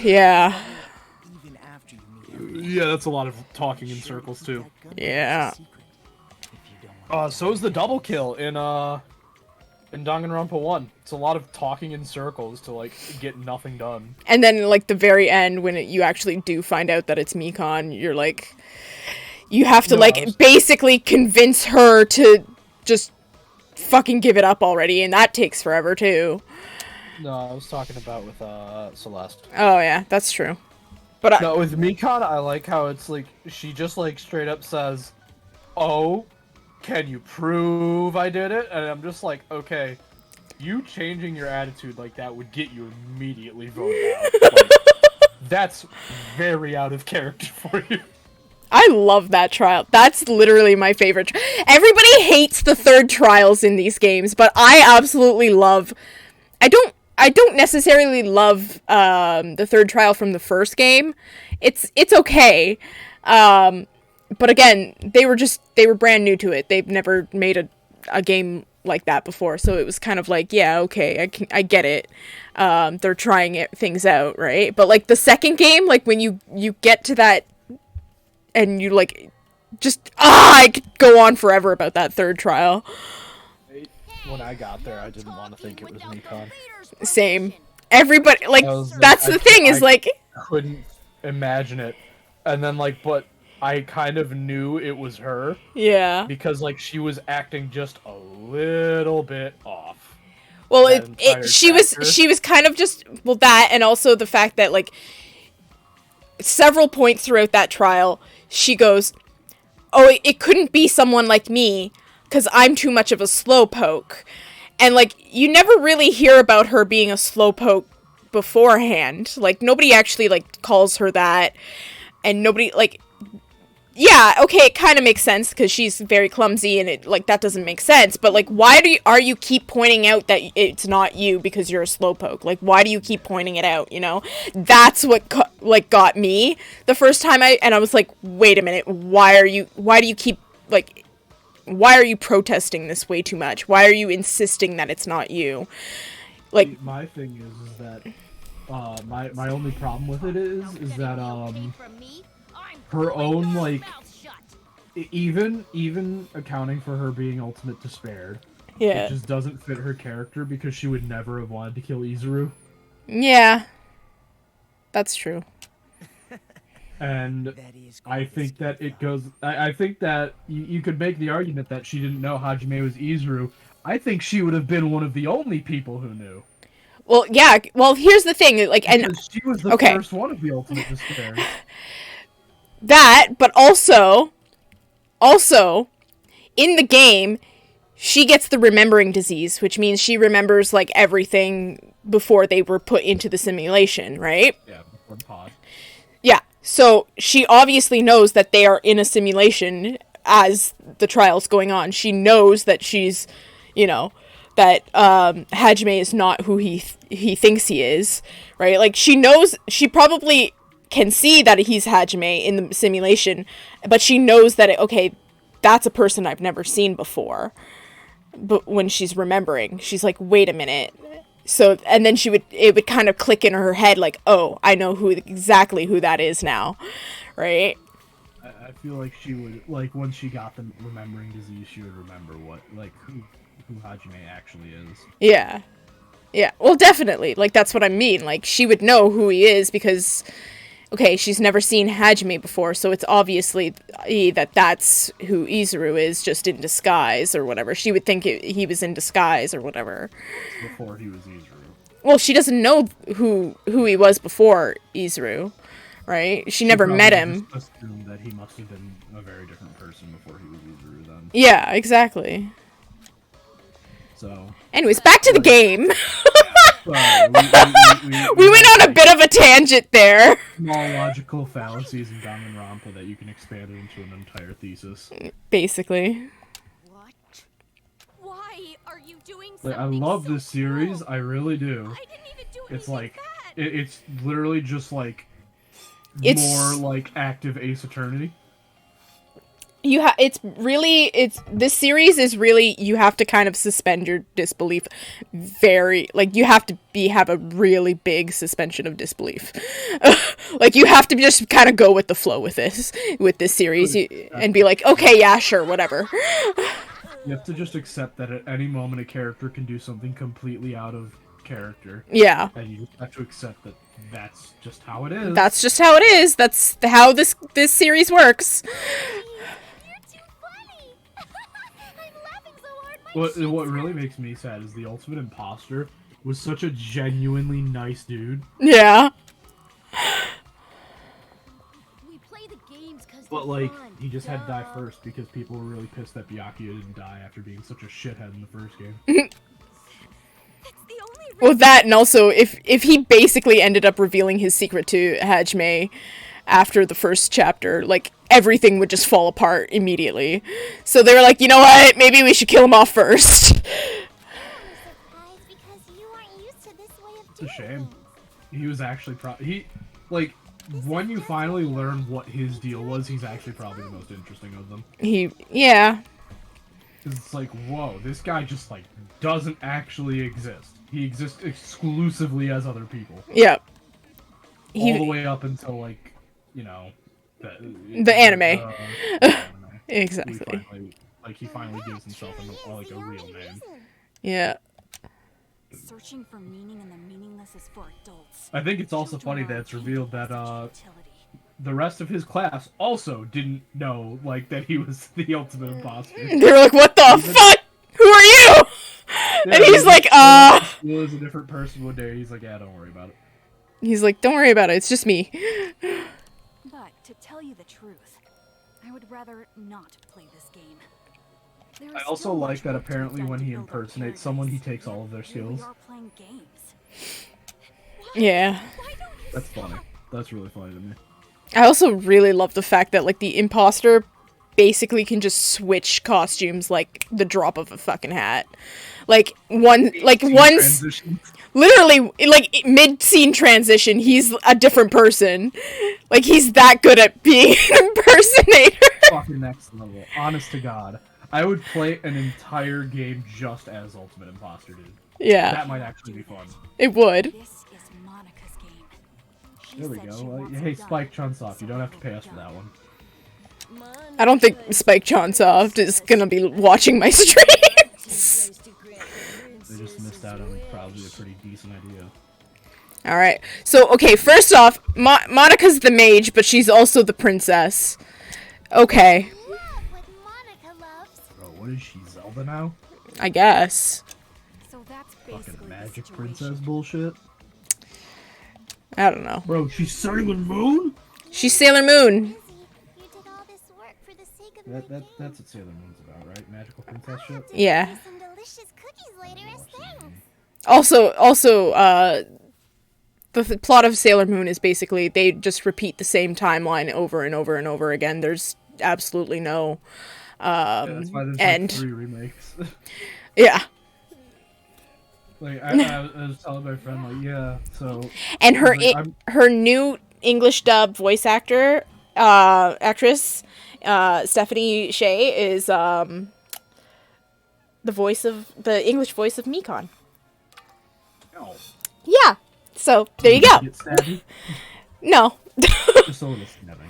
yeah. Even after you meet yeah, that's a lot of talking in circles too. Yeah. So is the double kill in Danganronpa 1. It's a lot of talking in circles to, like, get nothing done. And then, like, the very end, when you actually do find out that it's Mikon, you're like, you have to, basically convince her to just fucking give it up already, and that takes forever, too. No, I was talking about with, Celeste. Oh, yeah, that's true. But no, with Mikon, I like how it's, like, she just, like, straight up says, "Oh, can you prove I did it?" And I'm just like, okay, you changing your attitude like that would get you immediately voted out. Like, that's very out of character for you. I love that trial. That's literally my favorite. Everybody hates the third trials in these games, but I absolutely love... I don't necessarily love the third trial from the first game. It's okay. But again, they were brand new to it. They've never made a game like that before, so it was kind of like, yeah, okay, I get it. They're trying things out, right? But like the second game, like when you get to that, and you like, I could go on forever about that third trial. When I got there, I didn't want to think it was Mikon. Same. Everybody, like, that's the thing, is like... I couldn't imagine it. And then, like, but I kind of knew it was her. Yeah. Because, like, she was acting just a little bit off. Well, she was kind of just, well, that, and also the fact that, like, several points throughout that trial, she goes, oh, it couldn't be someone like me, because I'm too much of a slowpoke. And, like, you never really hear about her being a slowpoke beforehand. Like, nobody actually, like, calls her that. And nobody, like... Yeah, okay, it kind of makes sense, because she's very clumsy, and it, like, that doesn't make sense. But, like, why are you keep pointing out that it's not you because you're a slowpoke? Like, why do you keep pointing it out, you know? That's what, got me the first time I was like, wait a minute, why do you keep, like... Why are you protesting this way too much? Why are you insisting that it's not you? Like, my thing is that my only problem with it is that her own, like, even accounting for her being ultimate despaired, yeah, it just doesn't fit her character, because she would never have wanted to kill Izuru. Yeah, that's true. And I think that it goes... I think that you could make the argument that she didn't know Hajime was Izuru. I think she would have been one of the only people who knew. Well, yeah. Well, here's the thing. Like, because she was the first one of the ultimate despair. That, but also, in the game, she gets the remembering disease, which means she remembers, like, everything before they were put into the simulation, right? Yeah, before the pod. Yeah. So she obviously knows that they are in a simulation as the trial's going on. She knows that she's, you know, that Hajime is not who he thinks he is, right? Like, she knows, she probably can see that he's Hajime in the simulation, but she knows that, okay, that's a person I've never seen before. But when she's remembering, she's like, wait a minute. So, and then it would kind of click in her head, like, oh, I know exactly who that is now, right? I feel like she would, like, once she got the remembering disease, she would remember who Hajime actually is. Yeah. Yeah, well, definitely, like, that's what I mean, like, she would know who he is, because, okay, she's never seen Hajime before, so it's obviously that's who Izuru is, just in disguise, or whatever. She would think he was in disguise, or whatever. Before he was Izuru. Well, she doesn't know who he was before Izuru, right? She never met him. Just assumed that he must have been a very different person before he was Izuru, then. Yeah, exactly. So... Anyways, back to the game. We went on a bit of a tangent there. Small logical fallacies in Danganronpa that you can expand it into an entire thesis. Basically. What? Why are you doing Like, I love this series, I really do. I didn't even do It's anything like, bad. it's literally just like It's- more like active Ace Attorney. This series is really, you have to kind of suspend your disbelief you have to have a really big suspension of disbelief. Like, you have to just kind of go with the flow with this series and be like, okay, yeah, sure, whatever. You have to just accept that at any moment a character can do something completely out of character. Yeah. And you just have to accept that that's just how it is. That's just how it is. That's how this series works. What really makes me sad is the ultimate imposter was such a genuinely nice dude. Yeah. We play the games 'cause But they're like, fun. he just had to die first because people were really pissed that Byakuya didn't die after being such a shithead in the first game. Well, that, and also, if he basically ended up revealing his secret to Hajime after the first chapter, like, everything would just fall apart immediately. So they were like, you know what, maybe we should kill him off first. It's a shame. He was actually when you finally learn what his deal was, he's actually probably the most interesting of them. Yeah. It's like, whoa, this guy just, like, doesn't actually exist. He exists exclusively as other people. Yep. All the way up until, like, you know, the anime. Exactly. He finally gives himself a real name. Yeah. Searching for meaning in the meaningless is for adults. I think it's also funny that it's revealed that the rest of his class also didn't know, like, that he was the ultimate imposter. They were like, what the fuck? Who are you? Yeah, and he's like, He was a different person one day. He's like, yeah, don't worry about it. He's like, don't worry about it. It's just me. But to tell you the truth, I would rather not play this game. I also like that apparently when he impersonates someone, he takes all of their skills. Yeah. That's funny. That's really funny to me. I also really love the fact that, like, the imposter basically can just switch costumes like the drop of a fucking hat. Like, once literally, like, mid-scene transition, he's a different person. Like, he's that good at being an impersonator. Fucking next level. Honest to God. I would play an entire game just as Ultimate Imposter, dude. Yeah. That might actually be fun. It would. This is Monika's game. There we go. Hey, Spike Chunsoft, you don't have to pay us for that one. I don't think Spike Chunsoft is gonna be watching my streams. They just missed out on probably a pretty decent idea. Alright, so, okay, first off, Monika's the mage, but she's also the princess. Okay. Bro, what is she, Zelda now? I guess. So that's fucking magic princess bullshit. I don't know. Bro, she's Sailor Moon? She's Sailor Moon. That's what Sailor Moon's about, right? Magical princess shit? Yeah. Also, the plot of Sailor Moon is basically they just repeat the same timeline over and over and over again. There's absolutely no that's why there's end. Like 3 remakes. Yeah. Like I was telling my friend, like, yeah, so. And her like, her new English dub voice actress, Stephanie Shea, is the English voice of Mikon. Oh. Yeah. So there you go. Get stabby? No. Just a little stabbing.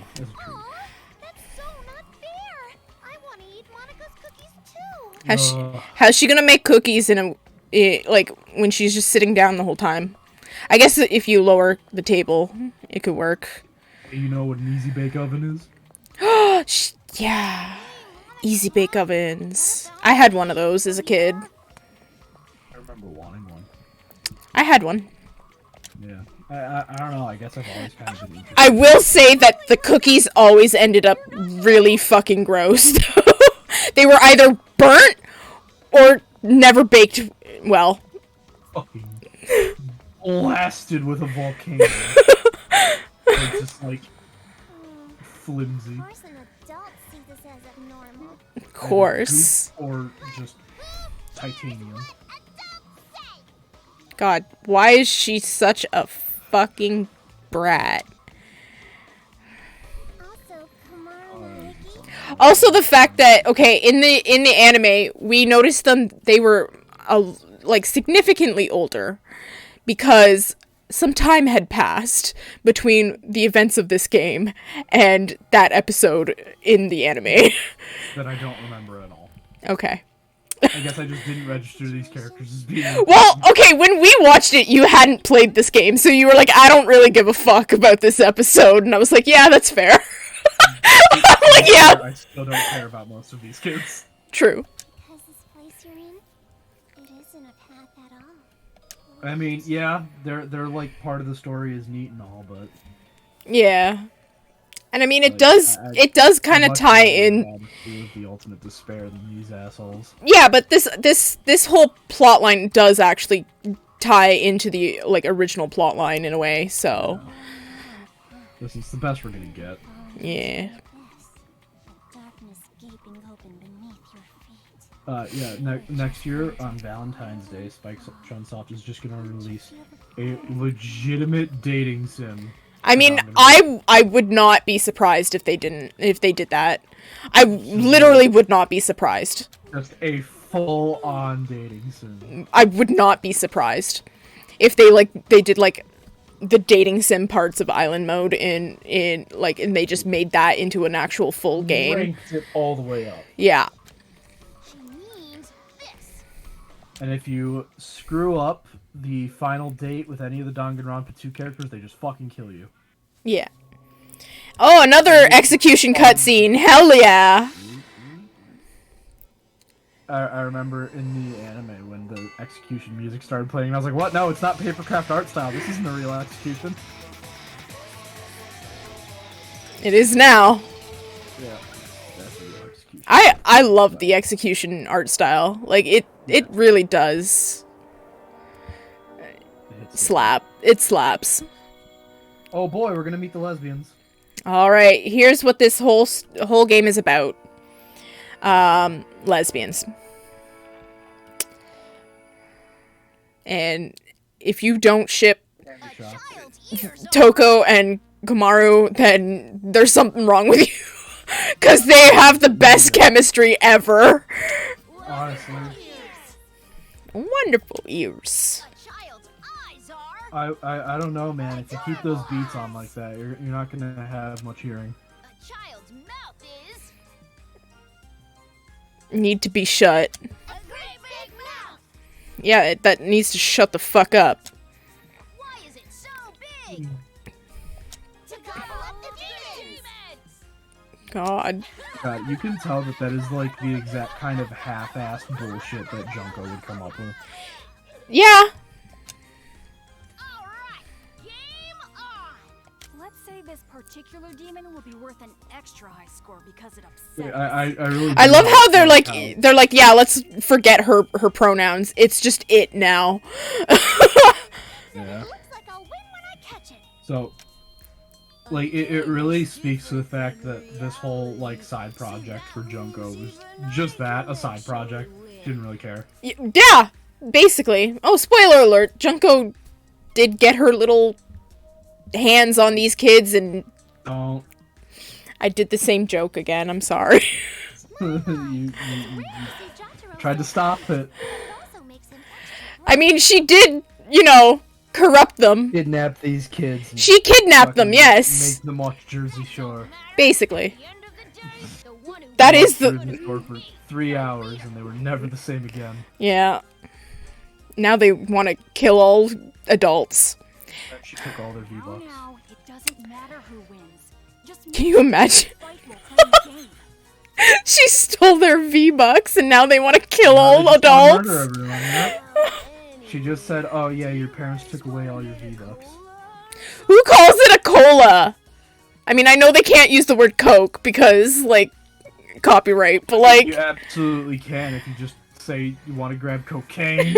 That's true. How's she gonna make cookies like when she's just sitting down the whole time? I guess if you lower the table, it could work. You know what an easy bake oven is? Yeah, easy bake ovens. I had one of those as a kid. I remember wanting one. I had one. Yeah, I don't know. I guess I've always kind of been interested. I will say that the cookies always ended up really fucking gross. They were either burnt or never baked well. Fucking blasted with a volcano. It's just like flimsy. Of course. Or just titanium. God, why is she such a fucking brat? Also, the fact that, okay, in the anime, we noticed they were like significantly older because some time had passed between the events of this game and that episode in the anime. That I don't remember at all. Okay. I guess I just didn't register these characters as being... Well, okay, when we watched it, you hadn't played this game, so you were like, I don't really give a fuck about this episode, and I was like, yeah, that's fair. I'm like, yeah. I still don't care about most of these kids. True. Because this place you're in, it isn't a path at all. I mean, yeah, they're like part of the story is neat and all, but... Yeah. And I mean, it like, does kind of tie in... The ultimate despair than these assholes. Yeah, but this whole plot line does actually tie into the, like, original plot line in a way, so... This is the best we're gonna get. Yeah. Darkness gaping open beneath your feet. Yeah, next year on Valentine's Day, Spike Chunsoft is just gonna release a legitimate dating sim. I mean, I would not be surprised if they did that. I literally would not be surprised. Just a full-on dating sim. I would not be surprised if they did like the dating sim parts of Island Mode and they just made that into an actual full game. Ranked it all the way up. Yeah. She means this. And if you screw up the final date with any of the Danganronpa 2 characters, they just fucking kill you. Yeah. Oh, another execution cutscene. Hell yeah. I remember in the anime when the execution music started playing, and I was like, what? No, it's not papercraft art style. This isn't a real execution. It is now. Yeah, that's a real execution. I love the execution art style. Like, it really does slap. It slaps. Oh boy, we're gonna meet the lesbians. Alright, here's what this whole game is about. Lesbians. And if you don't ship Toko and Komaru, then there's something wrong with you. Because they have the best chemistry ever. Honestly. Wonderful ears. I don't know, man. If you keep those beats on like that, you're not gonna have much hearing. A child's mouth is Need to be shut. a great big mouth. Yeah, that needs to shut the fuck up. Why is it so big? To gobble up the demons. God. God, you can tell that is like the exact kind of half-assed bullshit that Junko would come up with. Yeah. Let's say this particular demon will be worth an extra high score because it upset. I really. I love how they're like, yeah, let's forget her pronouns. It's just it now. Yeah. Looks like I'll win when I catch it. So, like, it really speaks to the fact that this whole, like, side project for Junko was just that, a side project. Didn't really care. Yeah, basically. Oh, spoiler alert. Junko did get her little hands on these kids and... Don't. I did the same joke again. I'm sorry. you tried to stop it. I mean, she did, corrupt them. Kidnap these kids. She kidnapped them, yes. Make them watch Jersey Shore. Basically. That is the... Jersey Shore for 3 hours and they were never the same again. Yeah. Now they want to kill all adults. She took all their V-Bucks. Now, it doesn't matter who wins. Just Can you imagine? She stole their V-Bucks and now they want to kill all adults? Murder everyone, yep. She just said, oh yeah, your parents took away all your V-Bucks. Who calls it a cola? I mean, I know they can't use the word Coke because, like, copyright, but like... You absolutely can if you just say you want to grab cocaine.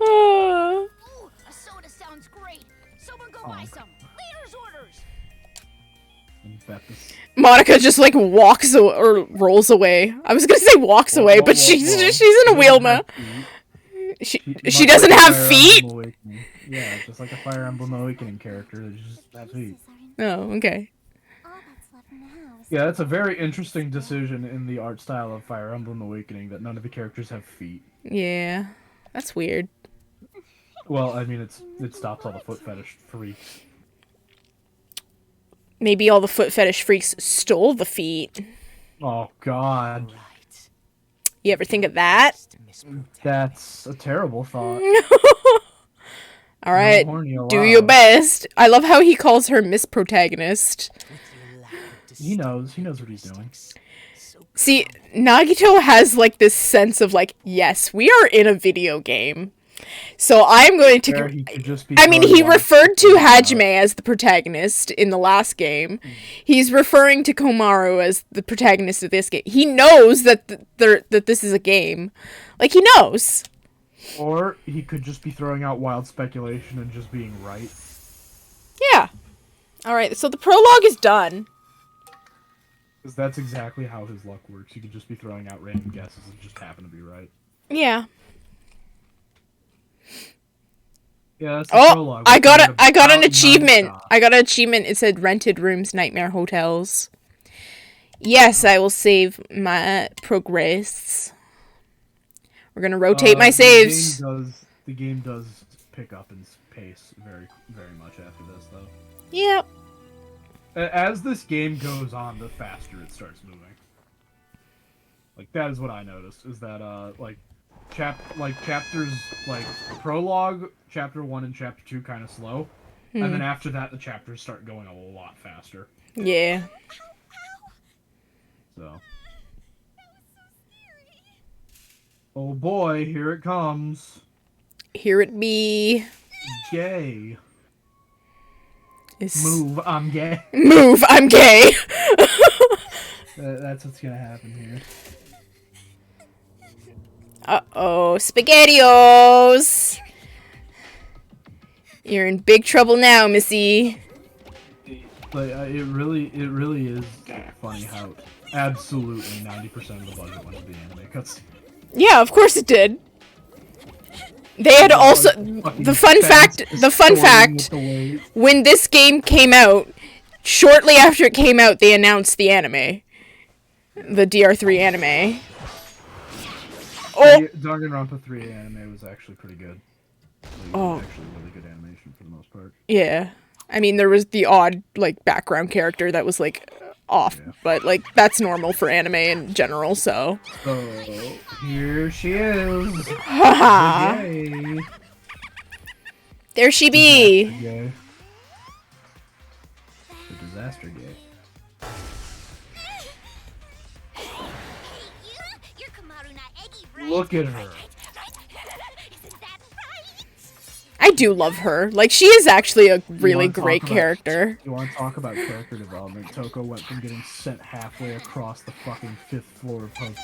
Ooh, a soda sounds great. Someone go buy some. Leader's orders. Monica just like walks or rolls away. I was gonna say walks away, but she's in a wheelma. She Much doesn't like a have Fire feet? Emblem Awakening. Yeah, just like a Fire Emblem Awakening character that just has feet. Oh, okay. All that's left now is Yeah, that's a very interesting decision in the art style of Fire Emblem Awakening that none of the characters have feet. Yeah, that's weird. Well, I mean, it stops all the foot fetish freaks. Maybe all the foot fetish freaks stole the feet. Oh God, You ever think of that? that's a terrible thought. All right, horny do allowed. your best. I love how he calls her Miss Protagonist. He knows what he's doing. See, Nagito has like this sense of like, yes, we are in a video game. So I'm going Where to. he could just be I mean, throwing he wild referred to stuff out. Hajime as the protagonist in the last game. He's referring to Komaru as the protagonist of this game. He knows that that this is a game. Like, he knows. Or he could just be throwing out wild speculation and just being right. Yeah. All right. So the prologue is done. Because that's exactly how his luck works. He could just be throwing out random guesses and just happen to be right. Yeah. Yeah, that's the Oh, prologue. I got It's I got an about achievement. nonstop. I got an achievement. It said rented rooms, nightmare hotels. Yes, I will save my progress. We're gonna rotate my saves. The game does pick up in pace very, very much after this, though. Yep. As this game goes on, the faster it starts moving. Like, that is what I noticed, is that, chapters, like, prologue, chapter 1 and chapter 2 kind of slow, and then after that, the chapters start going a lot faster. Yeah. So. Oh boy, here it comes. Here it be. Gay. Is... Move, I'm gay. Move, I'm gay. That's what's gonna happen here. Uh-oh, SpaghettiOs! You're in big trouble now, Missy. But it really is funny how absolutely 90% of the budget went to the anime cuts. Yeah, of course it did. They had also the fun fact when this game came out, shortly after it came out, they announced the anime. The DR3 anime. Oh, DanganRonpa 3 anime was actually pretty good. Actually really good animation for the most part. Yeah. I mean, there was the odd, like, background character that was, like, off. Yeah. But, like, that's normal for anime in general, so. So, here she is. Haha. There she be. The disaster gay. Look at her. I do love her. Like, she is actually a really great character. You want to talk about character development? Toko went from getting sent halfway across the fucking 5th floor of Post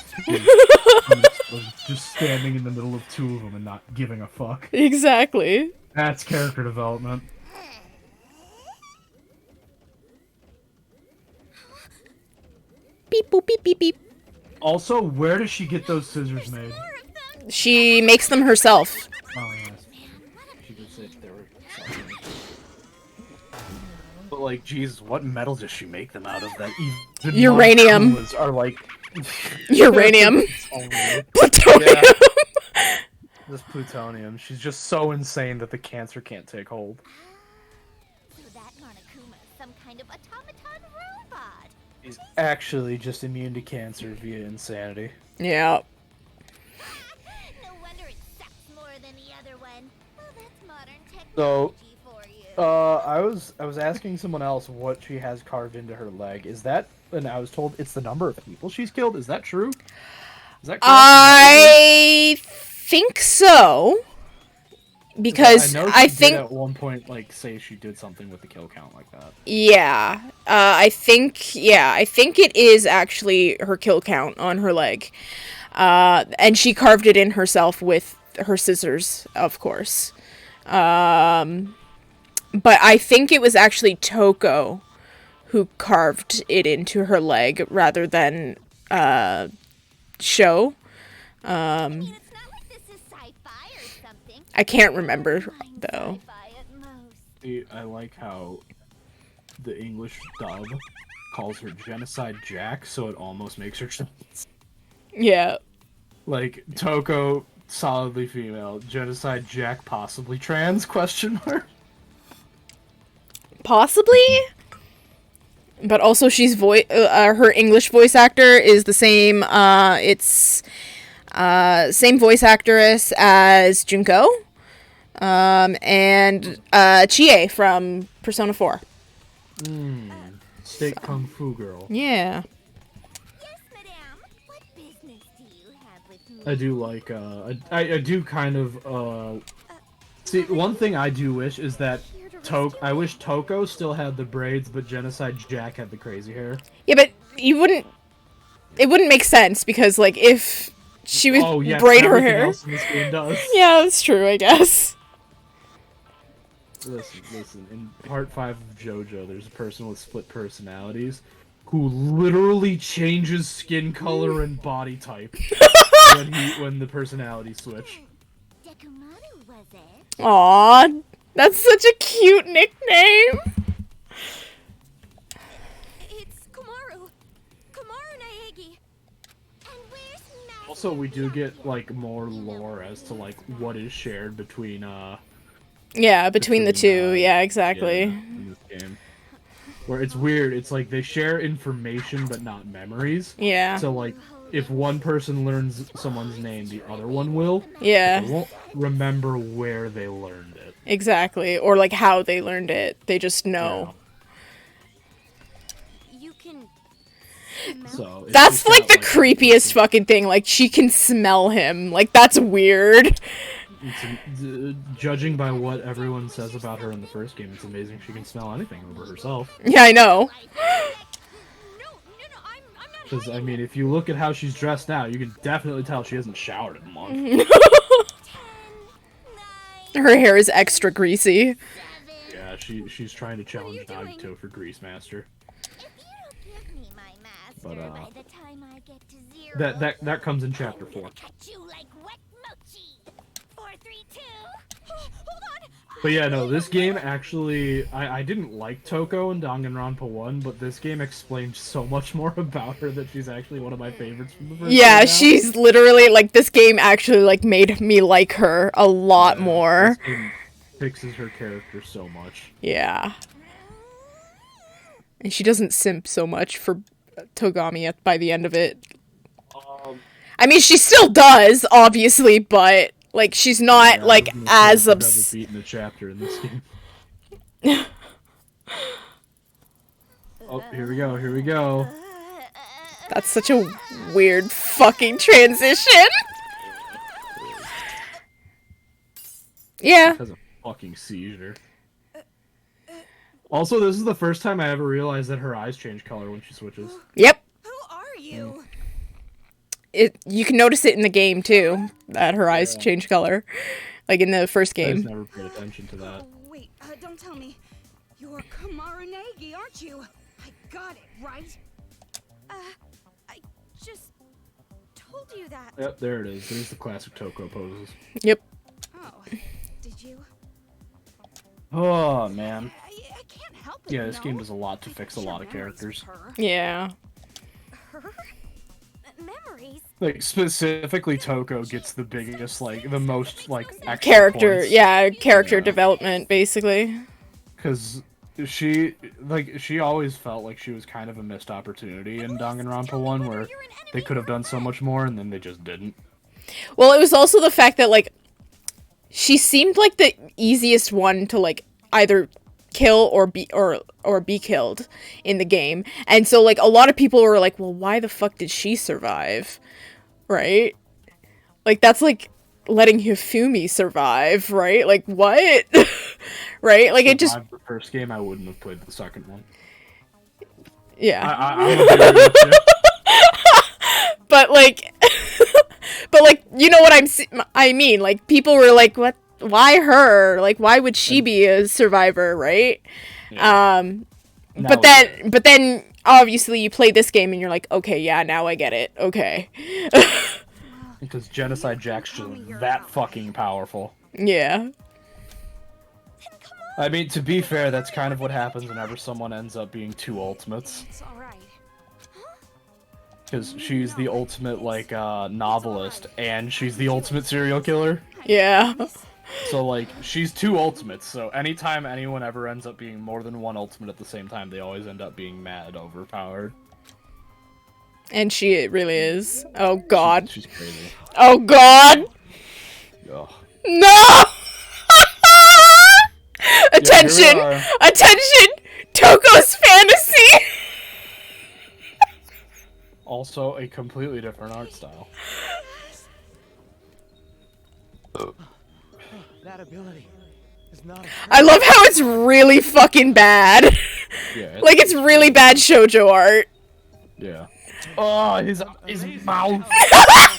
just standing in the middle of two of them and not giving a fuck. Exactly. That's character development. Beep boop beep beep beep. Also, where does she get those scissors made? She makes them herself. Oh, yes. She just said they were something. But, like, Jesus, what metal does she make them out of that even uranium. Are like... uranium. Plutonium. Yeah. This plutonium. She's just so insane that the cancer can't take hold. So that Monokuma is some kind of automaton robot. He's actually just immune to cancer via insanity. Yeah. No wonder it sucks more than the other one. Well, that's modern So, technology for you. I was asking someone else what she has carved into her leg. Is that? And I was told it's the number of people she's killed. Is that true? Is that correct? I think so. Because I think did at one point like say she did something with the kill count like that. Yeah. I think it is actually her kill count on her leg. And she carved it in herself with her scissors, of course. But I think it was actually Toko who carved it into her leg rather than Sho. I mean, it's not like this is sci-fi or I can't remember though. I like how the English dub calls her Genocide Jack, so it almost makes her trans. Yeah. Like, Toko, solidly female. Genocide Jack, possibly trans, question mark? Possibly? But also she's her English voice actor is the same, it's same voice actress as Junko. And Chie from Persona 4. State Kung Fu girl. Yeah. Yes, madame. What business do you have with me? I do like, I do kind of, see, one thing I do wish is that I wish Toko still had the braids, but Genocide Jack had the crazy hair. Yeah, but it wouldn't make sense, because, like, if she would braid her hair. Else in this game does. Yeah, that's true, I guess. Listen, in part 5 of JoJo, there's a person with split personalities who literally changes skin color and body type when the personalities switch. Dekumanu was it? Aww, that's such a cute nickname. It's Komaru. Komaru Naegi. And where's Master? Also, we do get, like, more lore as to, like, what is shared between, Yeah, between the two. Yeah, exactly. In this game. Where it's weird, it's like they share information but not memories. Yeah. So, like, if one person learns someone's name, the other one will. Yeah. They won't remember where they learned it. Exactly. Or, like, how they learned it. They just know. You can So that's, like, the creepiest fucking thing. Like, she can smell him. Like, that's weird. Judging by what everyone says about her in the first game, it's amazing she can smell anything over herself. Yeah, I know. Because, I mean, if you look at how she's dressed now, you can definitely tell she hasn't showered in a month. Her hair is extra greasy. Yeah, she's trying to challenge Nagito for Grease Master. But, that comes in chapter 4. But yeah, no, this game actually, I didn't like Toko in Danganronpa 1, but this game explained so much more about her that she's actually one of my favorites from the first game. Yeah, she's literally, like, this game actually, like, made me like her a lot more. This game fixes her character so much. Yeah. And she doesn't simp so much for Togami by the end of it. I mean, she still does, obviously, but... Like, she's not, like, as obsessed. Beaten a chapter in this game. Oh, here we go. That's such a weird fucking transition. Yeah. Has a fucking seizure. Also, this is the first time I ever realized that her eyes change color when she switches. Yep. Who are you? You can notice it in the game too, that her eyes change color, like in the first game. I just never paid attention to that. Oh, wait, don't tell me. You're Komaru Naegi, aren't you? I got it, right? I just told you that. Yep, there it is. There's the classic Toko poses. Yep. Oh, did you? Oh, man. I can't help it. Yeah, this game does a lot to fix a lot of characters. Yeah. Her? Memories? Like, specifically, Toko gets the biggest, like, the most, like, extra Character, points. yeah, character development, basically. Because she always felt like she was kind of a missed opportunity in Danganronpa 1, where they could have done so much more, and then they just didn't. Well, it was also the fact that, like, she seemed like the easiest one to, like, either kill or be killed in the game. And so, like, a lot of people were like, well, why the fuck did she survive? Right? Like, that's like letting Hifumi survive, right? Like, what? Right? Like, it just... The first game, I wouldn't have played the second one. Yeah. I'm a bit with you. But, like... but, like, you know what I mean? Like, people were like, what? Why her? Like, why would she be a survivor, right? Yeah. But then obviously you play this game and you're like, okay, yeah, now I get it. Okay. Because Genocide Jack's just that fucking powerful. Yeah. I mean, to be fair, that's kind of what happens whenever someone ends up being two ultimates. It's all right. Because she's the ultimate, like, novelist, and she's the ultimate serial killer. Yeah. So, like, she's two ultimates, so anytime anyone ever ends up being more than one ultimate at the same time, they always end up being mad overpowered. And she really is. Oh god. She's crazy. Oh god! Ugh. No! Attention! Yeah, Attention! Toko's fantasy! Also, a completely different art style. That ability is not. I love how it's really fucking bad. Yeah. Like, it's really bad shoujo art. Yeah. Oh, his mouth!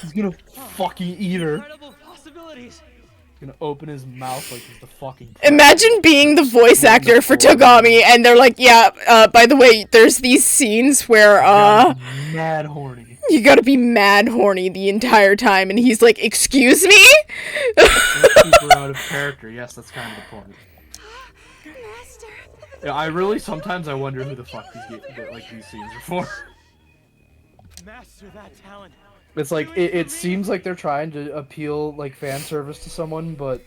He's gonna fucking eat her. Incredible possibilities. He's gonna open his mouth like he's the fucking... Imagine being the voice actor for Togami, and they're like, yeah, by the way, there's these scenes where, mad horny. you gotta be mad horny the entire time, and he's like, excuse me? Keep her out of character. Yes, that's kind of the point. Master. Yeah, I really sometimes I wonder who the fuck these scenes are for. Master that talent. It's like it seems like they're trying to appeal like fan service to someone, but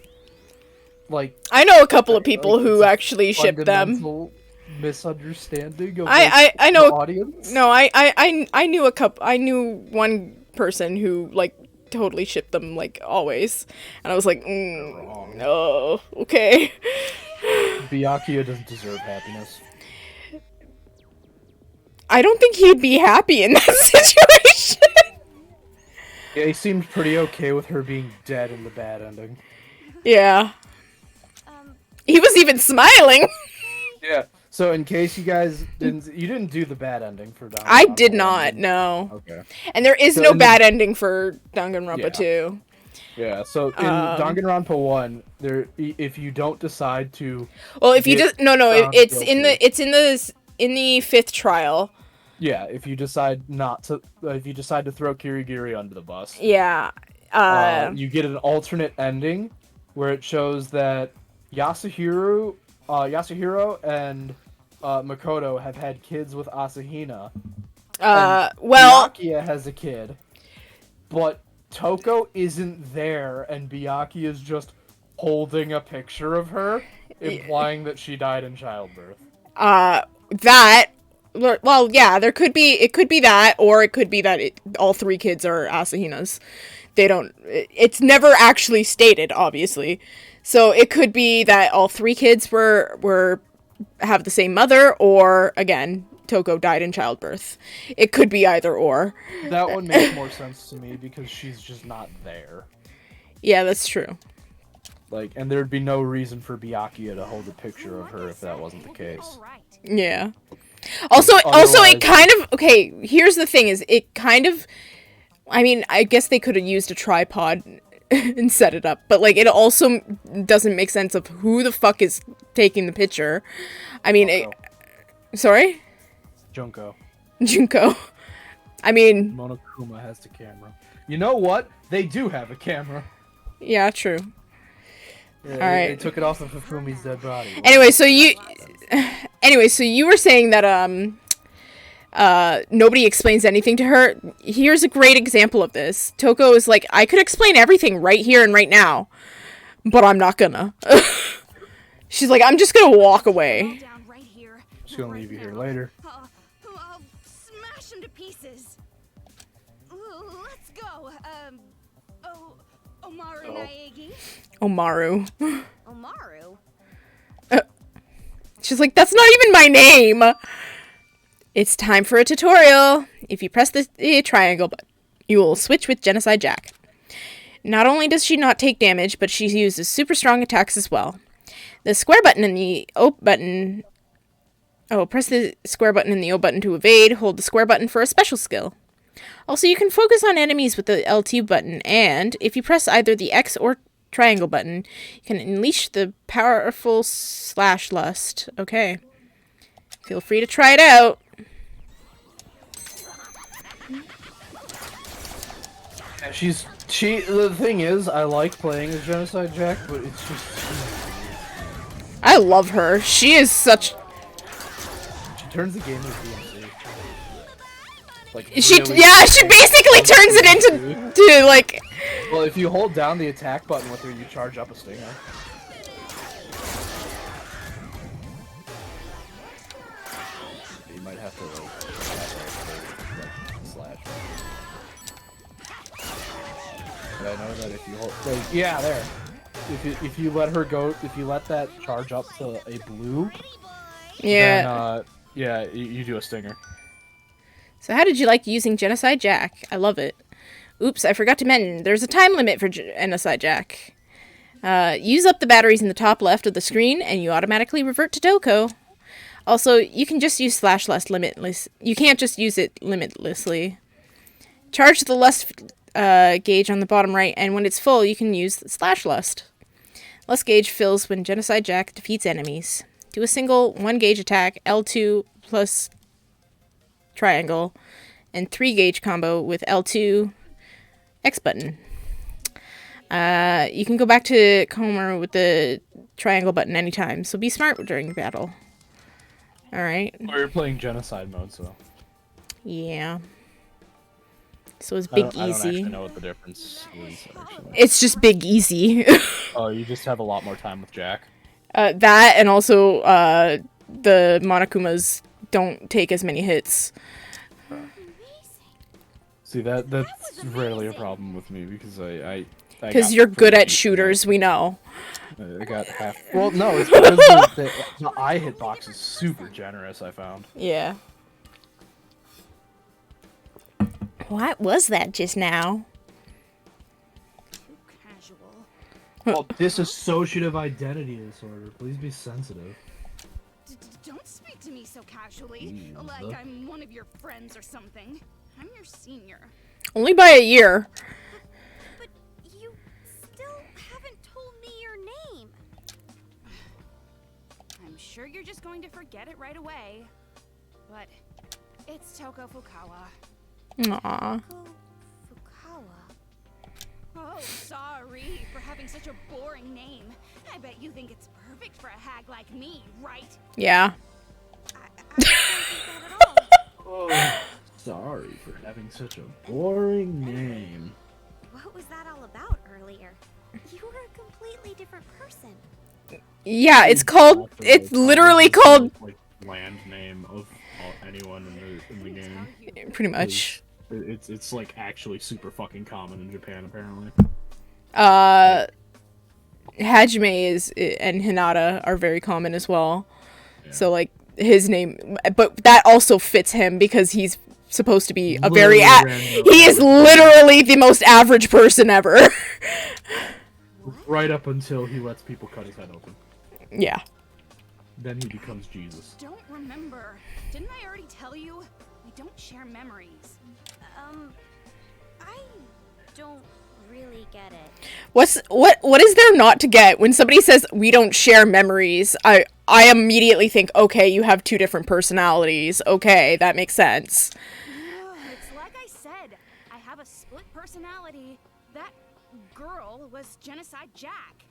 like I know a couple of people like, who it's a actually ship them. fundamental misunderstanding of I know the audience. No, I knew a couple. I knew one person who like totally shipped them like always, and I was like, no, okay. Byakuya doesn't deserve happiness. I don't think he'd be happy in that situation. Yeah, he seemed pretty okay with her being dead in the bad ending. Yeah. He was even smiling. Yeah. So in case you guys didn't do the bad ending for Danganronpa. I did not. No. Okay. And there is So no in bad ending for Danganronpa Yeah. 2. Yeah. So in Danganronpa 1, if you don't decide to. Well, if you just it's guilty- in the 5th trial. Yeah, if you decide to throw Kirigiri under the bus, Yeah. you get an alternate ending where it shows that Yasuhiro and Makoto have had kids with Asahina. Well, Byakuya has a kid, but Toko isn't there, and Byakuya is just holding a picture of her, implying that she died in childbirth. Well, yeah, it could be that, or it could be that all 3 kids are Asahinas. It's never actually stated, obviously. So it could be that all 3 kids have the same mother, or, again, Toko died in childbirth. It could be either or. That one makes more sense to me, because she's just not there. Yeah, that's true. And there'd be no reason for Byakuya to hold a picture of her if that wasn't the case. Yeah. Also, it kind of... Okay, here's the thing, is it kind of... I mean, I guess they could have used a tripod and set it up, but, it also doesn't make sense of who the fuck is taking the picture. I mean, sorry? Junko. I mean... Monokuma has the camera. You know what? They do have a camera. Yeah, true. Yeah, Alright. They took it off of Fufumi's dead body. Anyway, so you were saying that nobody explains anything to her. Here's a great example of this. Toko is like, I could explain everything right here and right now, but I'm not gonna. She's like, I'm just gonna walk away. She's gonna leave you here later. I'll smash him to pieces. Let's go. Omaru Naegi. Omaru. Omaru? She's like, that's not even my name. It's time for a tutorial. If you press the triangle button, you will switch with Genocide Jack. Not only does she not take damage, but she uses super strong attacks as well. The square button and the O button... press the square button and the O button to evade. Hold the square button for a special skill. Also, you can focus on enemies with the LT button, and if you press either the X or triangle button, you can unleash the powerful slash lust. Okay. Feel free to try it out. Yeah, she's The thing is, I like playing as Genocide Jack, but it's just... I love her. She is such... She turns the game into DMC. Like, She really basically turns it into like... Well, if you hold down the attack button with her, you charge up a stinger. You might have to, like slash. But I know that if you hold... Like, yeah, there. If you let her go, if you let that charge up to a blue... Yeah. Then, yeah, you do a stinger. So how did you like using Genocide Jack? I love it. Oops, I forgot to mention, there's a time limit for Genocide Jack. Use up the batteries in the top left of the screen, and you automatically revert to Doko. Also, you can just use /lust limitless. You can't just use it limitlessly. Charge the lust gauge on the bottom right, and when it's full, you can use /lust. Lust gauge fills when Genocide Jack defeats enemies. Do a single 1 gauge attack, L2 plus triangle, and 3 gauge combo with L2 X button. You can go back to Comer with the triangle button anytime, so be smart during battle. Alright. Or you're playing Genocide mode, so... Yeah. So it's big easy. I don't actually know what the difference is, actually. It's just big easy. Oh, you just have a lot more time with Jack? That, and also, the Monokumas don't take as many hits. See, that's rarely a problem with me, because I because you're good at shooters, we know. I got half... Well, no, it's because the eye hitbox is super generous, I found. Yeah. What was that just now? Well, dissociative identity disorder. Please be sensitive. Don't speak to me so casually, like I'm one of your friends or something. I'm your senior. Only by a year. But you still haven't told me your name. I'm sure you're just going to forget it right away. But it's Toko Fukawa. Aww. Oh, sorry for having such a boring name. I bet you think it's perfect for a hag like me, right? Yeah. I don't think that at all. Oh, sorry for having such a boring name. What was that all about earlier? You were a completely different person. Yeah, it's literally called... Like, land name of anyone in the game. Pretty much. It's like actually super fucking common in Japan, apparently. Hajime and Hinata are very common as well. Yeah. So like his name, but that also fits him because he's supposed to be a very he is literally the most average person ever. Right up until he lets people cut his head open. Yeah. Then he becomes Jesus. Don't remember. Didn't I already tell you? We don't share memories. I don't really get it. What is there not to get when somebody says we don't share memories? I immediately think, okay, you have 2 different personalities. Okay, that makes sense. It's like I said, I have a split personality. That girl was Genocide Jack.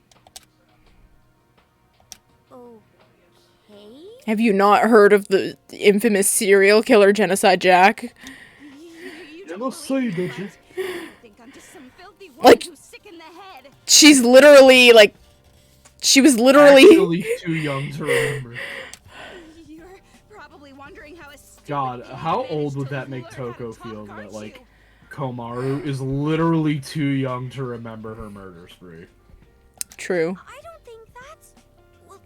Okay. Have you not heard of the infamous serial killer Genocide Jack? Like, she's literally, like, she was literally... Actually too young to remember. You're probably wondering how God, how old would that make Toko feel that, like, Komaru is literally too young to remember her murder spree? True. I don't think that's... Well,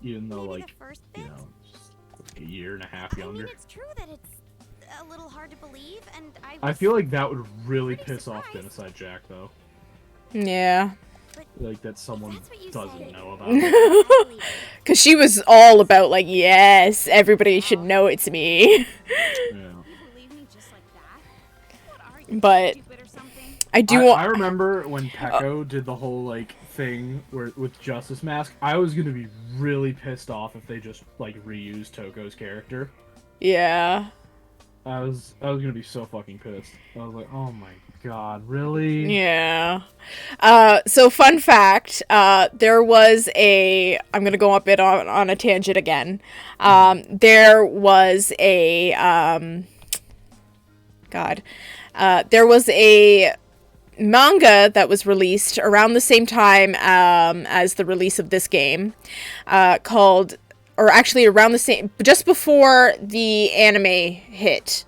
even though, maybe like, the first you bit. know, just like a year and a half younger. I mean, it's true that it's a little hard to believe, and I feel like that would really piss off Genocide Jack, though. Yeah. Like, that someone doesn't know about. Because she was all about, like, yes, everybody should know it's me. Yeah. But I do. I remember when Peko did the whole like thing where with Justice Mask. I was gonna be really pissed off if they just like reused Toko's character. Yeah. I was gonna be so fucking pissed. I was like, oh my God, really? Yeah. So fun fact, there was a, I'm gonna go a bit on a tangent again. There was a, there was a manga that was released around the same time as the release of this game, called, or actually around the same, just before the anime hit.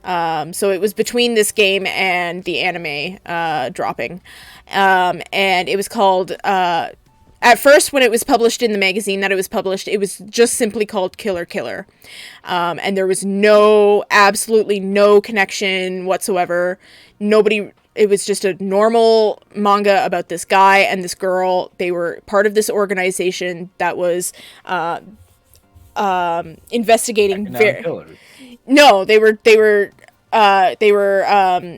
So it was between this game and the anime dropping. And it was called, at first when it was published in the magazine that it was published, it was just simply called Killer Killer. And there was absolutely no connection whatsoever. It was just a normal manga about this guy and this girl. They were part of this organization that was investigating killers. No, they were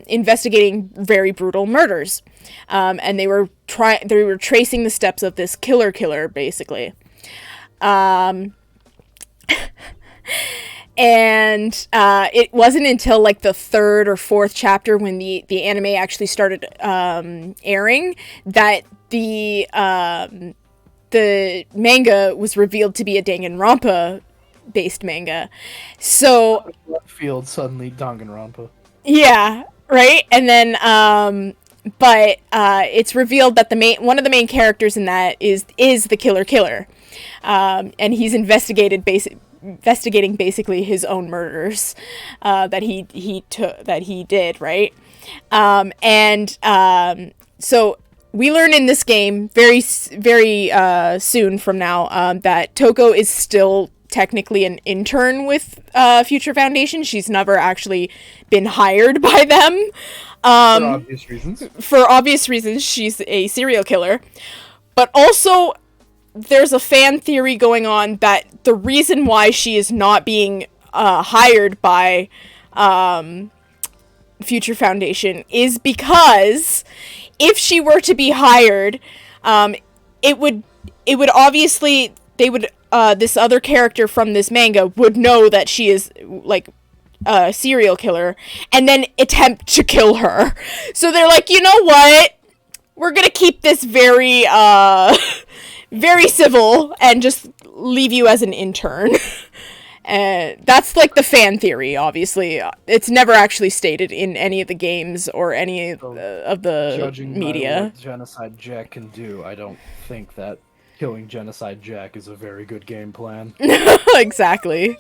investigating very brutal murders, and they were tracing the steps of this killer, basically. And it wasn't until like the 3rd or 4th chapter when the anime actually started airing that the manga was revealed to be a Danganronpa based manga. So Field suddenly Danganronpa. Yeah, right? And then but it's revealed that one of the main characters in that is the killer. And he's investigating basically his own murders that he did, right? So we learn in this game very soon from now that Toko is still technically an intern with Future Foundation. She's never actually been hired by them. For obvious reasons. For obvious reasons, she's a serial killer. But also, there's a fan theory going on that the reason why she is not being hired by Future Foundation is because if she were to be hired, it would obviously, this other character from this manga would know that she is like a serial killer and then attempt to kill her. So they're like, you know what? We're gonna keep this very very civil and just leave you as an intern. And that's like the fan theory, obviously. It's never actually stated in any of the games or any of the Judging media. by what Genocide Jack can do, I don't think that killing Genocide Jack is a very good game plan. Exactly.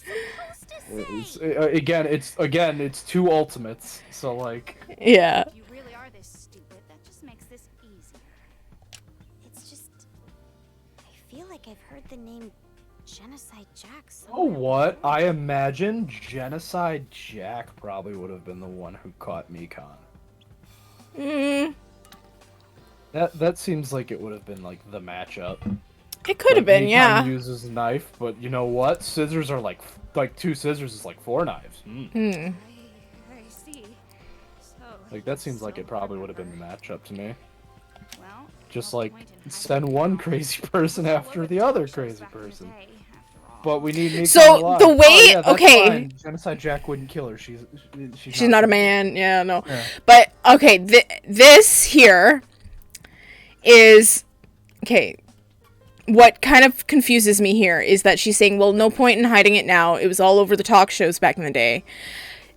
It's 2 ultimates, so like. Yeah. You really are this stupid. That just makes this easy. It's just, I feel like I've heard the name Genocide Jack somewhere. Oh, what? I imagine Genocide Jack probably would have been the one who caught Mikan. That seems like it would have been like the matchup. It could have been, Mikan yeah. uses a knife, but you know what? Scissors are like 2 scissors is like 4 knives. I see. So, Like that seems like it probably would have been the matchup to me. well, Just no like point in send hiding one it. crazy person after the other crazy person. But we need Mikan So, alive. the way- Oh, yeah, that's okay. fine. Genocide Jack wouldn't kill her. She's not a man. Yeah, no. Yeah. But okay, this here is okay. What kind of confuses me here is that she's saying, well, no point in hiding it now. It was all over the talk shows back in the day.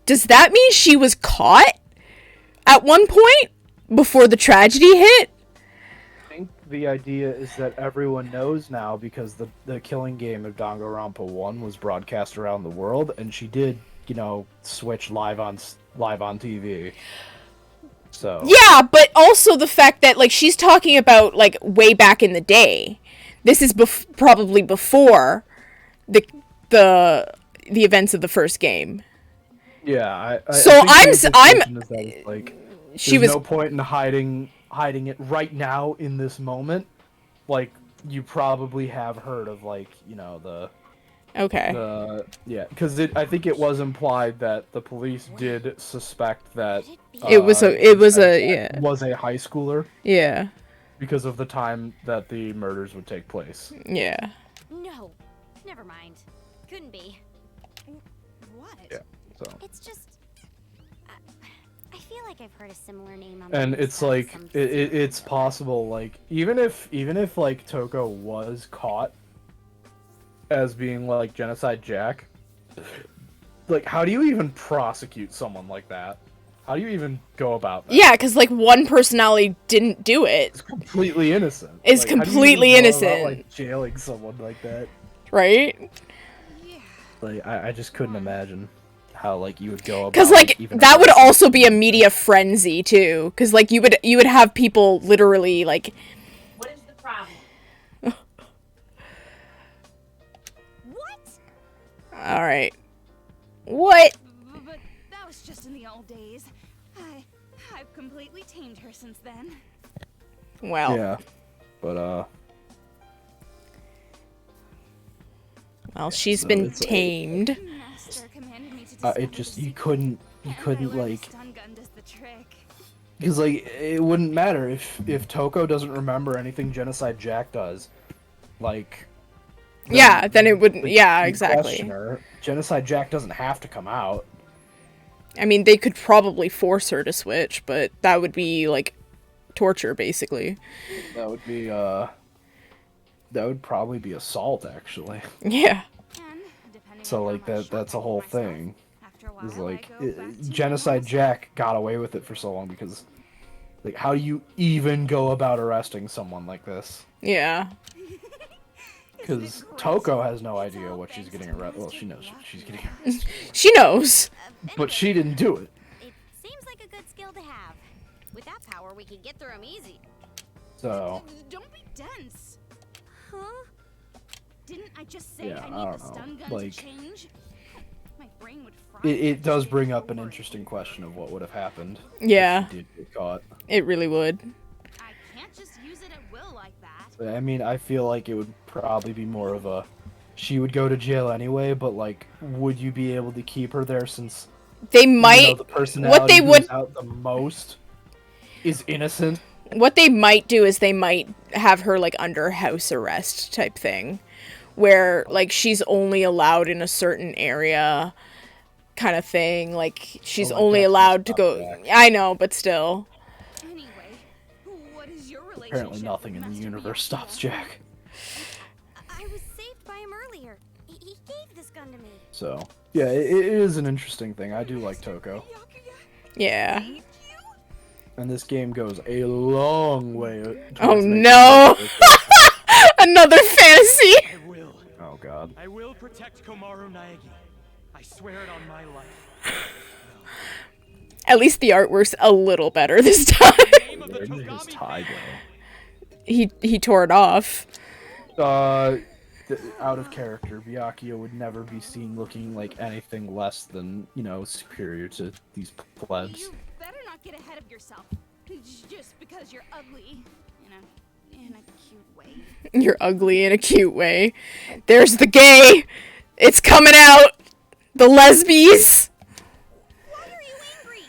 Does that mean she was caught at one point before the tragedy hit? I think the idea is that everyone knows now because the killing game of DanganRonpa 1 was broadcast around the world, and she did, switch live on TV. So Yeah, but also the fact that like she's talking about like way back in the day. This is probably before the events of the first game. yeah, So I'm like she there's was no point in hiding it right now in this moment. Like you probably have heard of like okay. Because I think it was implied that the police did suspect that It was a high schooler. Yeah. Because of the time that the murders would take place. Yeah. No, never mind. Couldn't be. What? Yeah. So It's just, I feel like I've heard a similar name on And the it's list of like some it's possible, like even if like Toko was caught as being like Genocide Jack, like how do you even prosecute someone like that? How do you even go about that? Yeah, because like one personality didn't do it. It's completely innocent. It's Like, how do you completely even go about, innocent. like jailing someone like that. Right? Like I just couldn't imagine how like you would go about. Because like even that would arresting also be a someone. media frenzy too. Because like you would have people literally like. What is the problem? What? All right. What? But that was just in the old days. I've completely tamed her since then. Well. Yeah, but Well, she's so been it's like- tamed. Master commanded me to it discover just the you secret, couldn't and I learned like stun gun does the trick. because like it wouldn't matter if Toko doesn't remember anything Genocide Jack does, like. Yeah, then it wouldn't. the- Yeah, the exactly. questioner, Genocide Jack doesn't have to come out. I mean, they could probably force her to switch, but that would be like torture, basically. That would be that would probably be assault actually. Yeah. And depending So on like how much that's shock a I whole give myself, thing. after a while, Is like I go back to Genocide normal Jack got away with it for so long because like how do you even go about arresting someone like this? Yeah. Because Toko has no idea what she's getting arrested. Well, she knows what she's getting arrested, She knows. but she didn't do it. It seems like a good skill to have. With that power, we could get through them easy. So Don't be dense. Huh? Didn't I just say Yeah, I I need don't the know, stun gun like- to change? My brain would fry. it does bring up an interesting question of what would have happened. Yeah. If she did get caught. It really would. I can't just use it at will like that. I mean, I feel like it would probably be more of a she would go to jail anyway, but like, would you be able to keep her there since They might. the personality What they who's would. out the most is innocent? What they might do is they might have her like under house arrest type thing, where like she's only allowed in a certain area, kind of thing. Like she's Oh my only God, allowed to stop go. that. I know, but still. Anyway, what is your relationship Apparently, nothing with in the Master universe Byakuya? stops Jack. I was saved by him earlier. He gave this gun to me. So yeah, it is an interesting thing. I do like Toko, Yeah. and this game goes a long way. Oh towards making no! it- Another fantasy. I will. Oh god. I will protect Komaru Naegi. I swear it on my life. At least the artwork's a little better this time. Name of the Where did his Togami tie family. he tore it off. Out of character, Byakuya would never be seen looking like anything less than, superior to these plebs. You better not get ahead of yourself. Just because you're ugly, in a cute way. You're ugly in a cute way. There's the gay. It's coming out. The lesbies. Why are you angry?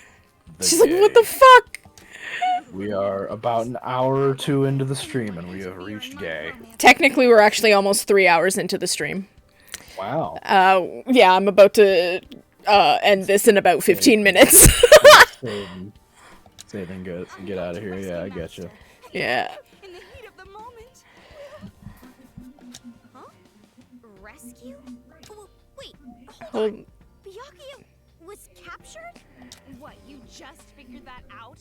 She's like, what the fuck? We are about an hour or two into the stream, and we have reached gay. Technically, we're actually almost 3 hours into the stream. Wow. Yeah, I'm about to end this in about 15 minutes. Save and get out of here. Yeah, I getcha. Yeah. In the heat of the moment. Huh? Rescue? Oh, wait, hold Hold- on. Byakuya was captured? What, you just figured that out?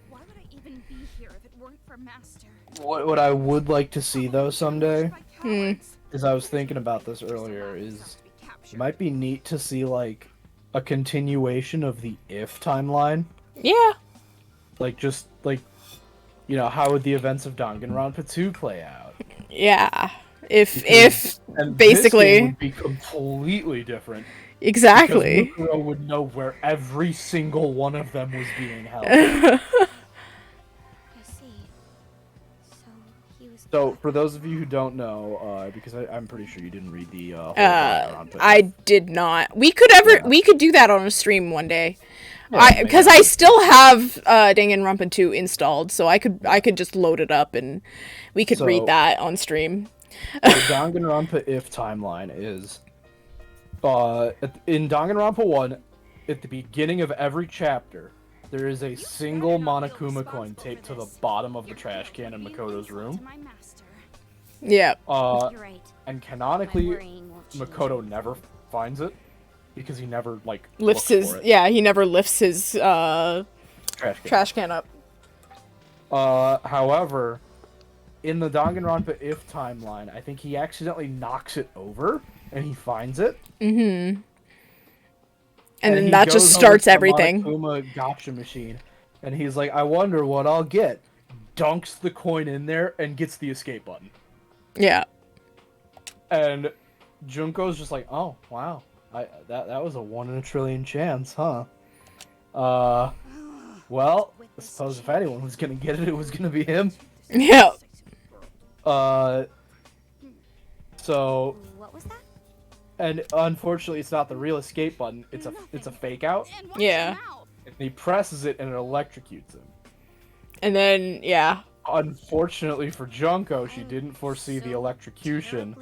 Why would I even be here if it weren't for Master? What I would like to see though someday, By cowards. is I was thinking about this earlier, is it might be neat to see like a continuation of the If timeline. Yeah. Like just like, how would the events of Danganronpa 2 play out? Yeah. If And basically this game would be completely different. exactly. Because Mukuro would know where every single one of them was being held. I see. So he was. So, for those of you who don't know, because I'm pretty sure you didn't read the whole Danganronpa. I did not. We could do that on a stream one day. Yeah, Because I still have Danganronpa 2 installed, so I could just load it up and we could So- read that on stream. The Danganronpa If timeline is in Danganronpa 1, at the beginning of every chapter, there is a single Monokuma coin taped to the bottom of the trash can in Makoto's room. Yeah. You're right. And My canonically, worrying won't change Makoto never finds it because he never like Lifts looks his for it. yeah, he never lifts his trash can up. However, in the Danganronpa If timeline, I think he accidentally knocks it over and he finds it. Mm-hmm. And then he that goes just over starts to the everything. Monokuma gotcha machine, and he's like, "I wonder what I'll get." Dunks the coin in there and gets the escape button. Yeah. And Junko's just like, "Oh wow, that was a 1 in a trillion chance, huh?" Well, I suppose if anyone was gonna get it, it was gonna be him. Yeah. So. What was that? And unfortunately, it's not the real escape button. It's a fake out. Yeah. And he presses it and it electrocutes him. And then yeah. Unfortunately for Junko, she didn't foresee the electrocution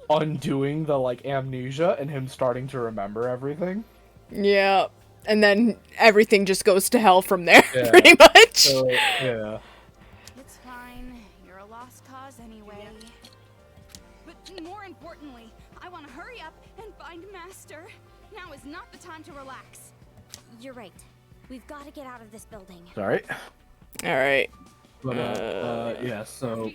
undoing the like amnesia and him starting to remember everything. Yeah. And then everything just goes to hell from there, Yeah. pretty much. So, yeah. It's fine. You're a lost cause anyway. But more importantly, I want to hurry up and find Master. Now is not the time to relax. You're right. We've got to get out of this building. Sorry. All right. But yeah. So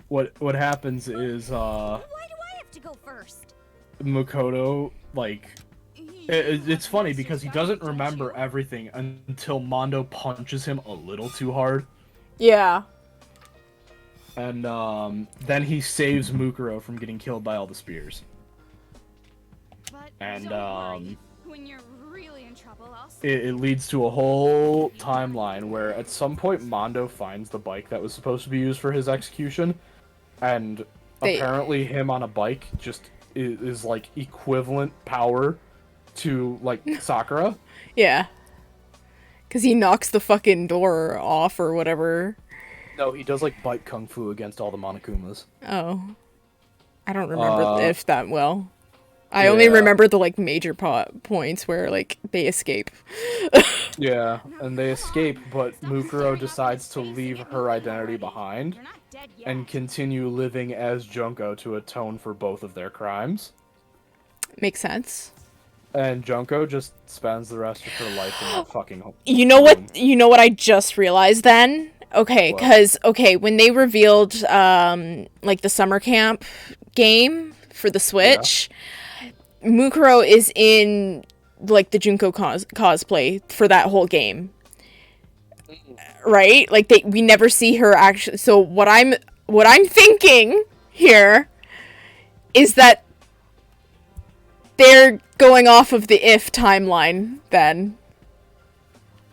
what happens is Why do I have to go first? Makoto like. It's funny because he doesn't remember everything until Mondo punches him a little too hard. Yeah. And then he saves Mukuro from getting killed by all the spears. But And when you're really in trouble, I'll it leads to a whole timeline where at some point Mondo finds the bike that was supposed to be used for his execution, and apparently him on a bike just is like equivalent power to like Sakura. Yeah. Cause he knocks the fucking door off or whatever. No, he does like bike kung fu against all the Monokumas. Oh. I don't remember if that well. I only remember the like major points where like they escape. Yeah, and they escape, but Mukuro decides to leave her identity behind and continue living as Junko to atone for both of their crimes. Makes sense. And Junko just spends the rest of her life in that fucking home. You know what? You know what I just realized then? Okay, because when they revealed like the summer camp game for the Switch, Mukuro is in like the Junko cosplay for that whole game, right? Like we never see her actually. So what I'm thinking here is that they're going off of the If timeline then.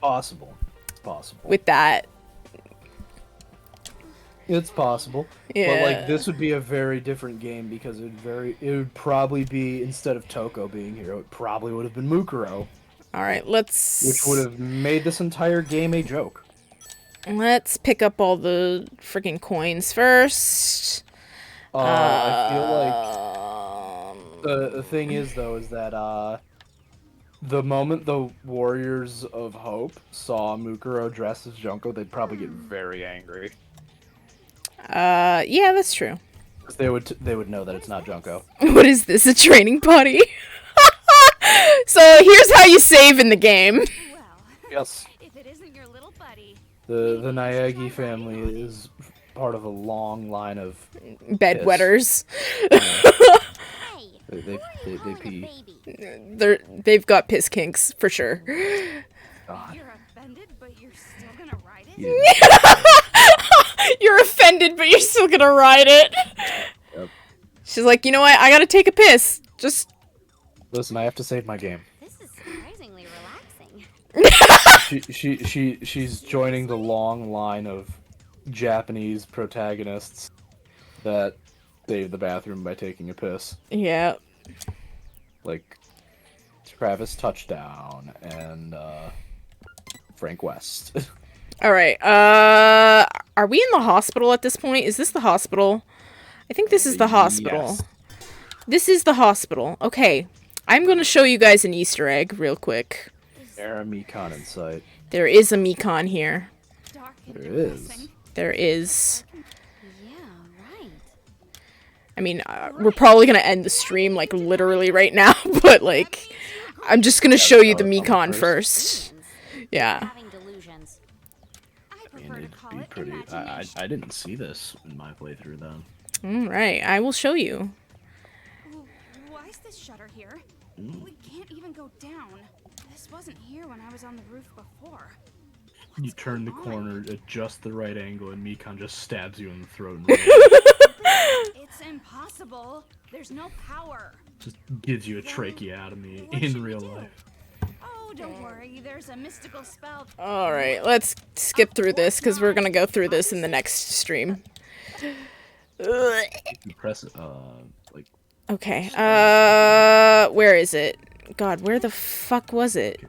Possible. It's possible. With that. It's possible. Yeah. But like this would be a very different game because it would probably be, instead of Toko being here, it probably would have been Mukuro. Alright, let's... Which would have made this entire game a joke. Let's pick up all the freaking coins first. I feel like the thing is though is that the moment the Warriors of Hope saw Mukuro dressed as Junko, they'd probably get very angry. Yeah, that's true. Because they would know that it's not Junko. What is this, a training potty? So here's how you save in the game. Yes. If it isn't your little buddy. The Naegi family is part of a long line of bedwetters. They pee. They've got piss kinks for sure. God. You're offended, but you're still gonna ride it? Yeah. You're offended, but you're still gonna ride it. Yep. She's like, you know what? I gotta take a piss. Just listen. I have to save my game. This is surprisingly relaxing. She's joining the long line of Japanese protagonists that save the bathroom by taking a piss. Yeah. Like Travis Touchdown and Frank West. All right. Are we in the hospital at this point? Is this the hospital? I think this is the hospital. Yes. This is the hospital. Okay. I'm going to show you guys an Easter egg real quick. Aramecon in sight. There is a Mekon here. Dark and There is. depressing. There is. Yeah, right. I mean, we're probably gonna end the stream, like, literally right now, but, like, I'm just gonna show you the Mekon first. Yeah. Having delusions. I I mean, prefer to it'd call be it pretty. imagination. I didn't see this in my playthrough then. Alright, I will show you. Why is this shutter here? Mm. We can't even go down. This wasn't here when I was on the roof before. You turn the corner at just the right angle, and Mekon just stabs you in the throat. And It's impossible. There's no power. just gives you a tracheotomy What should in we real do? life. Oh, don't worry. There's a mystical spell. Alright, let's skip through this, because we're gonna go through this in the next stream. Ugh. You press it, like. Okay, where is it? God, where the fuck was it?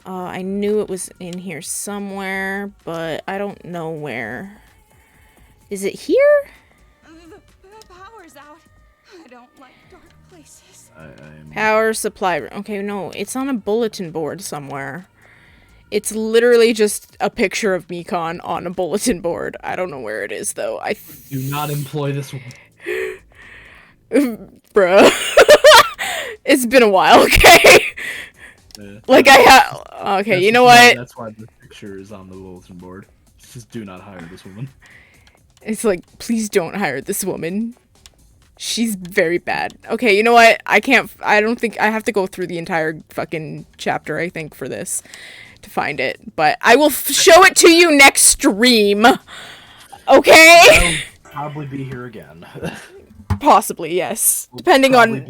I knew it was in here somewhere, but I don't know where. Is it here? The power's out. I don't like dark places. I'm... Power supply room. Okay, no, it's on a bulletin board somewhere. It's literally just a picture of Mekon on a bulletin board. I don't know where it is, though. Do not employ this one. Bruh. It's been a while, okay? Like, I have... Okay, you know what? That's why the picture is on the bulletin board. Just do not hire this woman. It's like, please don't hire this woman. She's very bad. Okay, you know what? I don't think... I have to go through the entire fucking chapter, I think, for this. To find it. But I will show it to you next stream. Okay? I'll probably be here again. Possibly, yes. Depending on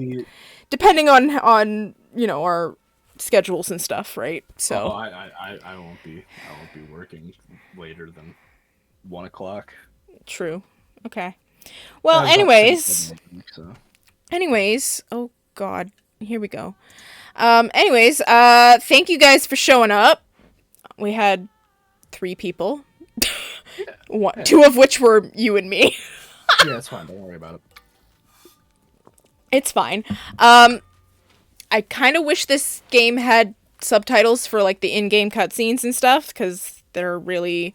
you know, our schedules and stuff, right? So I won't be working later than 1 o'clock. True. Okay. Well, anyways, oh god, here we go. Anyways, thank you guys for showing up. We had 3 people. One, 2 of which were you and me. Yeah, it's fine. Don't worry about it. It's fine. I kind of wish this game had subtitles for, like, the in-game cutscenes and stuff, because they're really...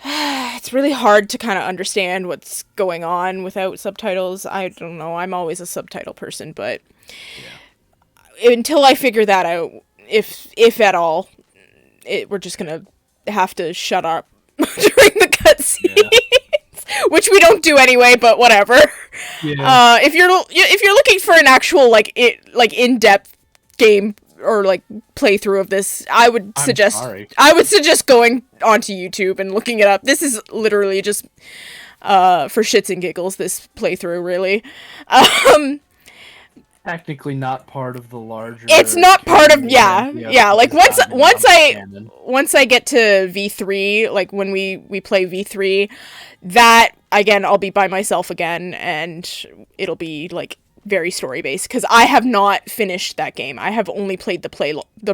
It's really hard to kind of understand what's going on without subtitles. I don't know. I'm always a subtitle person, but... Yeah. Until I figure that out, if at all, we're just gonna have to shut up during the cutscenes. Yeah. Which we don't do anyway, but whatever. Yeah. If you're looking for an actual like in-depth game or like playthrough of this, I would suggest going onto YouTube and looking it up. This is literally just for shits and giggles, this playthrough, really. Technically not part of the larger... It's not part of... Yeah. Like, once I get to V3, like, when we play V3, that, again, I'll be by myself again, and it'll be, like, very story-based, because I have not finished that game. I have only played the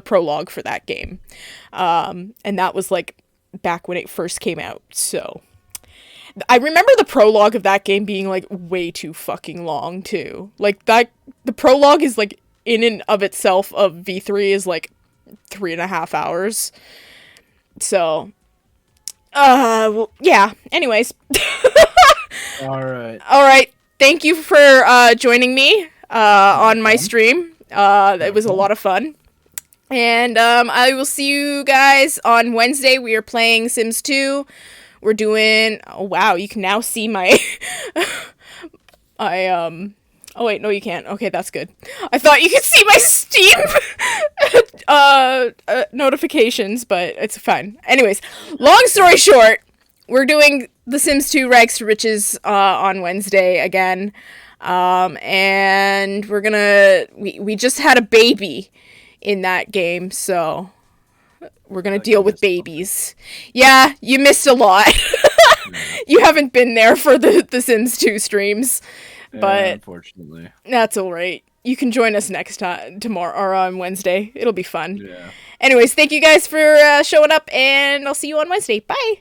prologue for that game. And that was, like, back when it first came out, so... I remember the prologue of that game being, like, way too fucking long, too. Like, the prologue is, like, in and of itself of V3 is, like, 3.5 hours. So, well, yeah. Anyways. Alright. Thank you for, joining me, on my stream. It was a lot of fun. And, I will see you guys on Wednesday. We are playing Sims 2. We're doing... Oh, wow, you can now see my... Oh, wait, no, you can't. Okay, that's good. I thought you could see my Steam notifications, but it's fine. Anyways, long story short, we're doing The Sims 2 Rags to Riches on Wednesday again. And we're gonna... We just had a baby in that game, so... We're gonna deal with babies. Yeah, you missed a lot. You haven't been there for the Sims 2 streams. But unfortunately. That's alright. You can join us next time, tomorrow, or on Wednesday. It'll be fun. Yeah. Anyways, thank you guys for showing up, and I'll see you on Wednesday. Bye!